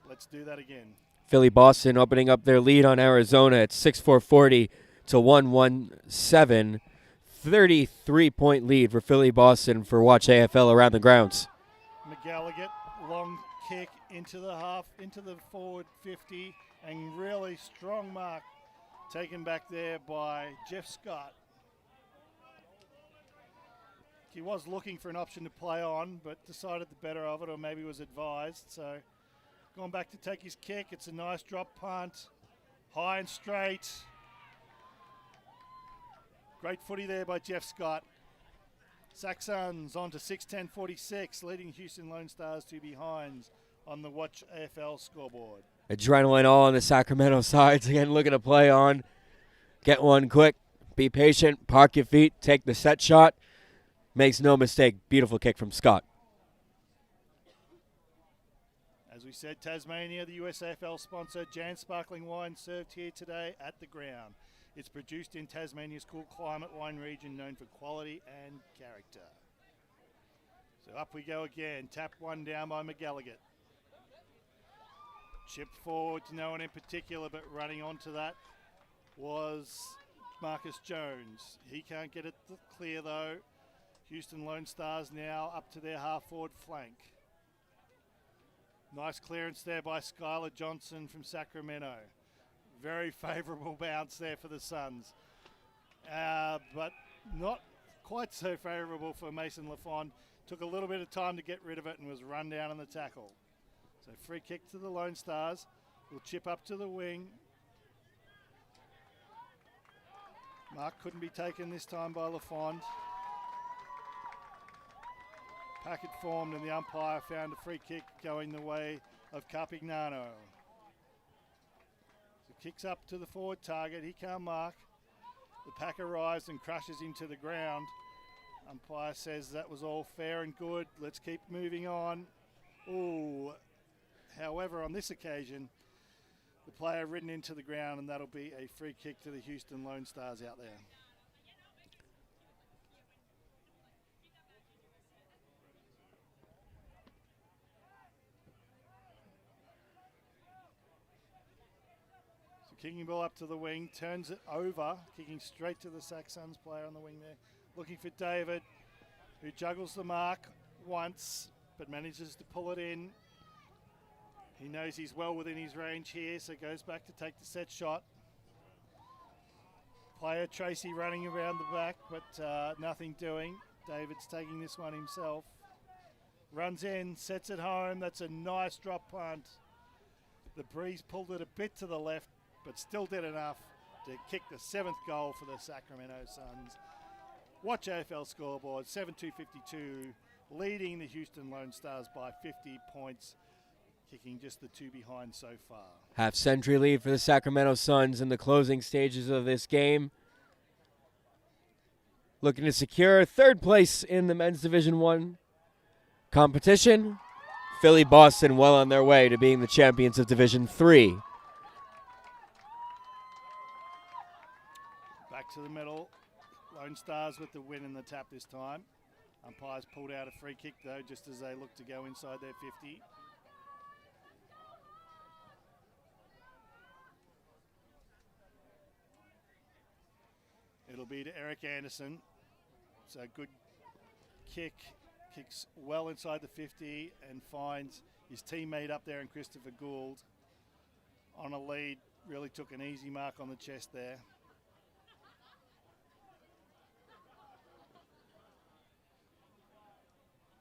Let's do that again. Philly Boston opening up their lead on Arizona at 6-4-40 to 1-1-7. 33-point lead for Philly Boston for Watch AFL around the grounds. McGallagher, long kick into the forward 50, and really strong mark taken back there by Jeff Scott. He was looking for an option to play on, but decided the better of it, or maybe was advised. So gone back to take his kick. It's a nice drop punt, high and straight. Great footy there by Jeff Scott. Saxons on to 6:10:46, leading Houston Lone Stars 2 behinds on the Watch AFL scoreboard. Adrenaline all on the Sacramento sides. Again, looking to play on. Get one quick. Be patient. Park your feet. Take the set shot. Makes no mistake. Beautiful kick from Scott. As we said, Tasmania, the USAFL sponsor, Jan Sparkling Wine served here today at the ground. It's produced in Tasmania's cool climate wine region known for quality and character. So up we go again. Tap one down by McGallagher. Chipped forward to no one in particular, but running onto that was Marcus Jones. He can't get it clear though. Houston Lone Stars now up to their half-forward flank. Nice clearance there by Skylar Johnson from Sacramento. Very favourable bounce there for the Suns. But not quite so favourable for Mason Lafond. Took a little bit of time to get rid of it and was run down on the tackle. So free kick to the Lone Stars. Will chip up to the wing. Mark couldn't be taken this time by Lafond. Packet formed and the umpire found a free kick going the way of Carpignano. So kicks up to the forward target. He can't mark. The pack arrives and crashes into the ground. Umpire says that was all fair and good. Let's keep moving on. Ooh. However, on this occasion, the player ridden into the ground, and that'll be a free kick to the Houston Lone Stars out there. Kicking ball up to the wing, turns it over, kicking straight to the Saxons player on the wing there. Looking for David, who juggles the mark once, but manages to pull it in. He knows he's well within his range here, so goes back to take the set shot. Player Tracy running around the back, but nothing doing. David's taking this one himself. Runs in, sets it home. That's a nice drop punt. The breeze pulled it a bit to the left, but still did enough to kick the 7th goal for the Sacramento Suns. Watch AFL scoreboard, 7-2-52, leading the Houston Lone Stars by 50 points, kicking just the 2 behind so far. Half-century lead for the Sacramento Suns in the closing stages of this game. Looking to secure 3rd place in the men's Division I competition. Philly Boston well on their way to being the champions of Division III. Back to the middle. Lone Stars with the win in the tap this time. Umpires pulled out a free kick though, just as they look to go inside their 50. It'll be to Eric Anderson. So good kick. Kicks well inside the 50 and finds his teammate up there in Christopher Gould on a lead. Really took an easy mark on the chest there.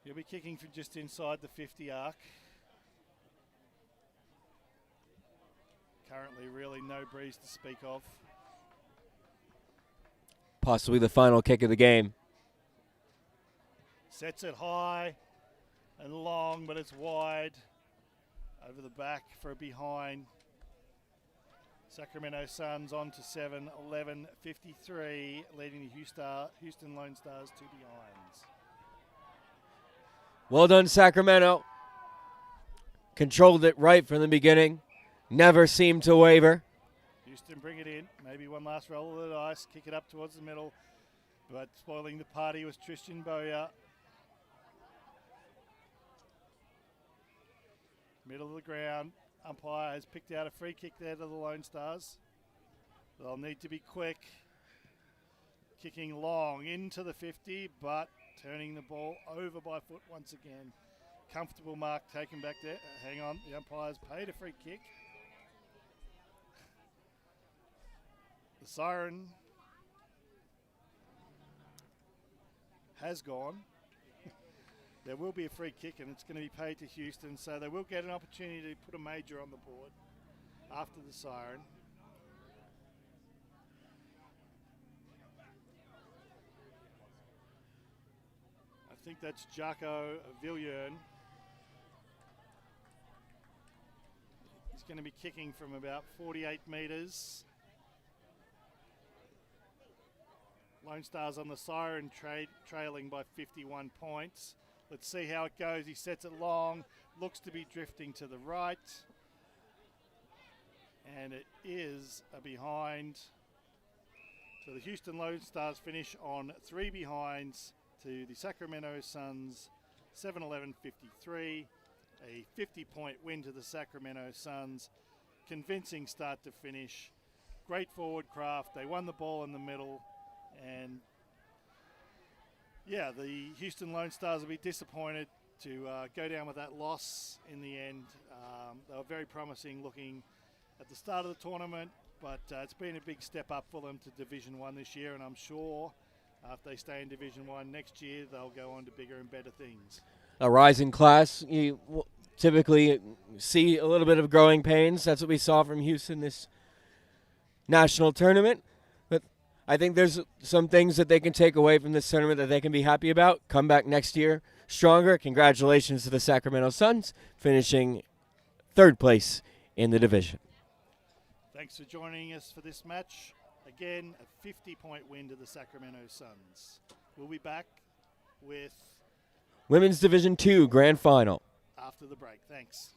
He'll be kicking from just inside the 50 arc. Currently really no breeze to speak of. Possibly the final kick of the game. Sets it high and long, but it's wide. Over the back for a behind. Sacramento Suns on to 7-11-53, leading the Houston Lone Stars 2 behinds. Well done, Sacramento. Controlled it right from the beginning. Never seemed to waver. Houston bring it in. Maybe one last roll of the dice. Kick it up towards the middle. But spoiling the party was Tristan Boyer. Middle of the ground. Umpire has picked out a free kick there to the Lone Stars. They'll need to be quick. Kicking long into the 50, but turning the ball over by foot once again. Comfortable mark taken back there. Hang on, the umpire's paid a free kick. The siren has gone. There will be a free kick and it's going to be paid to Houston, so they will get an opportunity to put a major on the board after the siren. I think that's Jaco Villiern. He's going to be kicking from about 48 metres. Lone Stars on the siren trailing by 51 points. Let's see how it goes. He sets it long, looks to be drifting to the right. And it is a behind. So the Houston Lone Stars finish on 3 behinds to the Sacramento Suns 7-11-53. A 50-point win to the Sacramento Suns. Convincing start to finish. Great forward craft. They won the ball in the middle. And yeah, the Houston Lone Stars will be disappointed to go down with that loss in the end. They were very promising looking at the start of the tournament, but it's been a big step up for them to Division 1 this year, and I'm sure if they stay in Division 1 next year, they'll go on to bigger and better things. A rising class, you typically see a little bit of growing pains. That's what we saw from Houston this national tournament. But I think there's some things that they can take away from this tournament that they can be happy about. Come back next year stronger. Congratulations to the Sacramento Suns, finishing 3rd place in the division. Thanks for joining us for this match. Again, a 50-point win to the Sacramento Suns. We'll be back with Women's Division 2 Grand Final after the break. Thanks.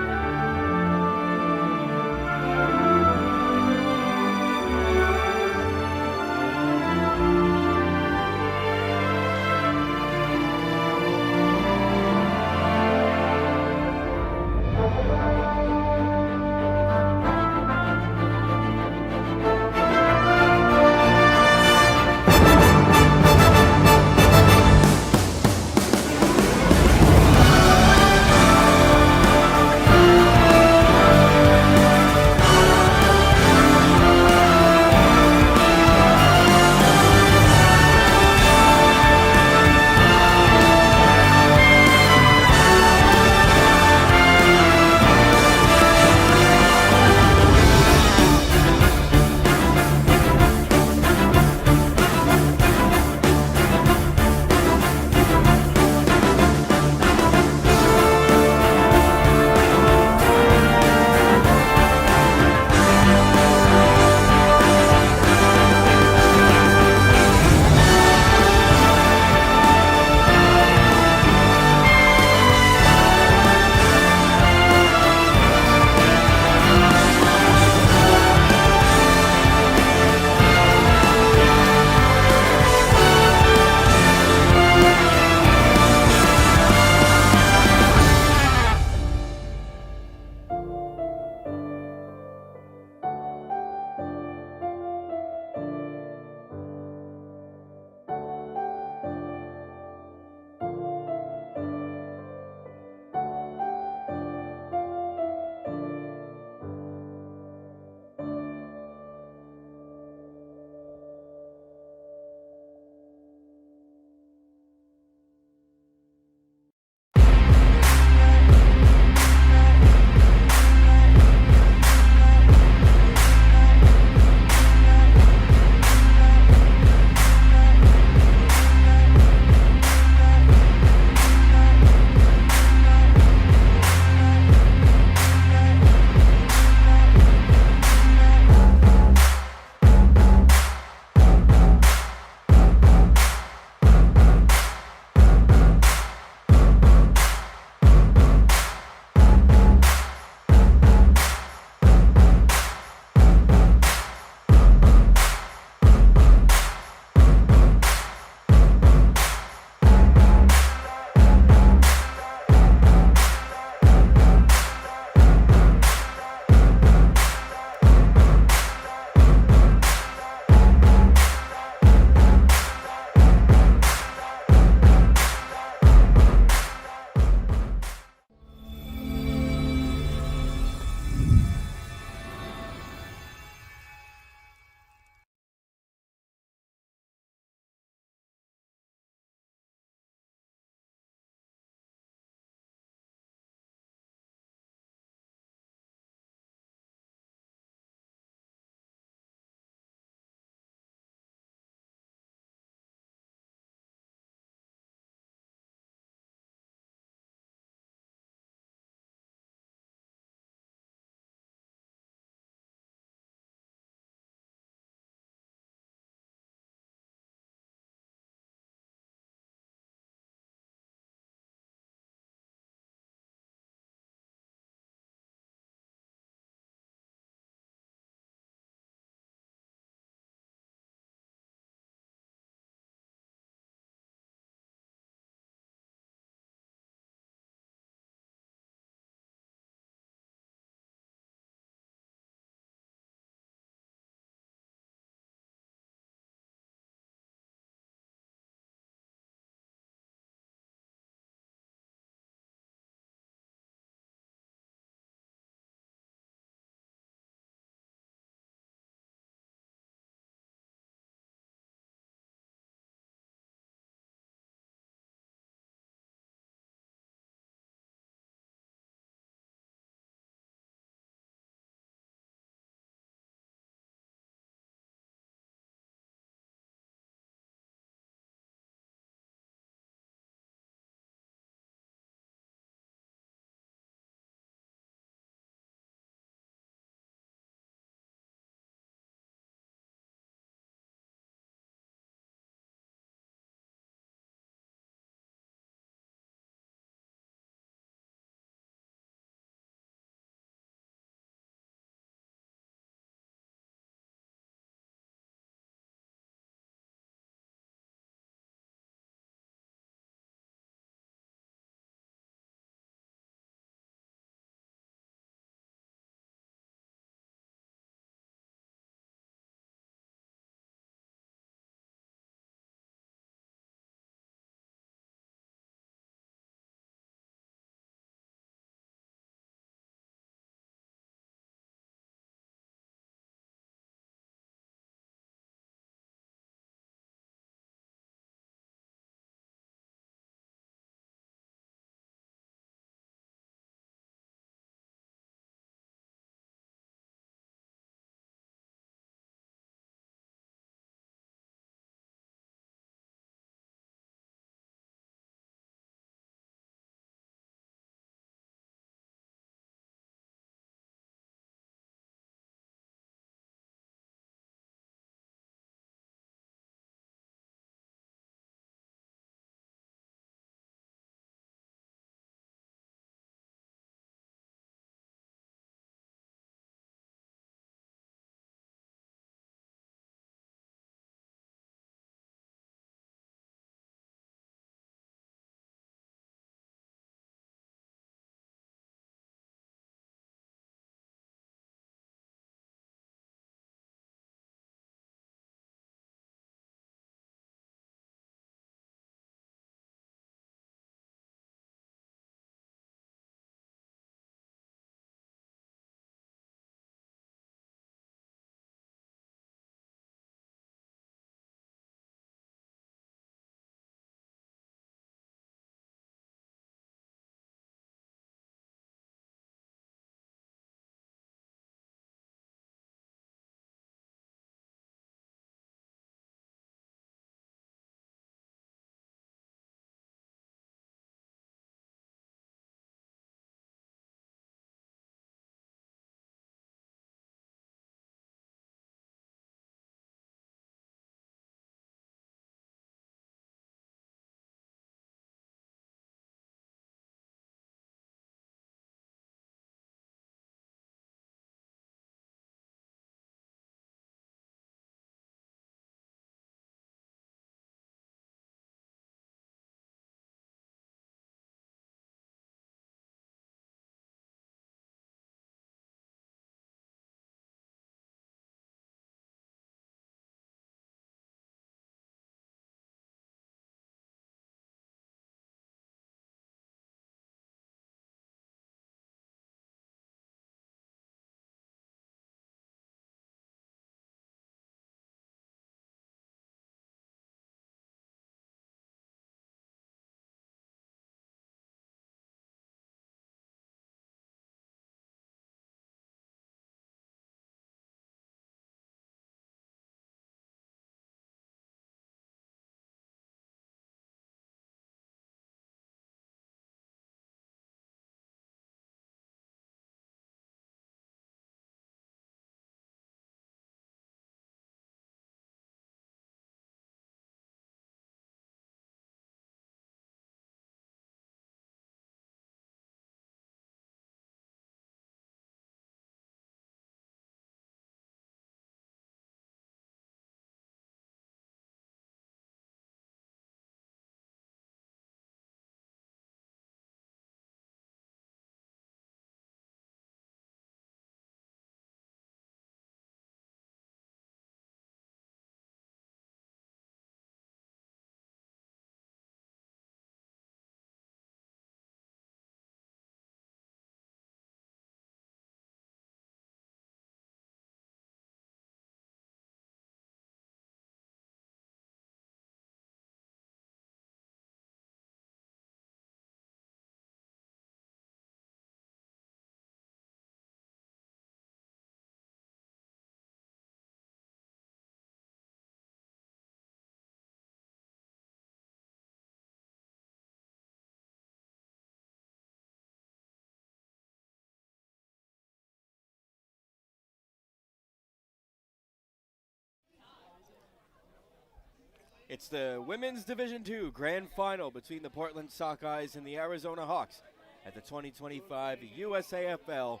It's the Women's Division II Grand Final between the Portland Sockeyes and the Arizona Hawks at the 2025 USAFL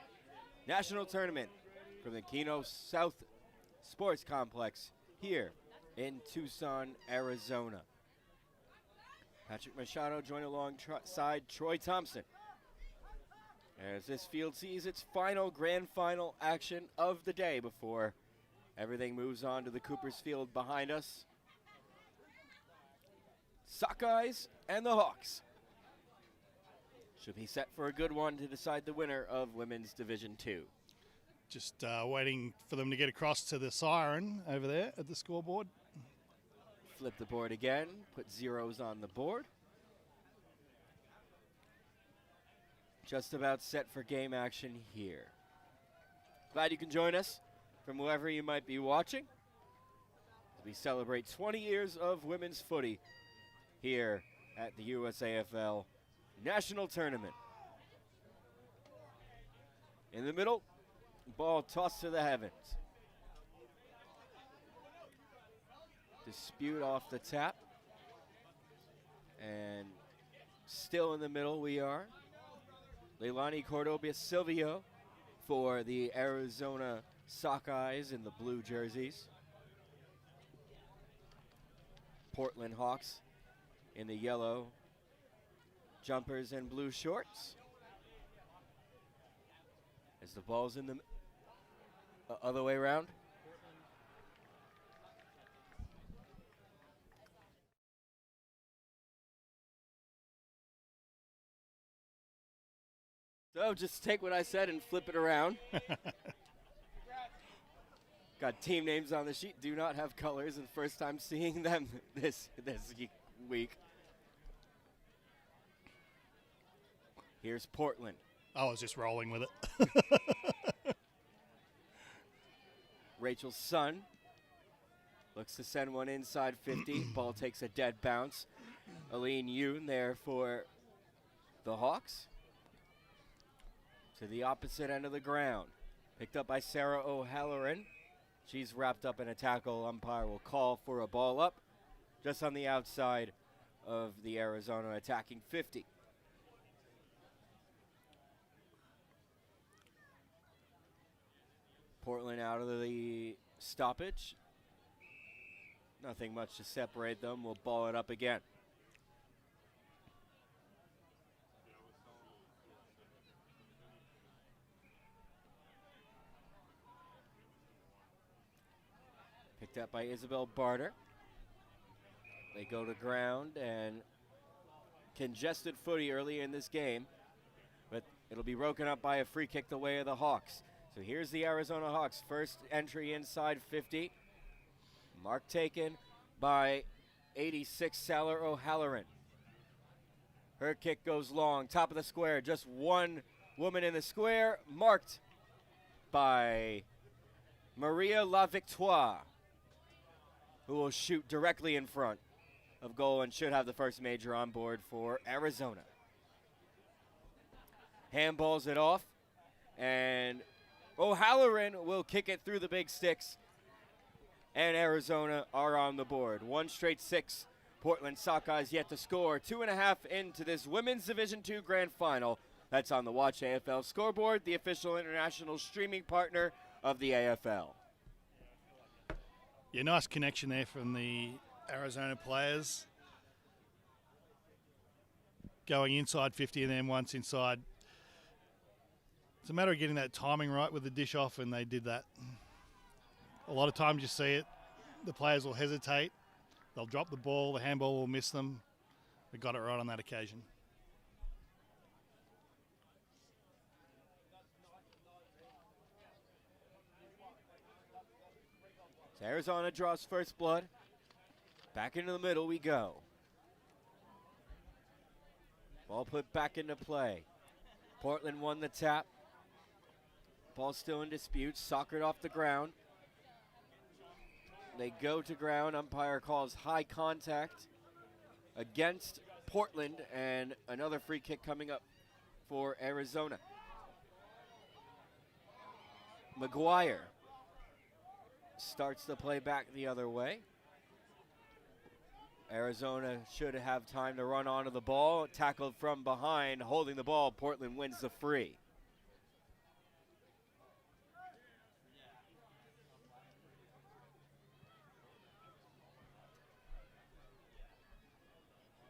National Tournament from the Keno South Sports Complex here in Tucson, Arizona. Patrick Machado joined alongside Troy Thompson as this field sees its final Grand Final action of the day before everything moves on to the Coopers Field behind us. Sockeyes and the Hawks should be set for a good one to decide the winner of Women's Division II. Just waiting for them to get across to the siren over there at the scoreboard. Flip the board again, put zeros on the board. Just about set for game action here. Glad you can join us from wherever you might be watching as we celebrate 20 years of women's footy here at the USAFL National Tournament. In the middle, ball tossed to the heavens. Dispute off the tap. And still in the middle we are. Leilani Cordobia Silvio for the Arizona Sockeyes in the blue jerseys. Portland Hawks in the yellow jumpers and blue shorts. As the ball's in the other way around. So just take what I said and flip it around. Got team names on the sheet, do not have colors, and first time seeing them this week. Here's Portland. I was just rolling with it. Rachel's son looks to send one inside 50. Ball takes a dead bounce. Aline Yoon there for the Hawks. To the opposite end of the ground. Picked up by Sarah O'Halloran. She's wrapped up in a tackle. Umpire will call for a ball up just on the outside of the Arizona attacking 50. Portland out of the stoppage. Nothing much to separate them. We'll ball it up again. Picked up by Isabel Barter. They go to ground and congested footy early in this game, but it'll be broken up by a free kick the way of the Hawks. So here's the Arizona Hawks. First entry inside 50. Mark taken by 86 Salar O'Halloran. Her kick goes long, top of the square. Just one woman in the square, marked by Maria La Victoire, who will shoot directly in front of goal and should have the first major on board for Arizona. Handballs it off, and O'Halloran will kick it through the big sticks, and Arizona are on the board. One straight 6. Portland Sockeyes yet to score. 2.5 into this Women's Division II Grand Final. That's on the Watch AFL scoreboard, the official international streaming partner of the AFL. Yeah, nice connection there from the Arizona players. Going inside 50 and then once inside. It's a matter of getting that timing right with the dish off, and they did that. A lot of times you see it, the players will hesitate. They'll drop the ball, the handball will miss them. They got it right on that occasion. So Arizona draws first blood. Back into the middle we go. Ball put back into play. Portland won the tap. Ball still in dispute. Soccered off the ground. They go to ground. Umpire calls high contact against Portland, and another free kick coming up for Arizona. McGuire starts the play back the other way. Arizona should have time to run onto the ball. Tackled from behind, holding the ball. Portland wins the free.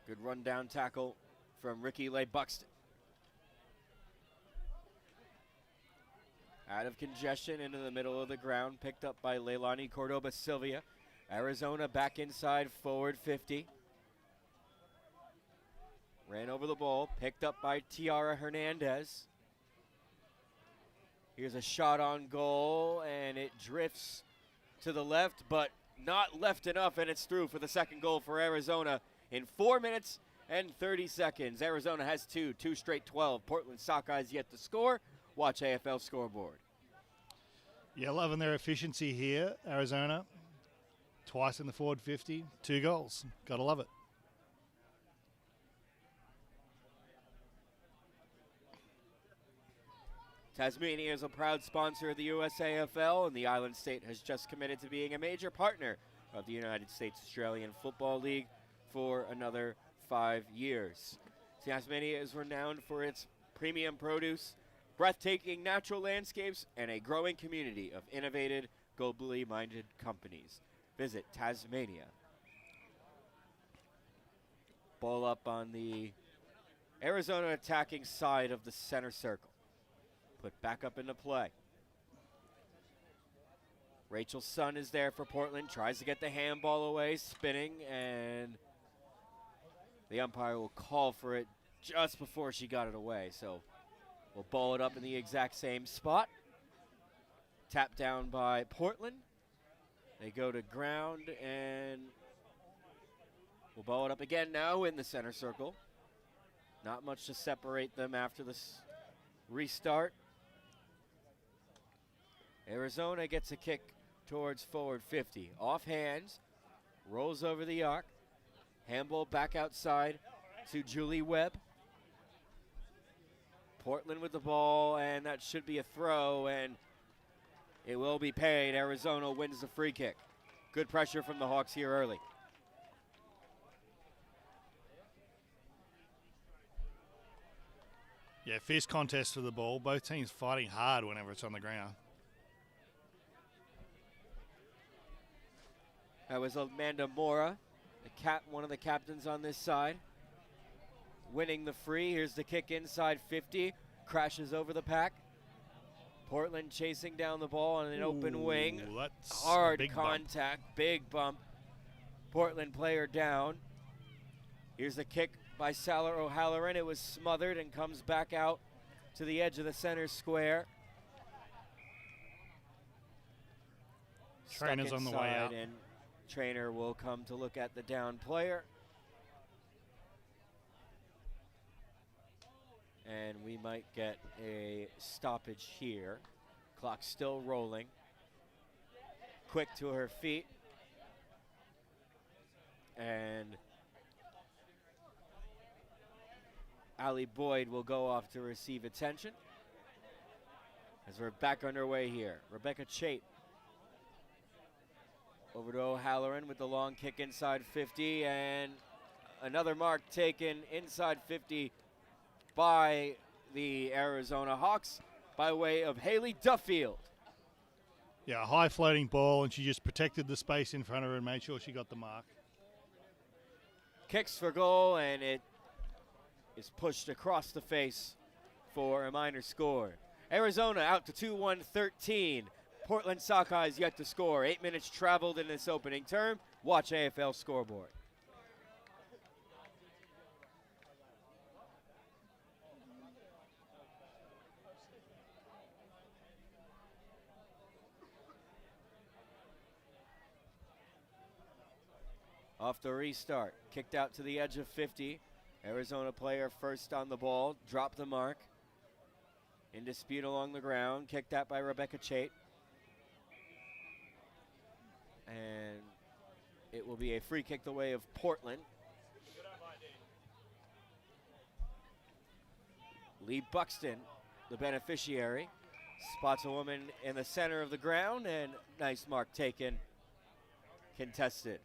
Good rundown tackle from Ricky Lay Buxton. Out of congestion into the middle of the ground, picked up by Leilani Cordoba-Sylvia. Arizona back inside, forward 50. Ran over the ball, picked up by Tiara Hernandez. Here's a shot on goal, and it drifts to the left, but not left enough, and it's through for the second goal for Arizona in 4 minutes and 30 seconds. Arizona has two straight 12. Portland Sockeyes yet to score. Watch AFL scoreboard. Yeah, loving their efficiency here, Arizona. Twice in the forward 50, 2 goals. Gotta love it. Tasmania is a proud sponsor of the USAFL, and the island state has just committed to being a major partner of the United States Australian Football League for another 5 years. Tasmania is renowned for its premium produce, breathtaking natural landscapes, and a growing community of innovative, globally minded companies. Visit Tasmania. Ball up on the Arizona attacking side of the center circle. Put back up into play. Rachel Sun is there for Portland, tries to get the handball away, spinning, and the umpire will call for it just before she got it away. So we'll ball it up in the exact same spot. Tapped down by Portland. They go to ground, and we'll ball it up again now in the center circle. Not much to separate them after this restart. Arizona gets a kick towards forward 50. Off hands, rolls over the arc. Handball back outside to Julie Webb. Portland with the ball, and that should be a throw, and it will be paid. Arizona wins the free kick. Good pressure from the Hawks here early. Yeah, fierce contest for the ball. Both teams fighting hard whenever it's on the ground. That was Amanda Mora, one of the captains on this side, winning the free. Here's the kick inside 50, crashes over the pack. Portland chasing down the ball on an open wing. That's hard big contact, big bump. Portland player down. Here's the kick by Salar O'Halloran. It was smothered and comes back out to the edge of the center square. Trainer's on the way out. And trainer will come to look at the down player. And we might get a stoppage here. Clock still rolling. Quick to her feet. And Allie Boyd will go off to receive attention. As we're back underway here. Rebecca Chait over to O'Halloran with the long kick inside 50, and another mark taken inside 50 by the Arizona Hawks by way of Haley Duffield. Yeah, a high floating ball, and she just protected the space in front of her and made sure she got the mark. Kicks for goal, and it is pushed across the face for a minor score. Arizona out to 2-1-13. Portland Sockeyes yet to score. 8 minutes traveled in this opening term. Watch AFL scoreboard. Off the restart. Kicked out to the edge of 50. Arizona player first on the ball. Dropped the mark. In dispute along the ground. Kicked out by Rebecca Chait. And it will be a free kick the way of Portland. Lee Buxton, the beneficiary, spots a woman in the center of the ground, and nice mark taken, contested.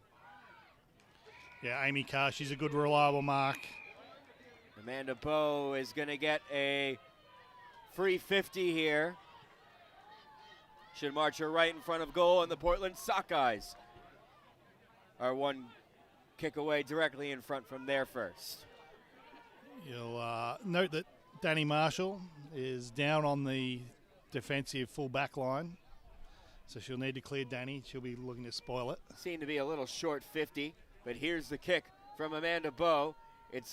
Yeah, Amy Carr, she's a good, reliable mark. Amanda Bowe is going to get a free 50 here. Should march her right in front of goal, and the Portland Sockeyes are one kick away directly in front from there first. You'll note that Danny Marshall is down on the defensive full back line, so she'll need to clear Danny. She'll be looking to spoil it. Seemed to be a little short 50, but here's the kick from Amanda Bowe. It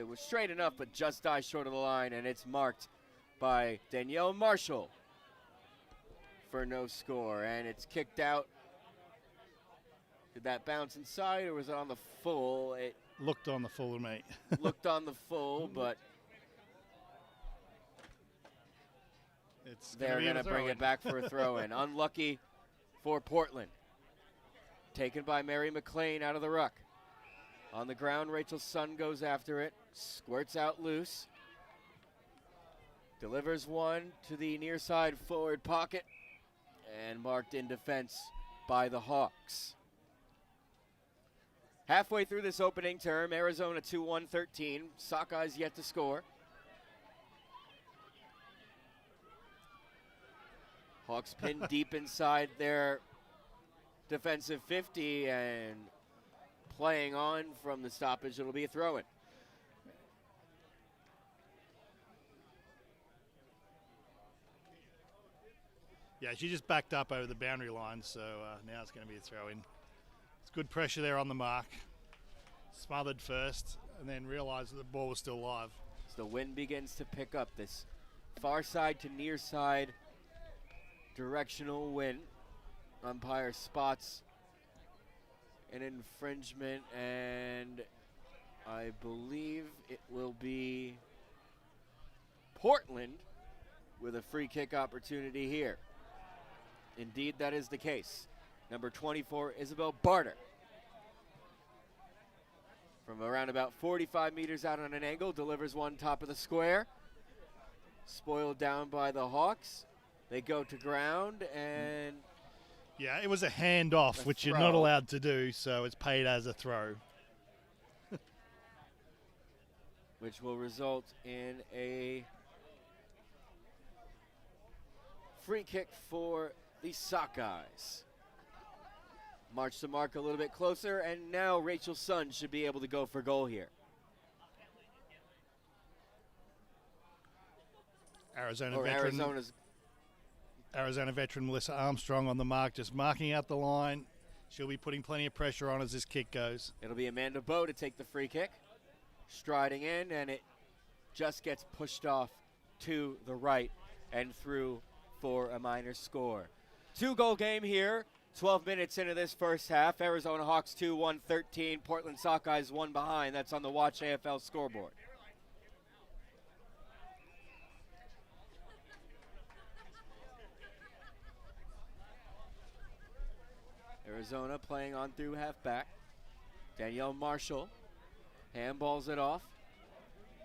was straight enough, but just dies short of the line, and it's marked by Danielle Marshall for no score, and it's kicked out. Did that bounce inside, or was it on the full? It looked on the full to me. looked on the full, but they're going to bring it back for a throw-in. Unlucky for Portland. Taken by Mary McLean out of the ruck. On the ground, Rachel Sun goes after it, squirts out loose. Delivers one to the near side forward pocket, and marked in defense by the Hawks. Halfway through this opening term, Arizona 2-1-13. Sockeyes yet to score. Hawks pinned deep inside their defensive 50 and playing on from the stoppage. It'll be a throw-in. Yeah, she just backed up over the boundary line, so now it's going to be a throw-in. It's good pressure there on the mark. Smothered first, and then realised that the ball was still live. As the wind begins to pick up, this far side to near side directional wind. Umpire spots an infringement, and I believe it will be Portland with a free kick opportunity here. Indeed, that is the case. Number 24, Isabel Barter. From around about 45 meters out on an angle, delivers one top of the square. Spoiled down by the Hawks. They go to ground, and yeah, it was a handoff, which you're not allowed to do, so it's paid as a throw. Which will result in a free kick for the Sockeyes. March the mark a little bit closer, and now Rachel Sun should be able to go for goal here. Arizona veteran Melissa Armstrong on the mark, just marking out the line. She'll be putting plenty of pressure on as this kick goes. It'll be Amanda Bowe to take the free kick. Striding in, and it just gets pushed off to the right and through for a minor score. 2-goal game here. 12 minutes into this first half. Arizona Hawks 2-1-13. Portland Sockeyes 1 behind. That's on the Watch AFL scoreboard. Arizona playing on through halfback. Danielle Marshall handballs it off.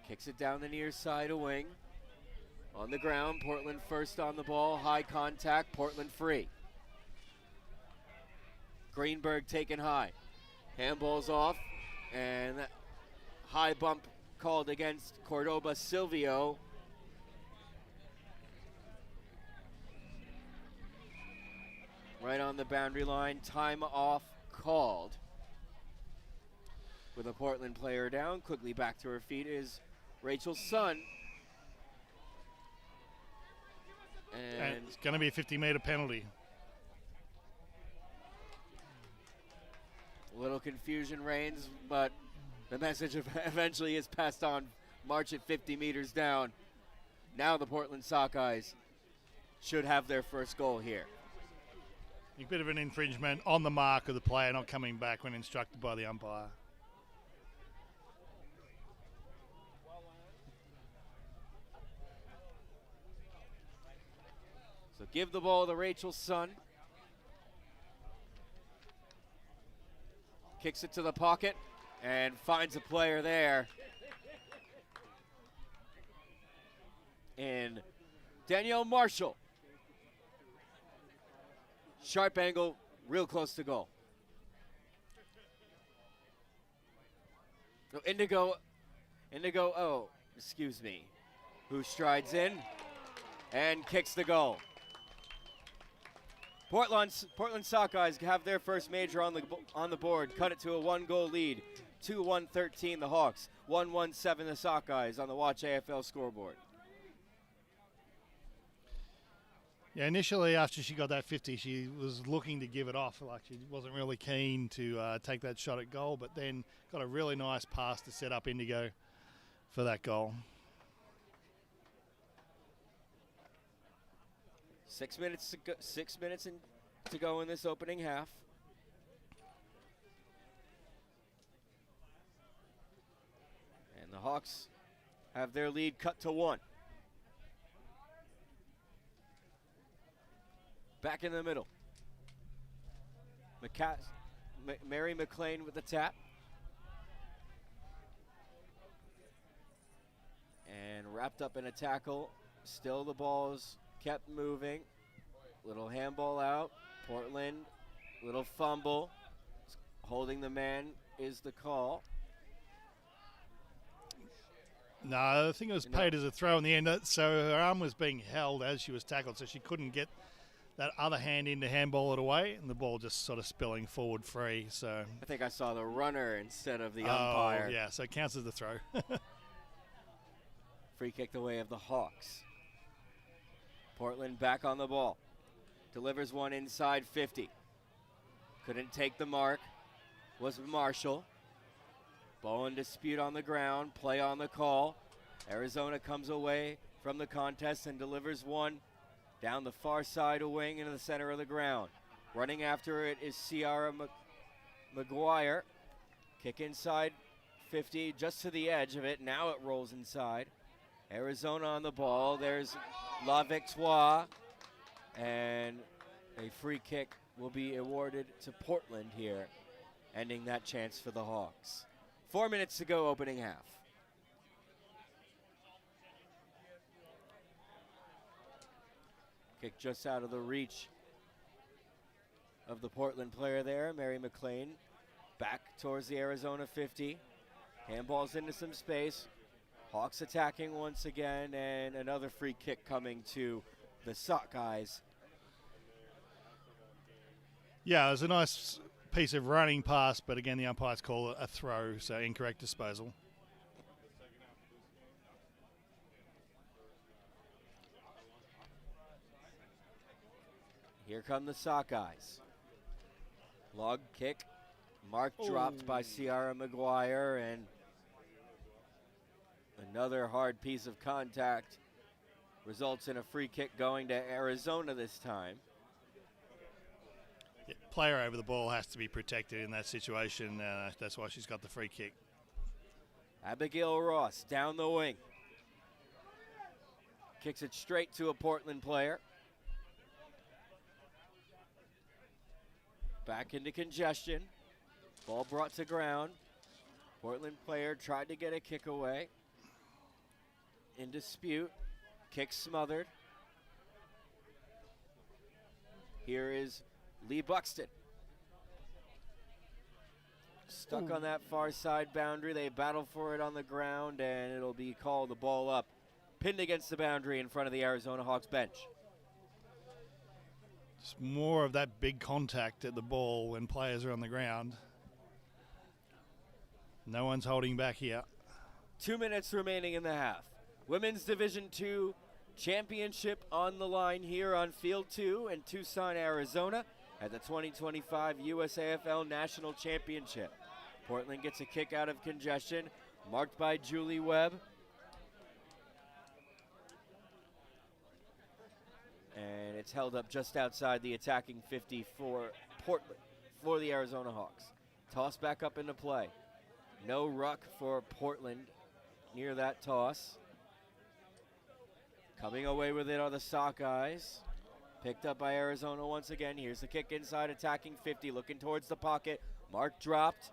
Kicks it down the near side of wing. On the ground, Portland first on the ball. High contact, Portland free. Greenberg taken high. Handballs off, and that high bump called against Cordoba Silvio. Right on the boundary line, time off called. With a Portland player down, quickly back to her feet is Rachel Sun. And it's going to be a 50-meter penalty. A little confusion reigns, but the message eventually is passed on. March at 50 meters down. Now the Portland Sockeyes should have their first goal here. A bit of an infringement on the mark of the player not coming back when instructed by the umpire. So give the ball to Rachel Sun. Kicks it to the pocket and finds a player there. And Danielle Marshall. Sharp angle, real close to goal. So excuse me, who strides in and kicks the goal. Portland Sockeyes have their first major on the board, cut it to a 1-goal lead. 2-1-13 the Hawks, 1-1-7 the Sockeyes on the Watch AFL scoreboard. Yeah, initially after she got that 50, she was looking to give it off. Like she wasn't really keen to take that shot at goal, but then got a really nice pass to set up Indigo for that goal. 6 minutes to go in this opening half. And the Hawks have their lead cut to 1. Back in the middle. Mary McLean with the tap. And wrapped up in a tackle. Still the ball's kept moving. Little handball out. Portland, little fumble. Holding the man is the call. No, I think it was paid as a throw in the end. So her arm was being held as she was tackled, so she couldn't get that other hand in to handball it away, and the ball just sort of spilling forward free. So I think I saw the runner instead of the umpire. Yeah, so it counts as the throw. Free kick the way of the Hawks. Portland back on the ball. Delivers one inside 50. Couldn't take the mark. Was Marshall. Ball in dispute on the ground. Play on the call. Arizona comes away from the contest and delivers one down the far side of wing into the center of the ground. Running after it is Ciara McGuire. Kick inside 50, just to the edge of it. Now it rolls inside. Arizona on the ball. There's La Victoire. And a free kick will be awarded to Portland here, ending that chance for the Hawks. 4 minutes to go, opening half. Kick just out of the reach of the Portland player there, Mary McLean. Back towards the Arizona 50. Handballs into some space. Hawks attacking once again, and another free kick coming to the Sockeyes. Yeah, it was a nice piece of running pass, but again, the umpires call it a throw, so incorrect disposal. Here come the Sockeyes. Log kick. Mark dropped by Ciara McGuire, and another hard piece of contact results in a free kick going to Arizona this time. Yeah, player over the ball has to be protected in that situation. That's why she's got the free kick. Abigail Ross down the wing. Kicks it straight to a Portland player. Back into congestion. Ball brought to ground. Portland player tried to get a kick away. In dispute. Kick smothered. Here is Lee Buxton. Stuck on that far side boundary. They battle for it on the ground, and it'll be called the ball up. Pinned against the boundary in front of the Arizona Hawks bench. Just more of that big contact at the ball when players are on the ground. No one's holding back here. 2 minutes remaining in the half. Women's Division II Championship on the line here on Field 2 in Tucson, Arizona at the 2025 USAFL National Championship. Portland gets a kick out of congestion, marked by Julie Webb. And it's held up just outside the attacking 50 for Portland, for the Arizona Hawks. Toss back up into play. No ruck for Portland near that toss. Coming away with it are the Sockeyes. Picked up by Arizona once again. Here's the kick inside, attacking 50, looking towards the pocket. Mark dropped.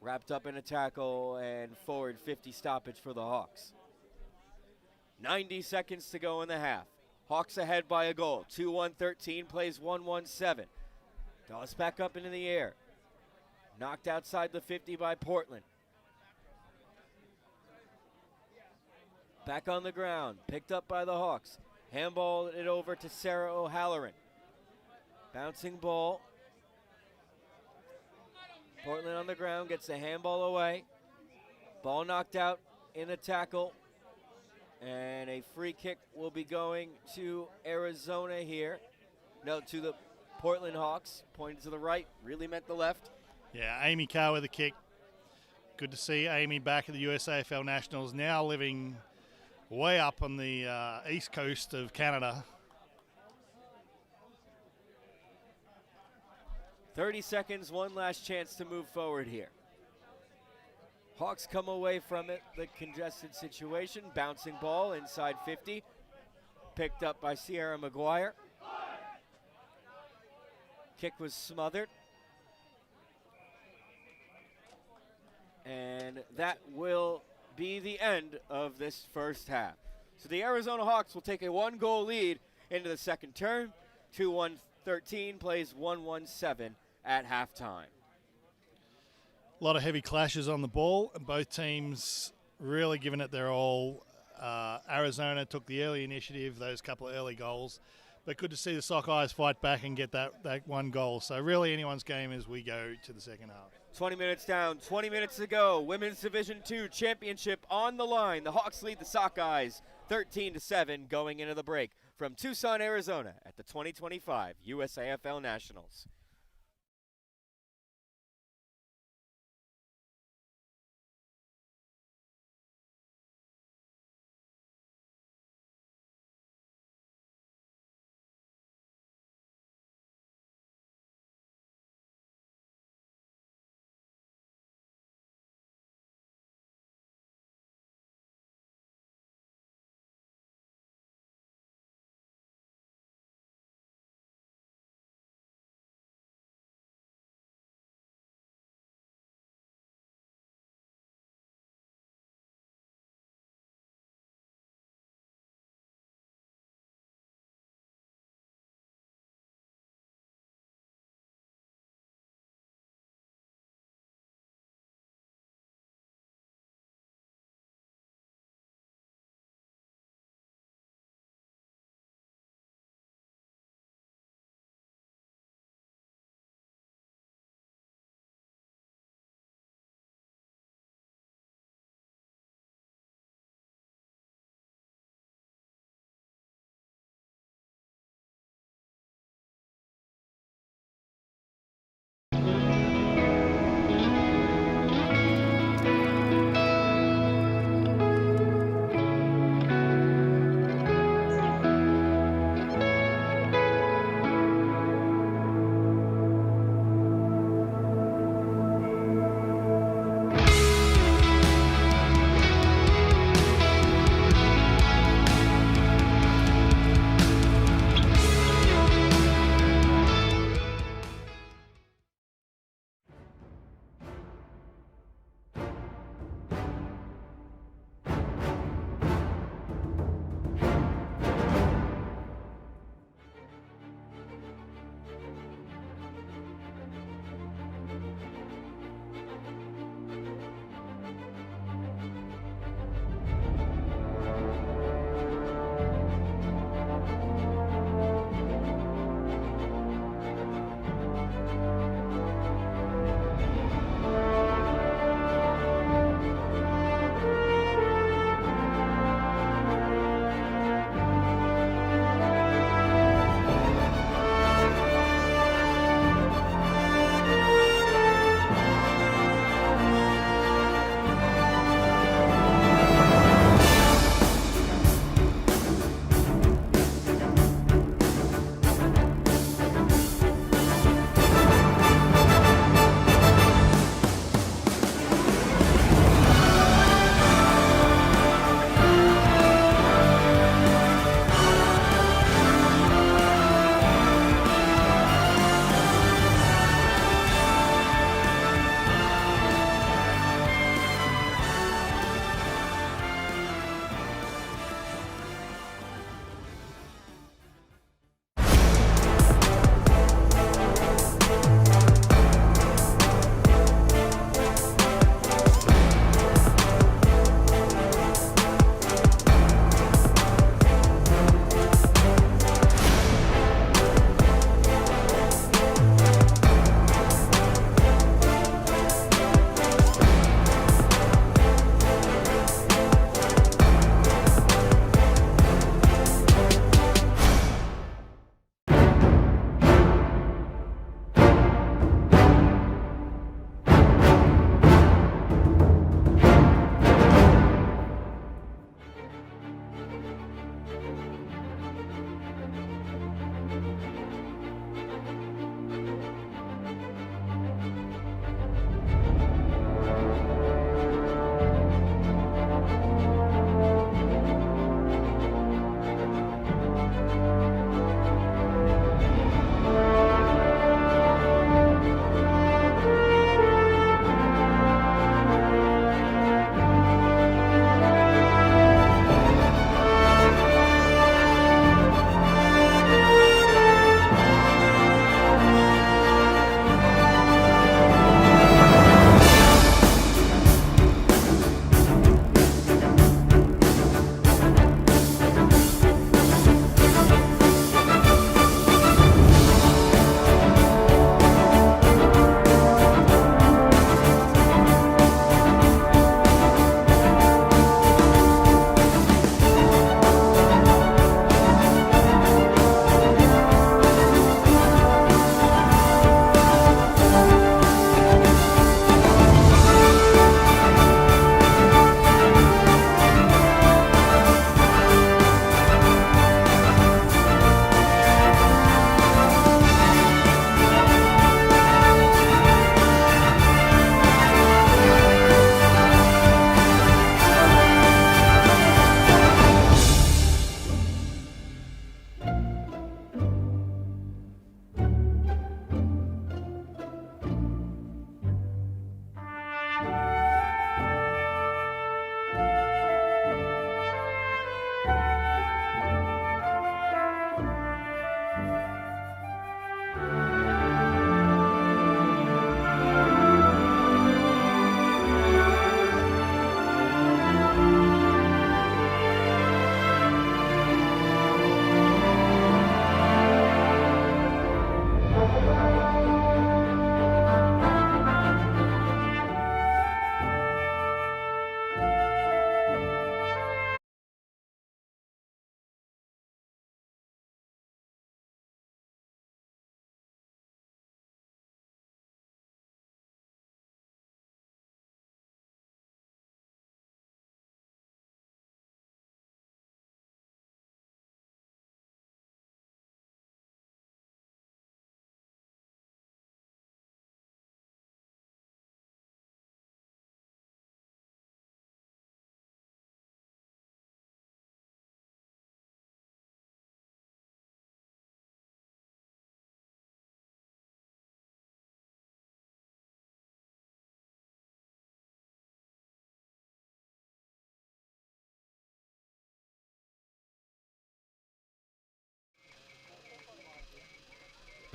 Wrapped up in a tackle and forward 50 stoppage for the Hawks. 90 seconds to go in the half. Hawks ahead by a goal. 2-1-13, plays 1-1-7. Toss back up into the air. Knocked outside the 50 by Portland. Back on the ground, picked up by the Hawks. Handball it over to Sarah O'Halloran. Bouncing ball. Portland on the ground, gets the handball away. Ball knocked out in the tackle. And a free kick will be going to Arizona here. No, to the Portland Hawks. Pointed to the right, really meant the left. Yeah, Amy Carr with a kick. Good to see Amy back at the USAFL Nationals, now living way up on the east coast of Canada. 30 seconds, one last chance to move forward here. Hawks come away from it, the congested situation. Bouncing ball inside 50. Picked up by Sierra McGuire. Kick was smothered. And that will be the end of this first half. So the Arizona Hawks will take a 1-goal lead into the second term. 2-1-13 plays 1-1-7 at halftime. A lot of heavy clashes on the ball, and both teams really giving it their all. Arizona took the early initiative, those couple of early goals. But good to see the Sockeyes fight back and get that one goal. So really anyone's game as we go to the second half. 20 minutes down, 20 minutes to go. Women's Division II championship on the line. The Hawks lead the Sockeyes 13-7 going into the break from Tucson, Arizona at the 2025 USAFL Nationals.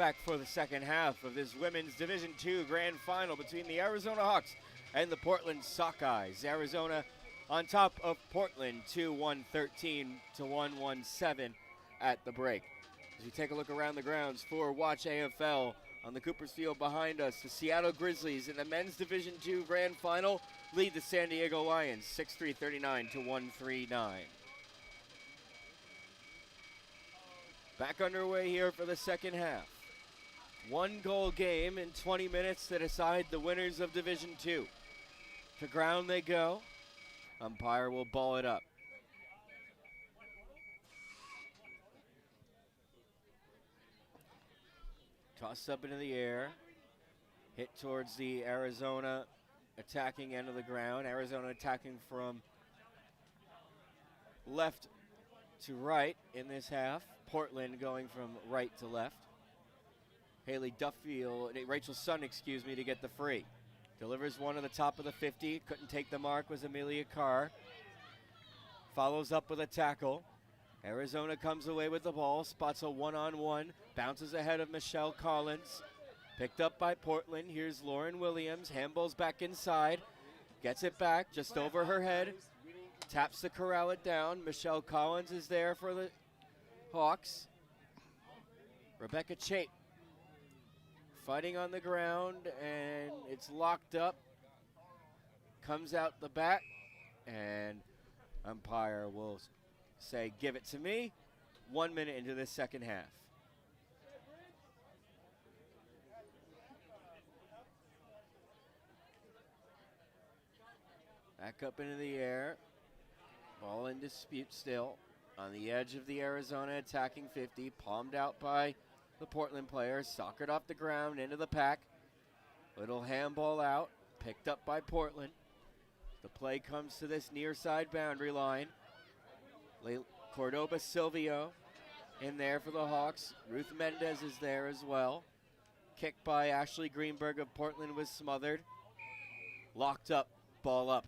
back for the second half of this Women's Division II Grand Final between the Arizona Hawks and the Portland Sockeyes. Arizona on top of Portland, 113 to 117 at the break. As we take a look around the grounds for Watch AFL on the Coopers Field behind us, the Seattle Grizzlies in the Men's Division II Grand Final lead the San Diego Lions 6-3-39 to 139. Back underway here for the second half. 1-goal game in 20 minutes to decide the winners of Division II. To ground they go. Umpire will ball it up. Tossed up into the air. Hit towards the Arizona attacking end of the ground. Arizona attacking from left to right in this half. Portland going from right to left. Rachel Sun, to get the free. Delivers one to the top of the 50. Couldn't take the mark was Amelia Carr. Follows up with a tackle. Arizona comes away with the ball. Spots a one-on-one. Bounces ahead of Michelle Collins. Picked up by Portland. Here's Lauren Williams. Handballs back inside. Gets it back just over her head. Taps to corral it down. Michelle Collins is there for the Hawks. Rebecca Chait fighting on the ground, and it's locked up. Comes out the back, and umpire will say, give it to me. 1 minute into the second half. Back up into the air. Ball in dispute still. On the edge of the Arizona attacking 50. Palmed out by the Portland players. Soccered off the ground into the pack. Little handball out. Picked up by Portland. The play comes to this near side boundary line. Cordoba Silvio in there for the Hawks. Ruth Mendez is there as well. Kick by Ashley Greenberg of Portland was smothered. Locked up, ball up.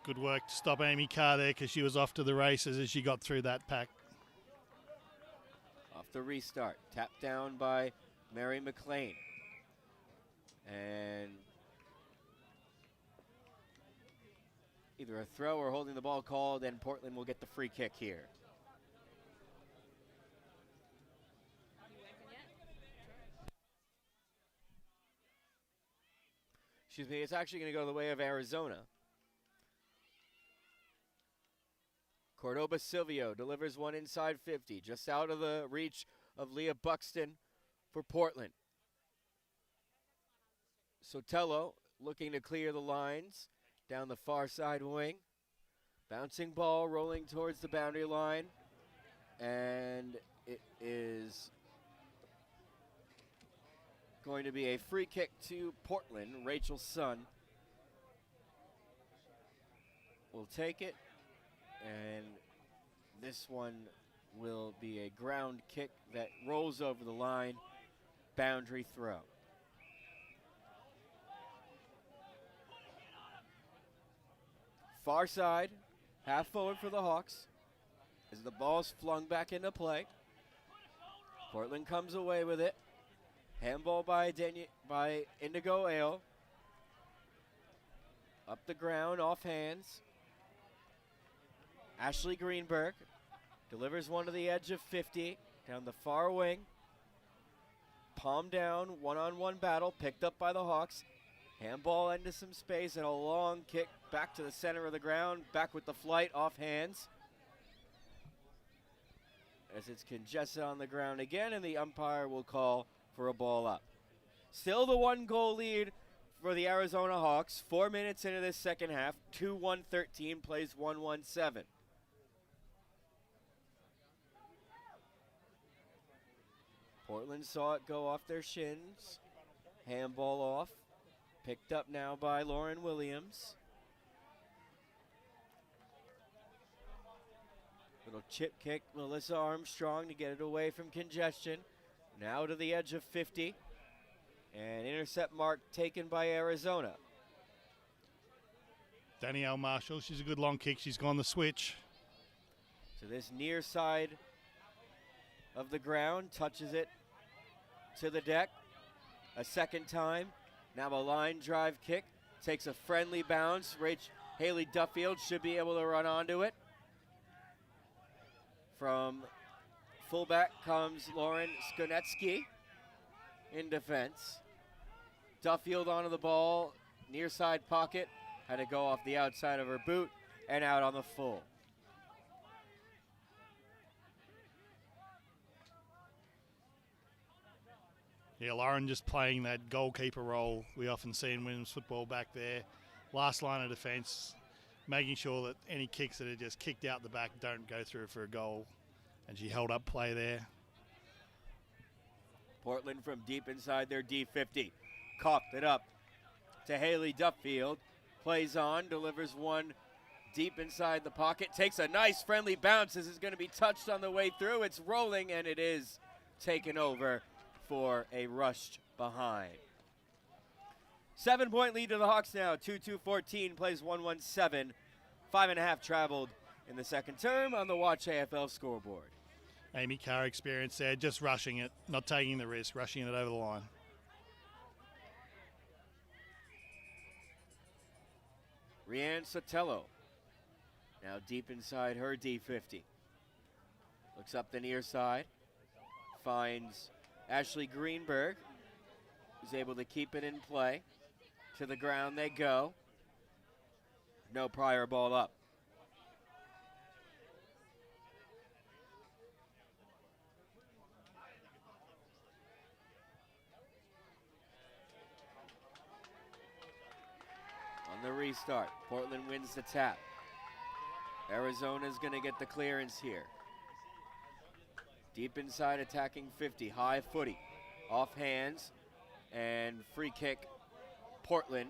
Good work to stop Amy Carr there because she was off to the races as she got through that pack. Off the restart. Tapped down by Mary McLean. And either a throw or holding the ball called, and Portland will get the free kick here. Excuse me, it's actually going to go the way of Arizona. Cordoba Silvio delivers one inside 50, just out of the reach of Leah Buxton for Portland. Sotelo looking to clear the lines down the far side wing. Bouncing ball rolling towards the boundary line. And it is going to be a free kick to Portland. Rachel Sun will take it. And this one will be a ground kick that rolls over the line. Boundary throw. Far side, half forward for the Hawks as the ball's flung back into play. Portland comes away with it. Handball by Indigo Ale. Up the ground, off hands. Ashley Greenberg delivers one to the edge of 50, down the far wing. Palm down, one-on-one battle, picked up by the Hawks. Handball into some space and a long kick back to the center of the ground. Back with the flight, off hands. As it's congested on the ground again, and the umpire will call for a ball up. Still the 1-goal lead for the Arizona Hawks. 4 minutes into this second half. 2-1-13 plays 1-1-7. Portland saw it go off their shins. Handball off. Picked up now by Lauren Williams. Little chip kick, Melissa Armstrong to get it away from congestion. Now to the edge of 50. And intercept mark taken by Arizona. Danielle Marshall, she's a good long kick. She's gone the switch. So this near side of the ground, touches it to the deck a second time. Now a line drive kick, takes a friendly bounce. Haley Duffield should be able to run onto it. From fullback comes Lauren Skonetsky in defense. Duffield onto the ball, near side pocket, had to go off the outside of her boot and out on the full. Yeah, Lauren just playing that goalkeeper role we often see in women's football back there. Last line of defence, making sure that any kicks that are just kicked out the back don't go through for a goal. And she held up play there. Portland from deep inside their D50. Coughed it up to Haley Duffield. Plays on, delivers one deep inside the pocket. Takes a nice friendly bounce. This is going to be touched on the way through. It's rolling, and it is taken over for a rush behind. 7-point lead to the Hawks now. 2-2-14 plays 1-1-7. 5.5 traveled in the second term on the Watch AFL scoreboard. Amy Carr experience there, just rushing it, not taking the risk, rushing it over the line. Rianne Sotelo now deep inside her D50. Looks up the near side, finds Ashley Greenberg, who's able to keep it in play. To the ground they go. No prior ball up. On the restart, Portland wins the tap. Arizona's going to get the clearance here. Deep inside, attacking 50, high footy, off hands, and free kick, Portland.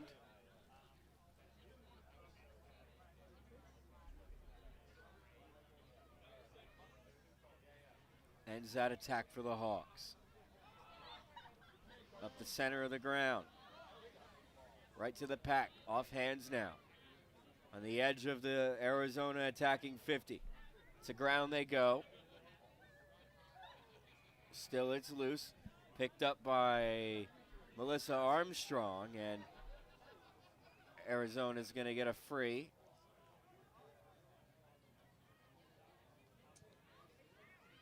Ends that attack for the Hawks. Up the center of the ground. Right to the pack, off hands now. On the edge of the Arizona attacking 50. To ground they go. Still it's loose. Picked up by Melissa Armstrong, and Arizona's going to get a free.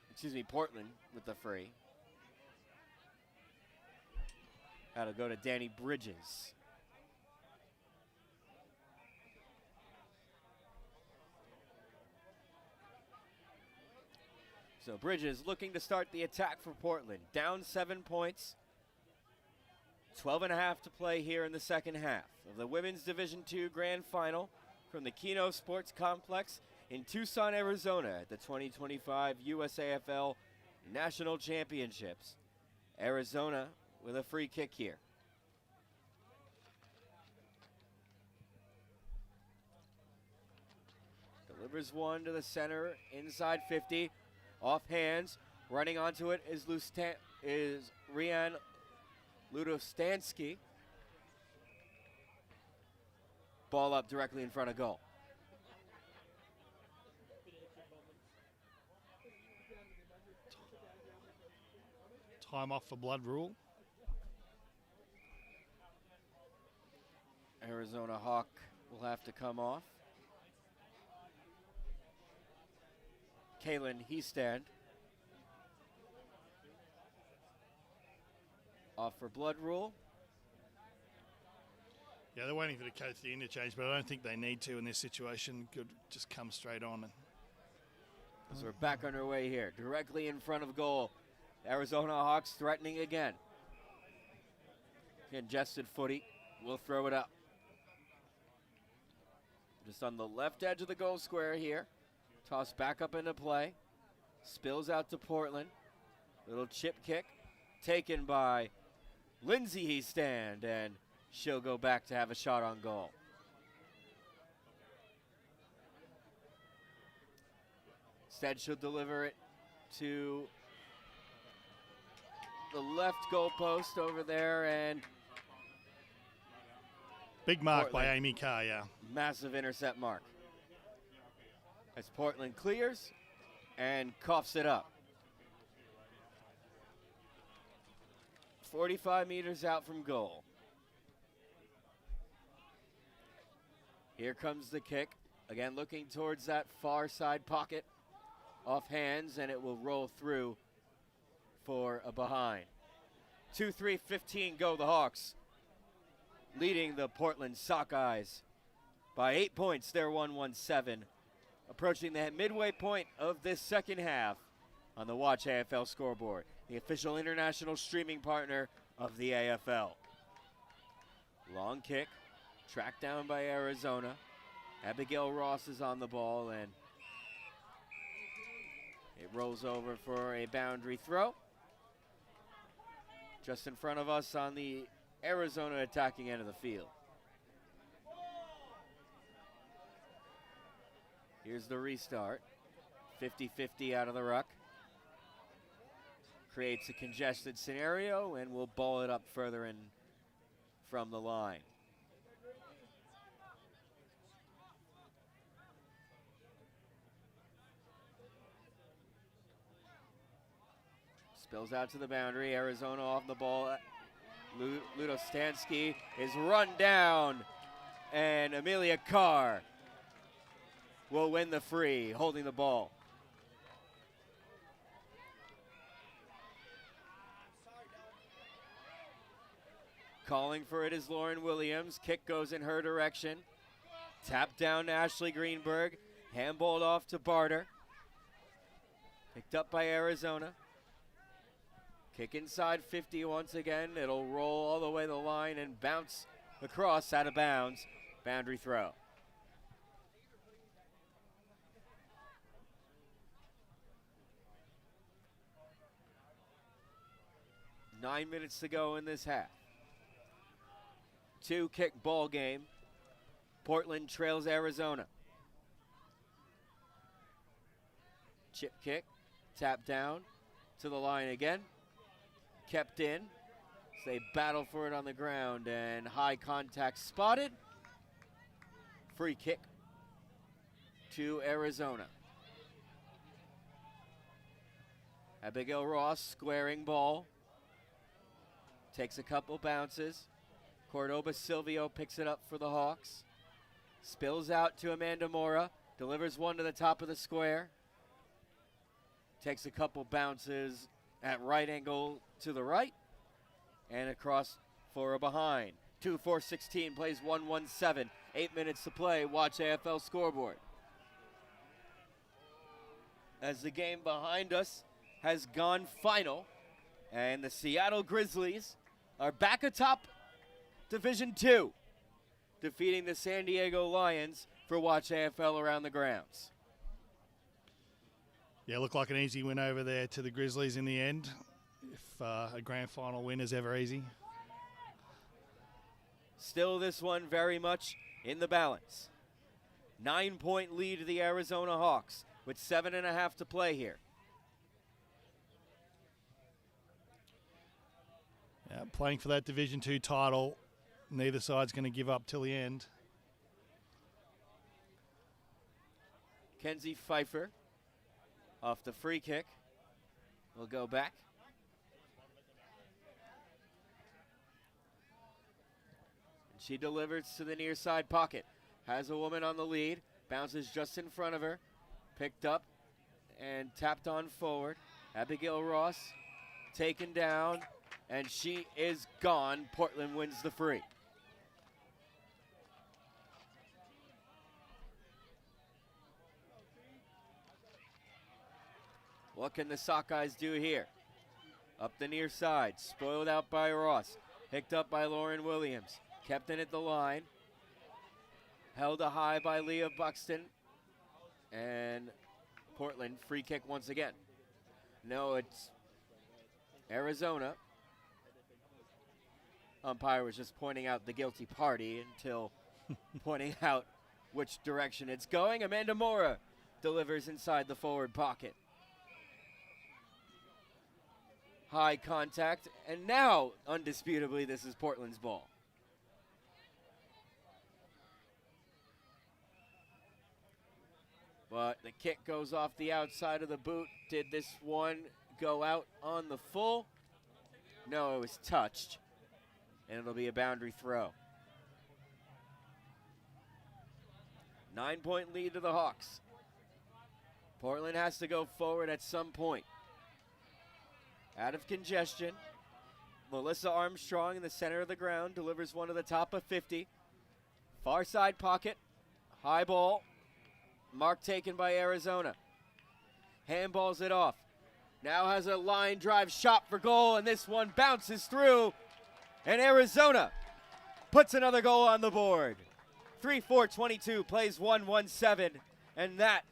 Excuse me, Portland with the free. That'll go to Danny Bridges. So Bridges looking to start the attack for Portland. Down 7 points. 12.5 to play here in the second half of the Women's Division II Grand Final from the Keno Sports Complex in Tucson, Arizona at the 2025 USAFL National Championships. Arizona with a free kick here. Delivers one to the center, inside 50. Off hands, running onto it is Rianne Ludostansky. Ball up directly in front of goal. Time off for blood rule. Arizona Hawk will have to come off. Kaylin Heestand off for blood rule. Yeah, they're waiting for the coach to the interchange, but I don't think they need to in this situation. Could just come straight on. So we're back underway here, directly in front of goal. Arizona Hawks threatening again. Congested footy, will throw it up. Just on the left edge of the goal square here. Toss back up into play. Spills out to Portland. Little chip kick taken by Lindsay Heestand, and she'll go back to have a shot on goal. Instead, she'll deliver it to the left goal post over there, and big mark Portland. by Amy Carr, yeah. Massive intercept mark. As Portland clears and coughs it up. 45 meters out from goal. Here comes the kick. Again, looking towards that far side pocket. Off hands, and it will roll through for a behind. 2-3-15 go the Hawks, leading the Portland Sockeyes by 8 points. They're 1-1-7, approaching the midway point of this second half on the Watch AFL scoreboard, the official international streaming partner of the AFL. Long kick, tracked down by Arizona. Abigail Ross is on the ball, and it rolls over for a boundary throw. Just in front of us on the Arizona attacking end of the field. Here's the restart. 50-50 out of the ruck. Creates a congested scenario, and we'll ball it up further in from the line. Spills out to the boundary. Arizona off the ball. Ludostansky is run down, and Amelia Carr will win the free, holding the ball. Calling for it is Lauren Williams. Kick goes in her direction. Tap down to Ashley Greenberg. Handballed off to Barter. Picked up by Arizona. Kick inside 50 once again. It'll roll all the way the line and bounce across out of bounds. Boundary throw. Nine minutes to go in this half. Two-kick ball game. Portland trails Arizona. Chip kick. Tap down to the line again. Kept in. So they battle for it on the ground, and high contact spotted. Free kick to Arizona. Abigail Ross squaring ball. Takes a couple bounces. Cordoba Silvio picks it up for the Hawks. Spills out to Amanda Mora. Delivers one to the top of the square. Takes a couple bounces at right angle to the right. And across for a behind. 2-4-16 plays 1-1-7. 8 minutes to play. Watch AFL scoreboard. As the game behind us has gone final. And the Seattle Grizzlies are back atop Division II, defeating the San Diego Lions for Watch AFL around the grounds. Yeah, looked like an easy win over there to the Grizzlies in the end. If a grand final win is ever easy. Still this one very much in the balance. 9-point lead to the Arizona Hawks with 7.5 to play here. Yeah, playing for that Division II title. Neither side's going to give up till the end. Kenzie Pfeiffer off the free kick will go back. And she delivers to the near side pocket. Has a woman on the lead. Bounces just in front of her. Picked up and tapped on forward. Abigail Ross taken down, and she is gone. Portland wins the free. What can the Sockeyes do here? Up the near side, spoiled out by Ross. Picked up by Lauren Williams. Kept in at the line. Held a high by Leah Buxton. And Portland free kick once again. No, it's Arizona. Umpire was just pointing out the guilty party until pointing out which direction it's going. Amanda Mora delivers inside the forward pocket. High contact, and now, undisputably, this is Portland's ball. But the kick goes off the outside of the boot. Did this one go out on the full? No, it was touched, and it'll be a boundary throw. 9-point lead to the Hawks. Portland has to go forward at some point. Out of congestion, Melissa Armstrong in the center of the ground delivers one to the top of 50. Far side pocket, high ball, mark taken by Arizona. Handballs it off. Now has a line drive shot for goal, and this one bounces through, and Arizona puts another goal on the board. 3-4-22, plays 1-1-7, and that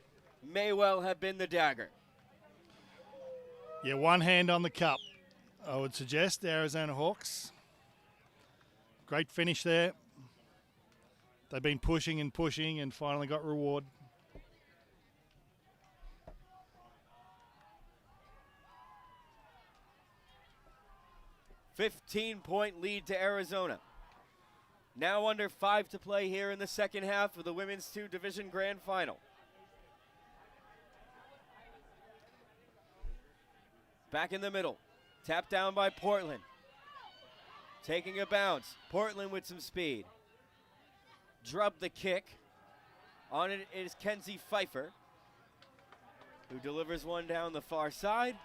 may well have been the dagger. Yeah, one hand on the cup, I would suggest, the Arizona Hawks. Great finish there. They've been pushing and pushing and finally got reward. $15-point lead to Arizona. Now under 5 to play here in the second half of the Women's 2 Division Grand Final. Back in the middle, tapped down by Portland. Taking a bounce, Portland with some speed. Drub the kick. On it is Kenzie Pfeiffer, who delivers one down the far side.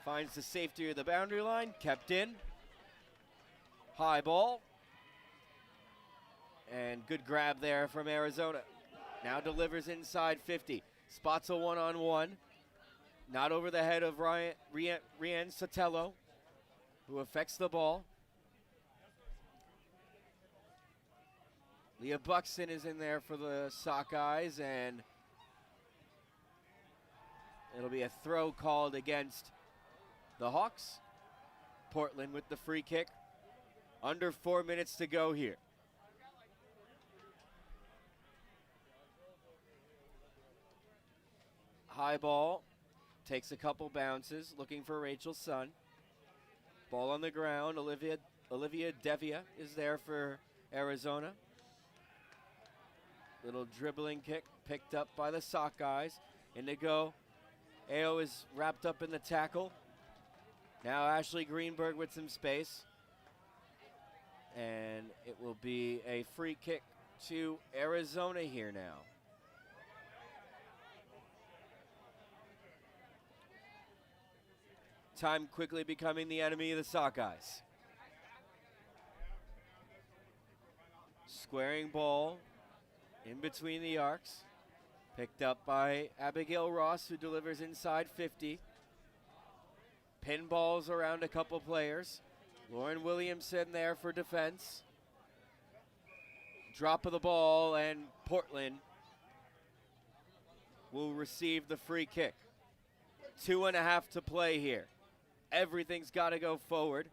Finds the safety of the boundary line, kept in. High ball. And good grab there from Arizona. Now delivers inside 50. Spots a one-on-one. Not over the head of Rian Sotelo, who affects the ball. Leah Buxton is in there for the Sockeyes, and it'll be a throw called against the Hawks. Portland with the free kick. Under 4 minutes to go here. High ball. Takes a couple bounces, looking for Rachel Sun. Ball on the ground. Olivia Devia is there for Arizona. Little dribbling kick picked up by the Sockeyes. Indigo. Ao is wrapped up in the tackle. Now Ashley Greenberg with some space. And it will be a free kick to Arizona here now. Time quickly becoming the enemy of the Sockeyes. Squaring ball in between the arcs. Picked up by Abigail Ross, who delivers inside 50. Pinballs around a couple players. Lauren Williamson there for defense. Drop of the ball, and Portland will receive the free kick. 2.5 to play here. Everything's got to go forward,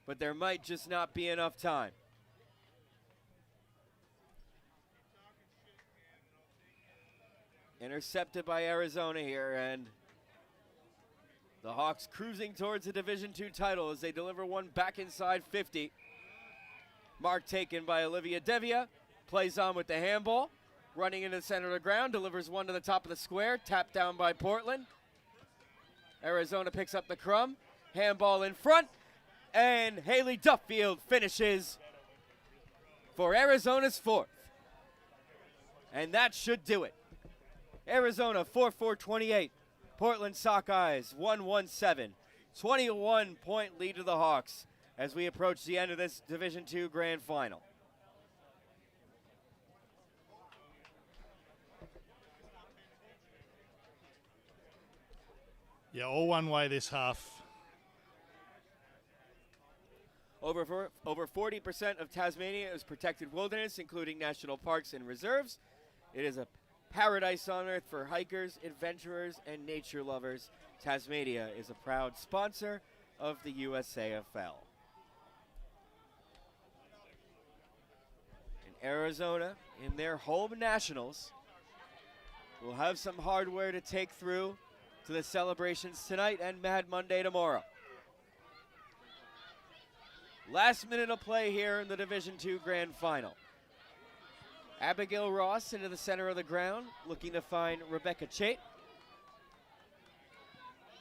but there might just not be enough time. Intercepted by Arizona here, and the Hawks cruising towards the Division II title as they deliver one back inside 50. Mark taken by Olivia Devia. Plays on with the handball. Running into the center of the ground. Delivers one to the top of the square. Tapped down by Portland. Arizona picks up the crumb. Handball in front. And Haley Duffield finishes for Arizona's fourth. And that should do it. Arizona 4-4-28. Portland Sockeyes 1-1-7. 21-point lead to the Hawks as we approach the end of this Division II Grand Final. Yeah, all one way this half. Over 40% of Tasmania is protected wilderness, including national parks and reserves. It is a paradise on earth for hikers, adventurers, and nature lovers. Tasmania is a proud sponsor of the USAFL. And Arizona, in their home nationals, will have some hardware to take through to the celebrations tonight and Mad Monday tomorrow. Last minute of play here in the Division II Grand Final. Abigail Ross into the center of the ground, looking to find Rebecca Chait.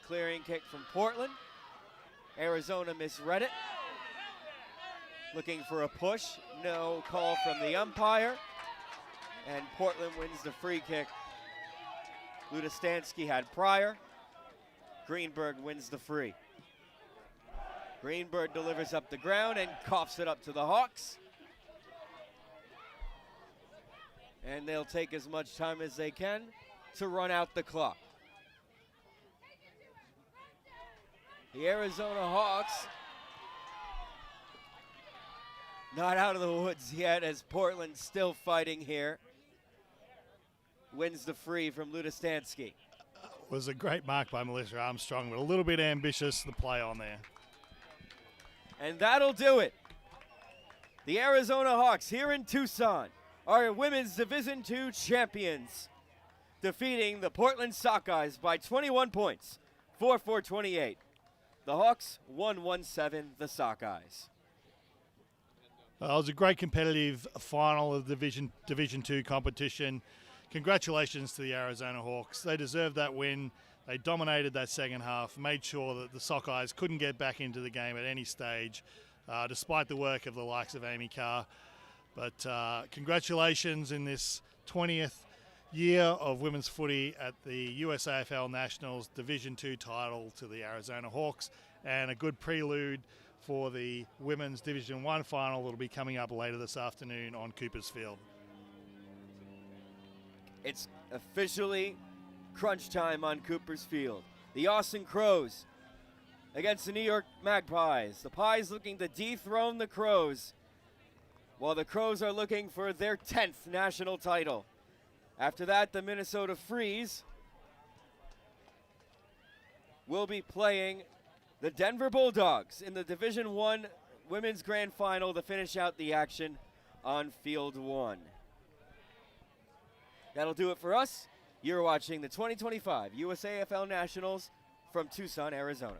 Clearing kick from Portland. Arizona misread it. Looking for a push. No call from the umpire. And Portland wins the free kick. Ludostansky had prior. Greenberg wins the free. Greenberg delivers up the ground and coughs it up to the Hawks. And they'll take as much time as they can to run out the clock. The Arizona Hawks not out of the woods yet, as Portland's still fighting here. Wins the free from Ludostansky. Was a great mark by Melissa Armstrong, but a little bit ambitious, the play on there. And that'll do it. The Arizona Hawks here in Tucson are Women's Division II champions, defeating the Portland Sockeyes by 21 points, 4-4-28. The Hawks 1-1-7 the Sockeyes. It was a great competitive final of the Division II competition. Congratulations to the Arizona Hawks. They deserved that win. They dominated that second half, made sure that the Sockeyes couldn't get back into the game at any stage, despite the work of the likes of Amy Carr. But congratulations in this 20th year of women's footy at the USAFL Nationals Division II title to the Arizona Hawks, and a good prelude for the women's Division I final that will be coming up later this afternoon on Cooper's Field. It's officially crunch time on Cooper's Field. The Austin Crows against the New York Magpies. The Pies looking to dethrone the Crows, while the Crows are looking for their 10th national title. After that, the Minnesota Freeze will be playing the Denver Bulldogs in the Division I Women's Grand Final to finish out the action on Field 1. That'll do it for us. You're watching the 2025 USAFL Nationals from Tucson, Arizona.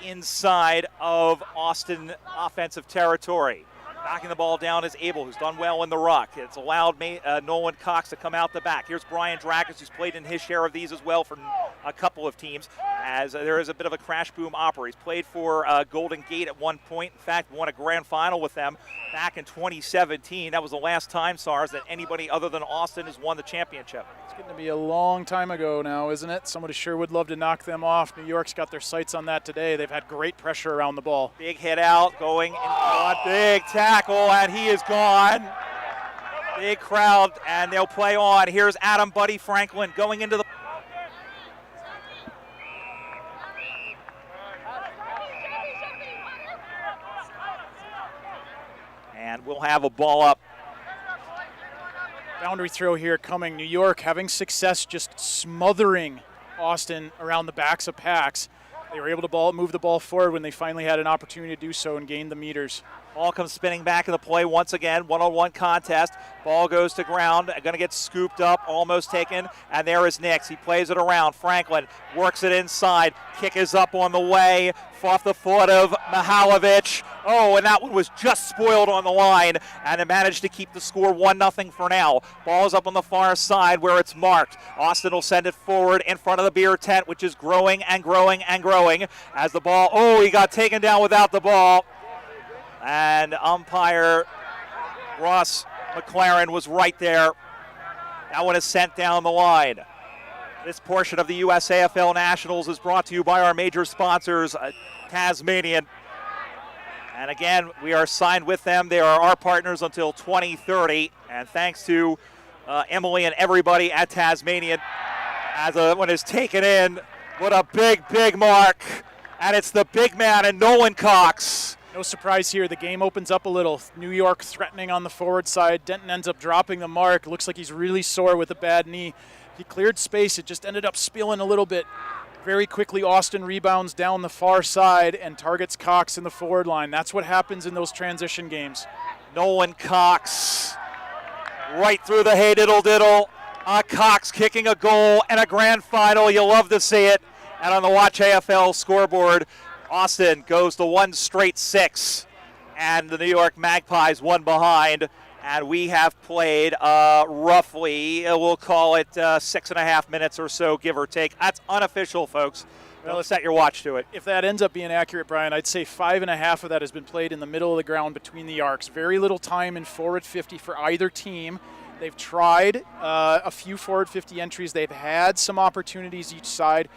inside of Austin offensive territory. Knocking the ball down is Abel, who's done well in the ruck. It's allowed Nolan Cox to come out the back. Here's Brian Dragas, who's played in his share of these as well for a couple of teams, as there is a bit of a crash boom opera. He's played for Golden Gate at one point. In fact, won a grand final with them back in 2017. That was the last time, SARS, that anybody other than Austin has won the championship. It's going to be a long time ago now, isn't it? Somebody sure would love to knock them off. New York's got their sights on that today. They've had great pressure around the ball. Big hit out, going in front, big tackle, and he is gone. Big crowd, and they'll play on. Here's Adam Buddy Franklin going into the... And we'll have a ball up. Boundary throw here coming. New York having success just smothering Austin around the backs of packs. They were able to move the ball forward when they finally had an opportunity to do so and gain the meters. Ball comes spinning back in the play once again. One-on-one contest. Ball goes to ground. Going to get scooped up, almost taken. And there is Nix. He plays it around. Franklin works it inside. Kick is up on the way. Off the foot of Mihalovic. Oh, and that one was just spoiled on the line. And it managed to keep the score 1-0 for now. Ball's up on the far side where it's marked. Austin will send it forward in front of the beer tent, which is growing and growing and growing. As the ball, oh, he got taken down without the ball. And umpire Ross McLaren was right there. That one is sent down the line. This portion of the USAFL Nationals is brought to you by our major sponsors, Tasmanian. And again, we are signed with them. They are our partners until 2030. And thanks to Emily and everybody at Tasmanian. As one is taken in, what a big, big mark. And it's the big man in Nolan Cox. No surprise here. The game opens up a little. New York threatening on the forward side. Denton ends up dropping the mark. Looks like he's really sore with a bad knee. He cleared space. It just ended up spilling a little bit. Very quickly, Austin rebounds down the far side and targets Cox in the forward line. That's what happens in those transition games. Nolan Cox right through the hey diddle diddle. Cox kicking a goal and a grand final. You love to see it. And on the Watch AFL scoreboard, Austin goes to 1 straight 6, and the New York Magpies 1 behind, and we have played roughly, we'll call it 6.5 minutes or so, give or take. That's unofficial, folks. Well, set your watch to it. If that ends up being accurate, Brian, I'd say 5.5 of that has been played in the middle of the ground between the arcs. Very little time in forward 50 for either team. They've tried a few forward 50 entries. They've had some opportunities each side.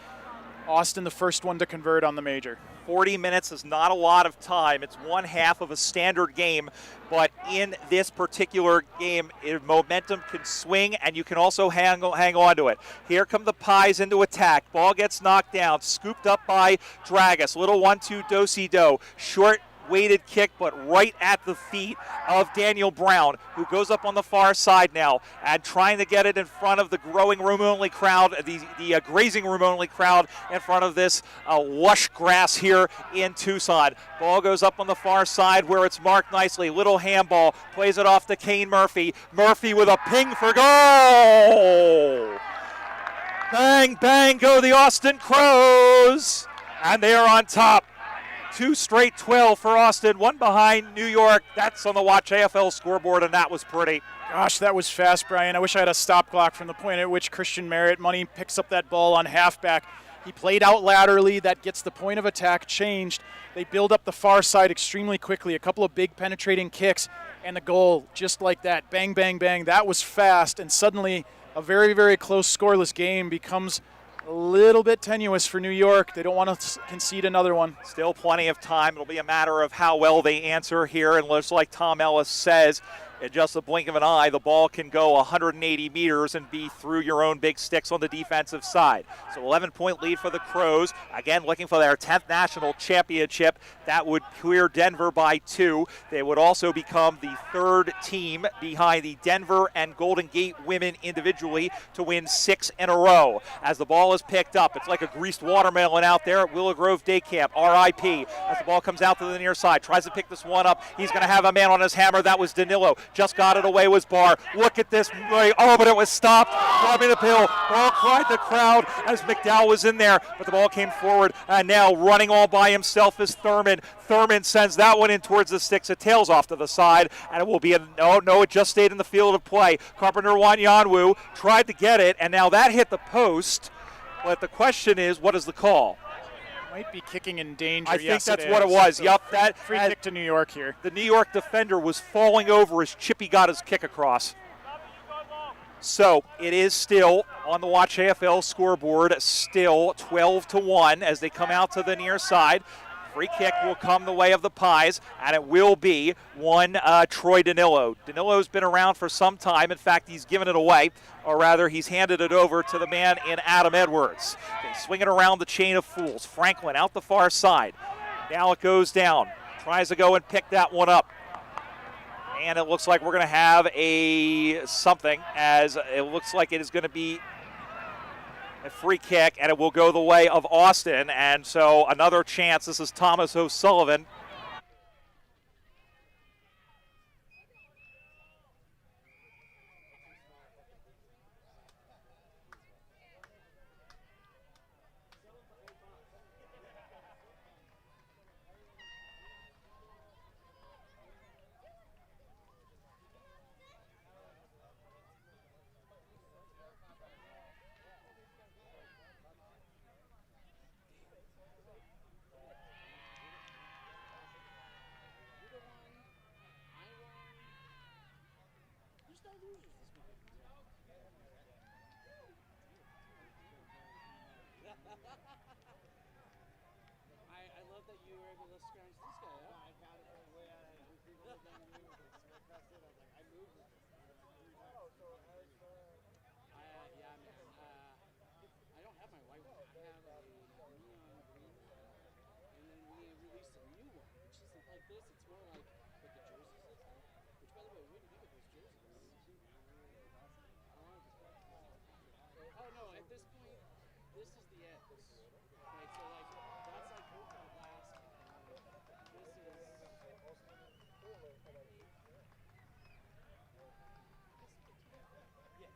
Austin, the first one to convert on the major. 40 minutes is not a lot of time. It's 1/2 of a standard game, but in this particular game, momentum can swing, and you can also hang on to it. Here come the Pies into attack. Ball gets knocked down, scooped up by Dragas. Little 1-2 do-si-do. Short weighted kick, but right at the feet of Daniel Brown, who goes up on the far side now and trying to get it in front of the growing room-only crowd, the grazing room-only crowd in front of this lush grass here in Tucson. Ball goes up on the far side where it's marked nicely. Little handball, plays it off to Kane Murphy. Murphy with a ping for goal! Bang, bang, go the Austin Crows! And they are on top. 2 straight 12 for Austin, 1 behind New York. That's on the Watch AFL scoreboard, and that was pretty. Gosh, that was fast, Brian. I wish I had a stop clock from the point at which Christian Merritt Money picks up that ball on halfback. He played out laterally. That gets the point of attack changed. They build up the far side extremely quickly. A couple of big penetrating kicks, and the goal just like that. Bang, bang, bang. That was fast, and suddenly a very, very close scoreless game becomes a little bit tenuous for New York. They don't want to concede another one. Still plenty of time. It'll be a matter of how well they answer here. And just like Tom Ellis says, in just a blink of an eye, the ball can go 180 meters and be through your own big sticks on the defensive side. So 11-point lead for the Crows. Again, looking for their 10th national championship. That would clear Denver by 2. They would also become the 3rd team behind the Denver and Golden Gate women individually to win 6 in a row. As the ball is picked up, it's like a greased watermelon out there at Willow Grove Day Camp, RIP. As the ball comes out to the near side, tries to pick this one up. He's going to have a man on his hammer. That was Danilo. just got it away was Barr. Look at this, oh, but it was stopped. Robbing the pill, ball cried the crowd as McDowell was in there, but the ball came forward, and now running all by himself is Thurman. Thurman sends that one in towards the sticks. It tails off to the side, and it will be no, it just stayed in the field of play. Carpenter Wanyanwu tried to get it, and now that hit the post, but the question is, what is the call? Might be kicking in danger. I yes, think that's what it was. So Yep, that free kick to New York here. The New York defender was falling over as Chippy got his kick across. So it is still on the Watch AFL scoreboard, still 12-1 as they come out to the near side. Free kick will come the way of the Pies, and it will be one Troy Danilo. Danilo's been around for some time. In fact, he's given it away, or rather, he's handed it over to the man in Adam Edwards. They swing it around the chain of fools. Franklin out the far side. Now it goes down. Tries to go and pick that one up. And it looks like we're going to have a something, as it looks like it is going to be a free kick, and it will go the way of Austin. And so another chance. This is Thomas O'Sullivan. I love that you were able to scrounge this guy up. I got it from way out of people than you. Across it, I was like, I moved with this. Yeah, man. I don't have my white one. I have a neon green one. And then we released a new one, which isn't like this. It's more like the jersey system. Which, by the way, what do you think of those jerseys? Oh no! At this point, this is the end. Right, so like that's like open glass. This is. Yeah.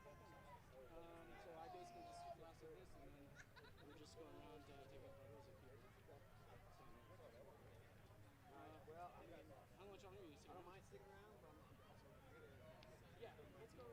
So I basically just glass like this, and then we're just going around taking photos of people. Well, I mean, how much longer are you? I don't mind sticking around, but yeah, let's go.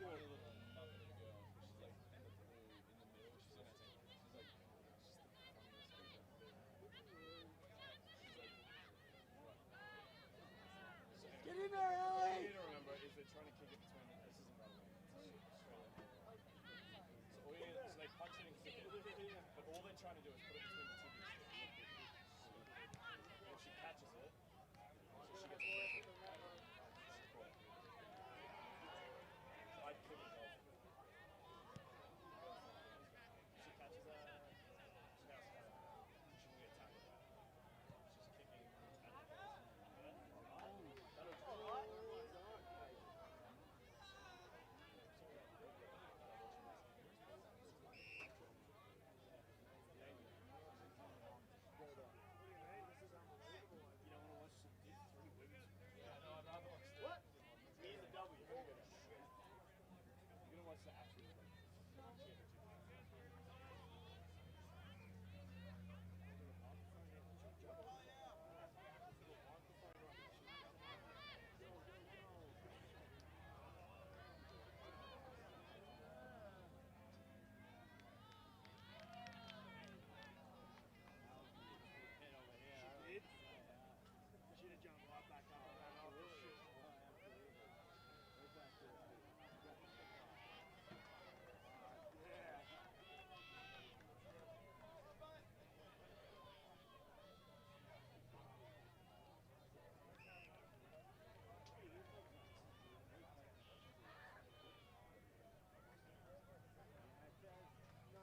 Get in there, Ellie! to remember is they're trying to kick it between. This isn't relevant. So all you need, so they punch it and kick it, but all they're trying to do is put it between the two big sticks. And if she catches it, so she gets a break. She's caught it. So I'd kick it off. If she catches her, she has to she will get tackled. She's kicking and what? Me and the W. You're gonna watch the actual championship. Should have jumped right back up and ran off the shit. Yeah.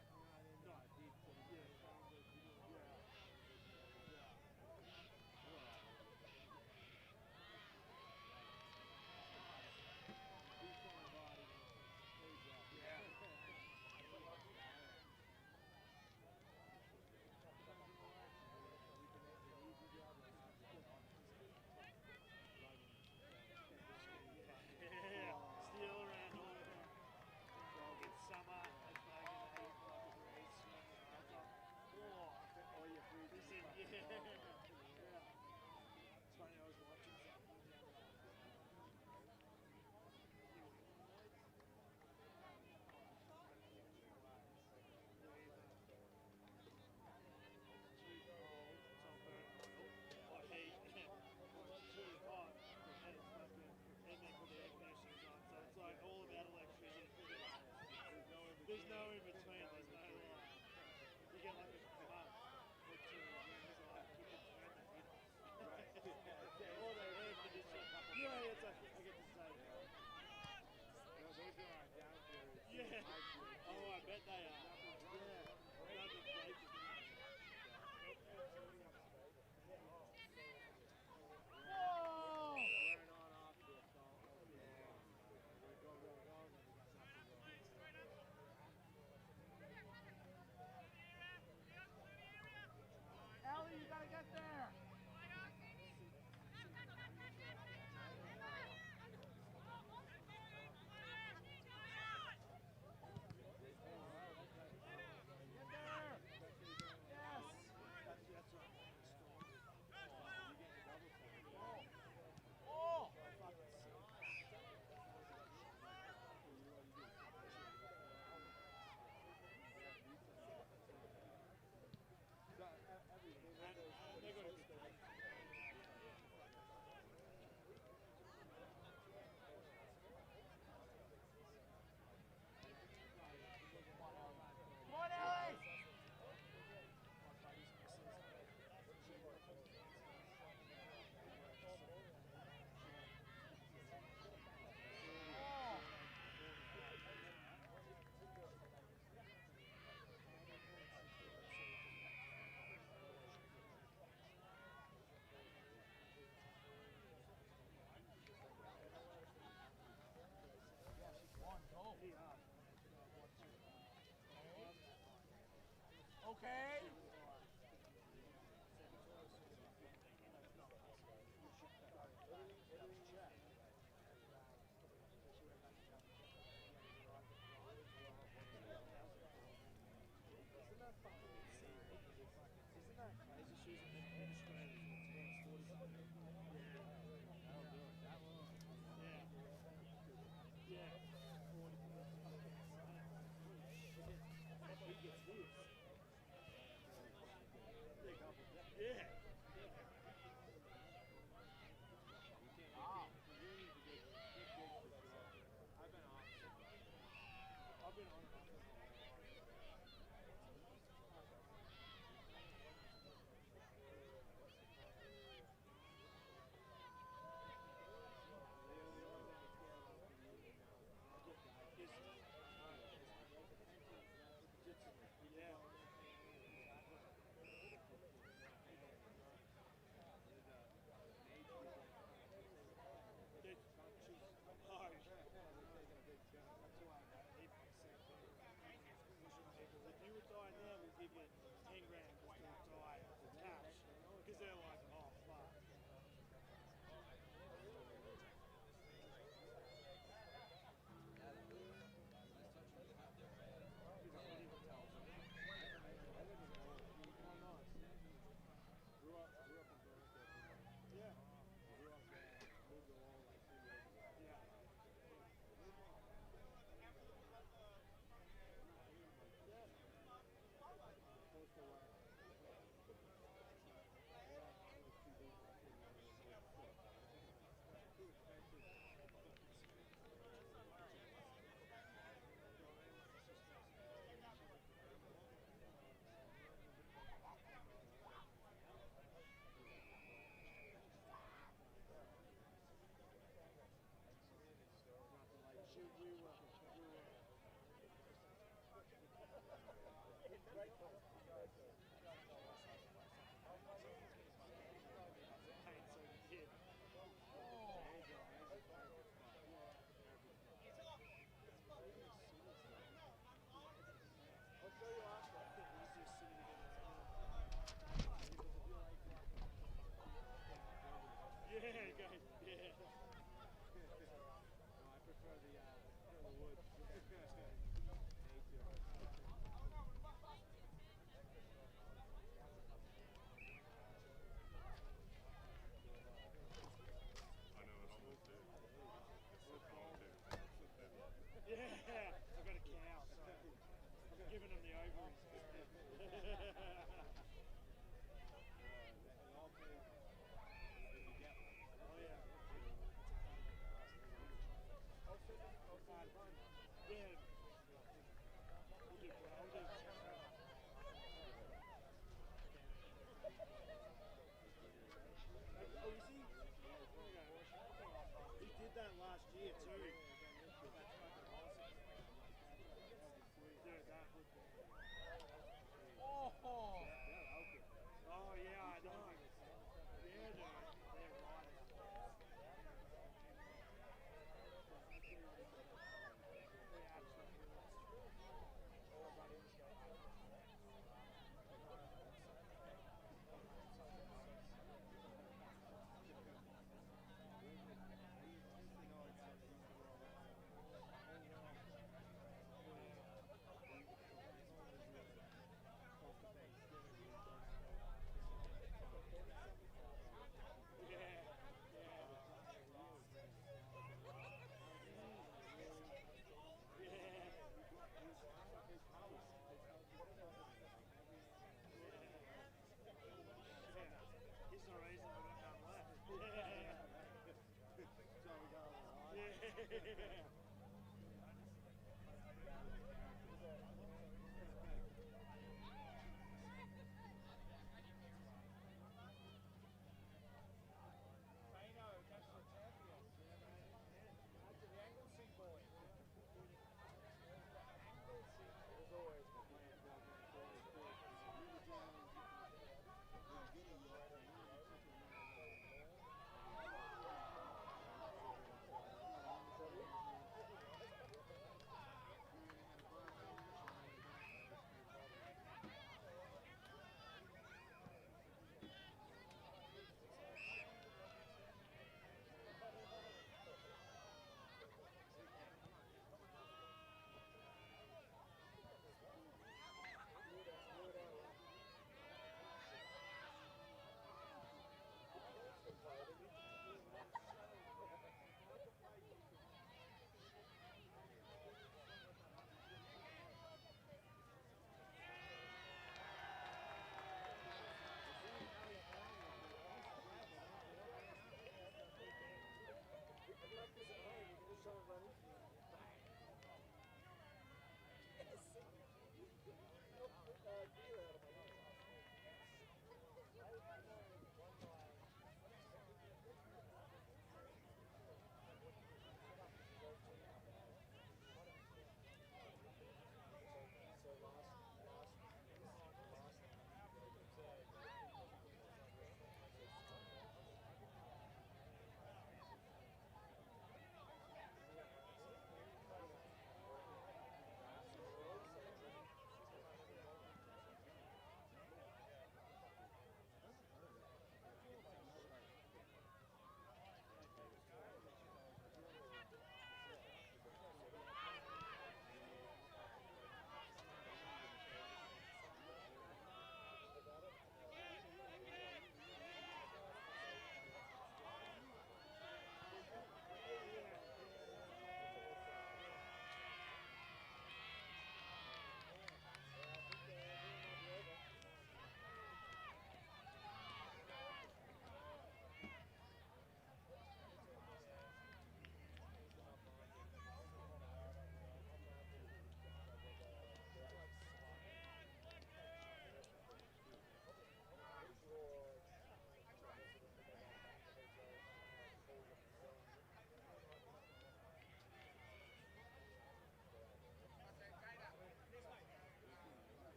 Not deep, but still around all of that. It's summer, it's like 85 degrees. Oh, you're freezing. Yeah. It's funny, I was watching something the other day. Too cold, it's on burnt oil, or heat. Too hot, and it's fucking, and they put the air conditioners on, so it's like all about electricity. There's no in between, there's no like, you get like a month or two, and it's like, you can turn the heat off. All the air conditioning. Yeah, it's like, I get to say that. Yeah. Oh, I bet they are. Yeah. Nothing breaking. Whoa! Ellie, you gotta get there! Okay. Yeah. Yeah. I've been on and off. Yeah. If you retire now, we'll give you 10 grand just to retire cash. Because they're like, oh, fuck. Yeah. Yeah, guys. Yeah. No, I prefer the woods. Yeah, I've got a cow, so I'm giving them the ovaries. Oh, yeah. Yeah. We'll do well. We'll do Oh, is he? He did that last year too.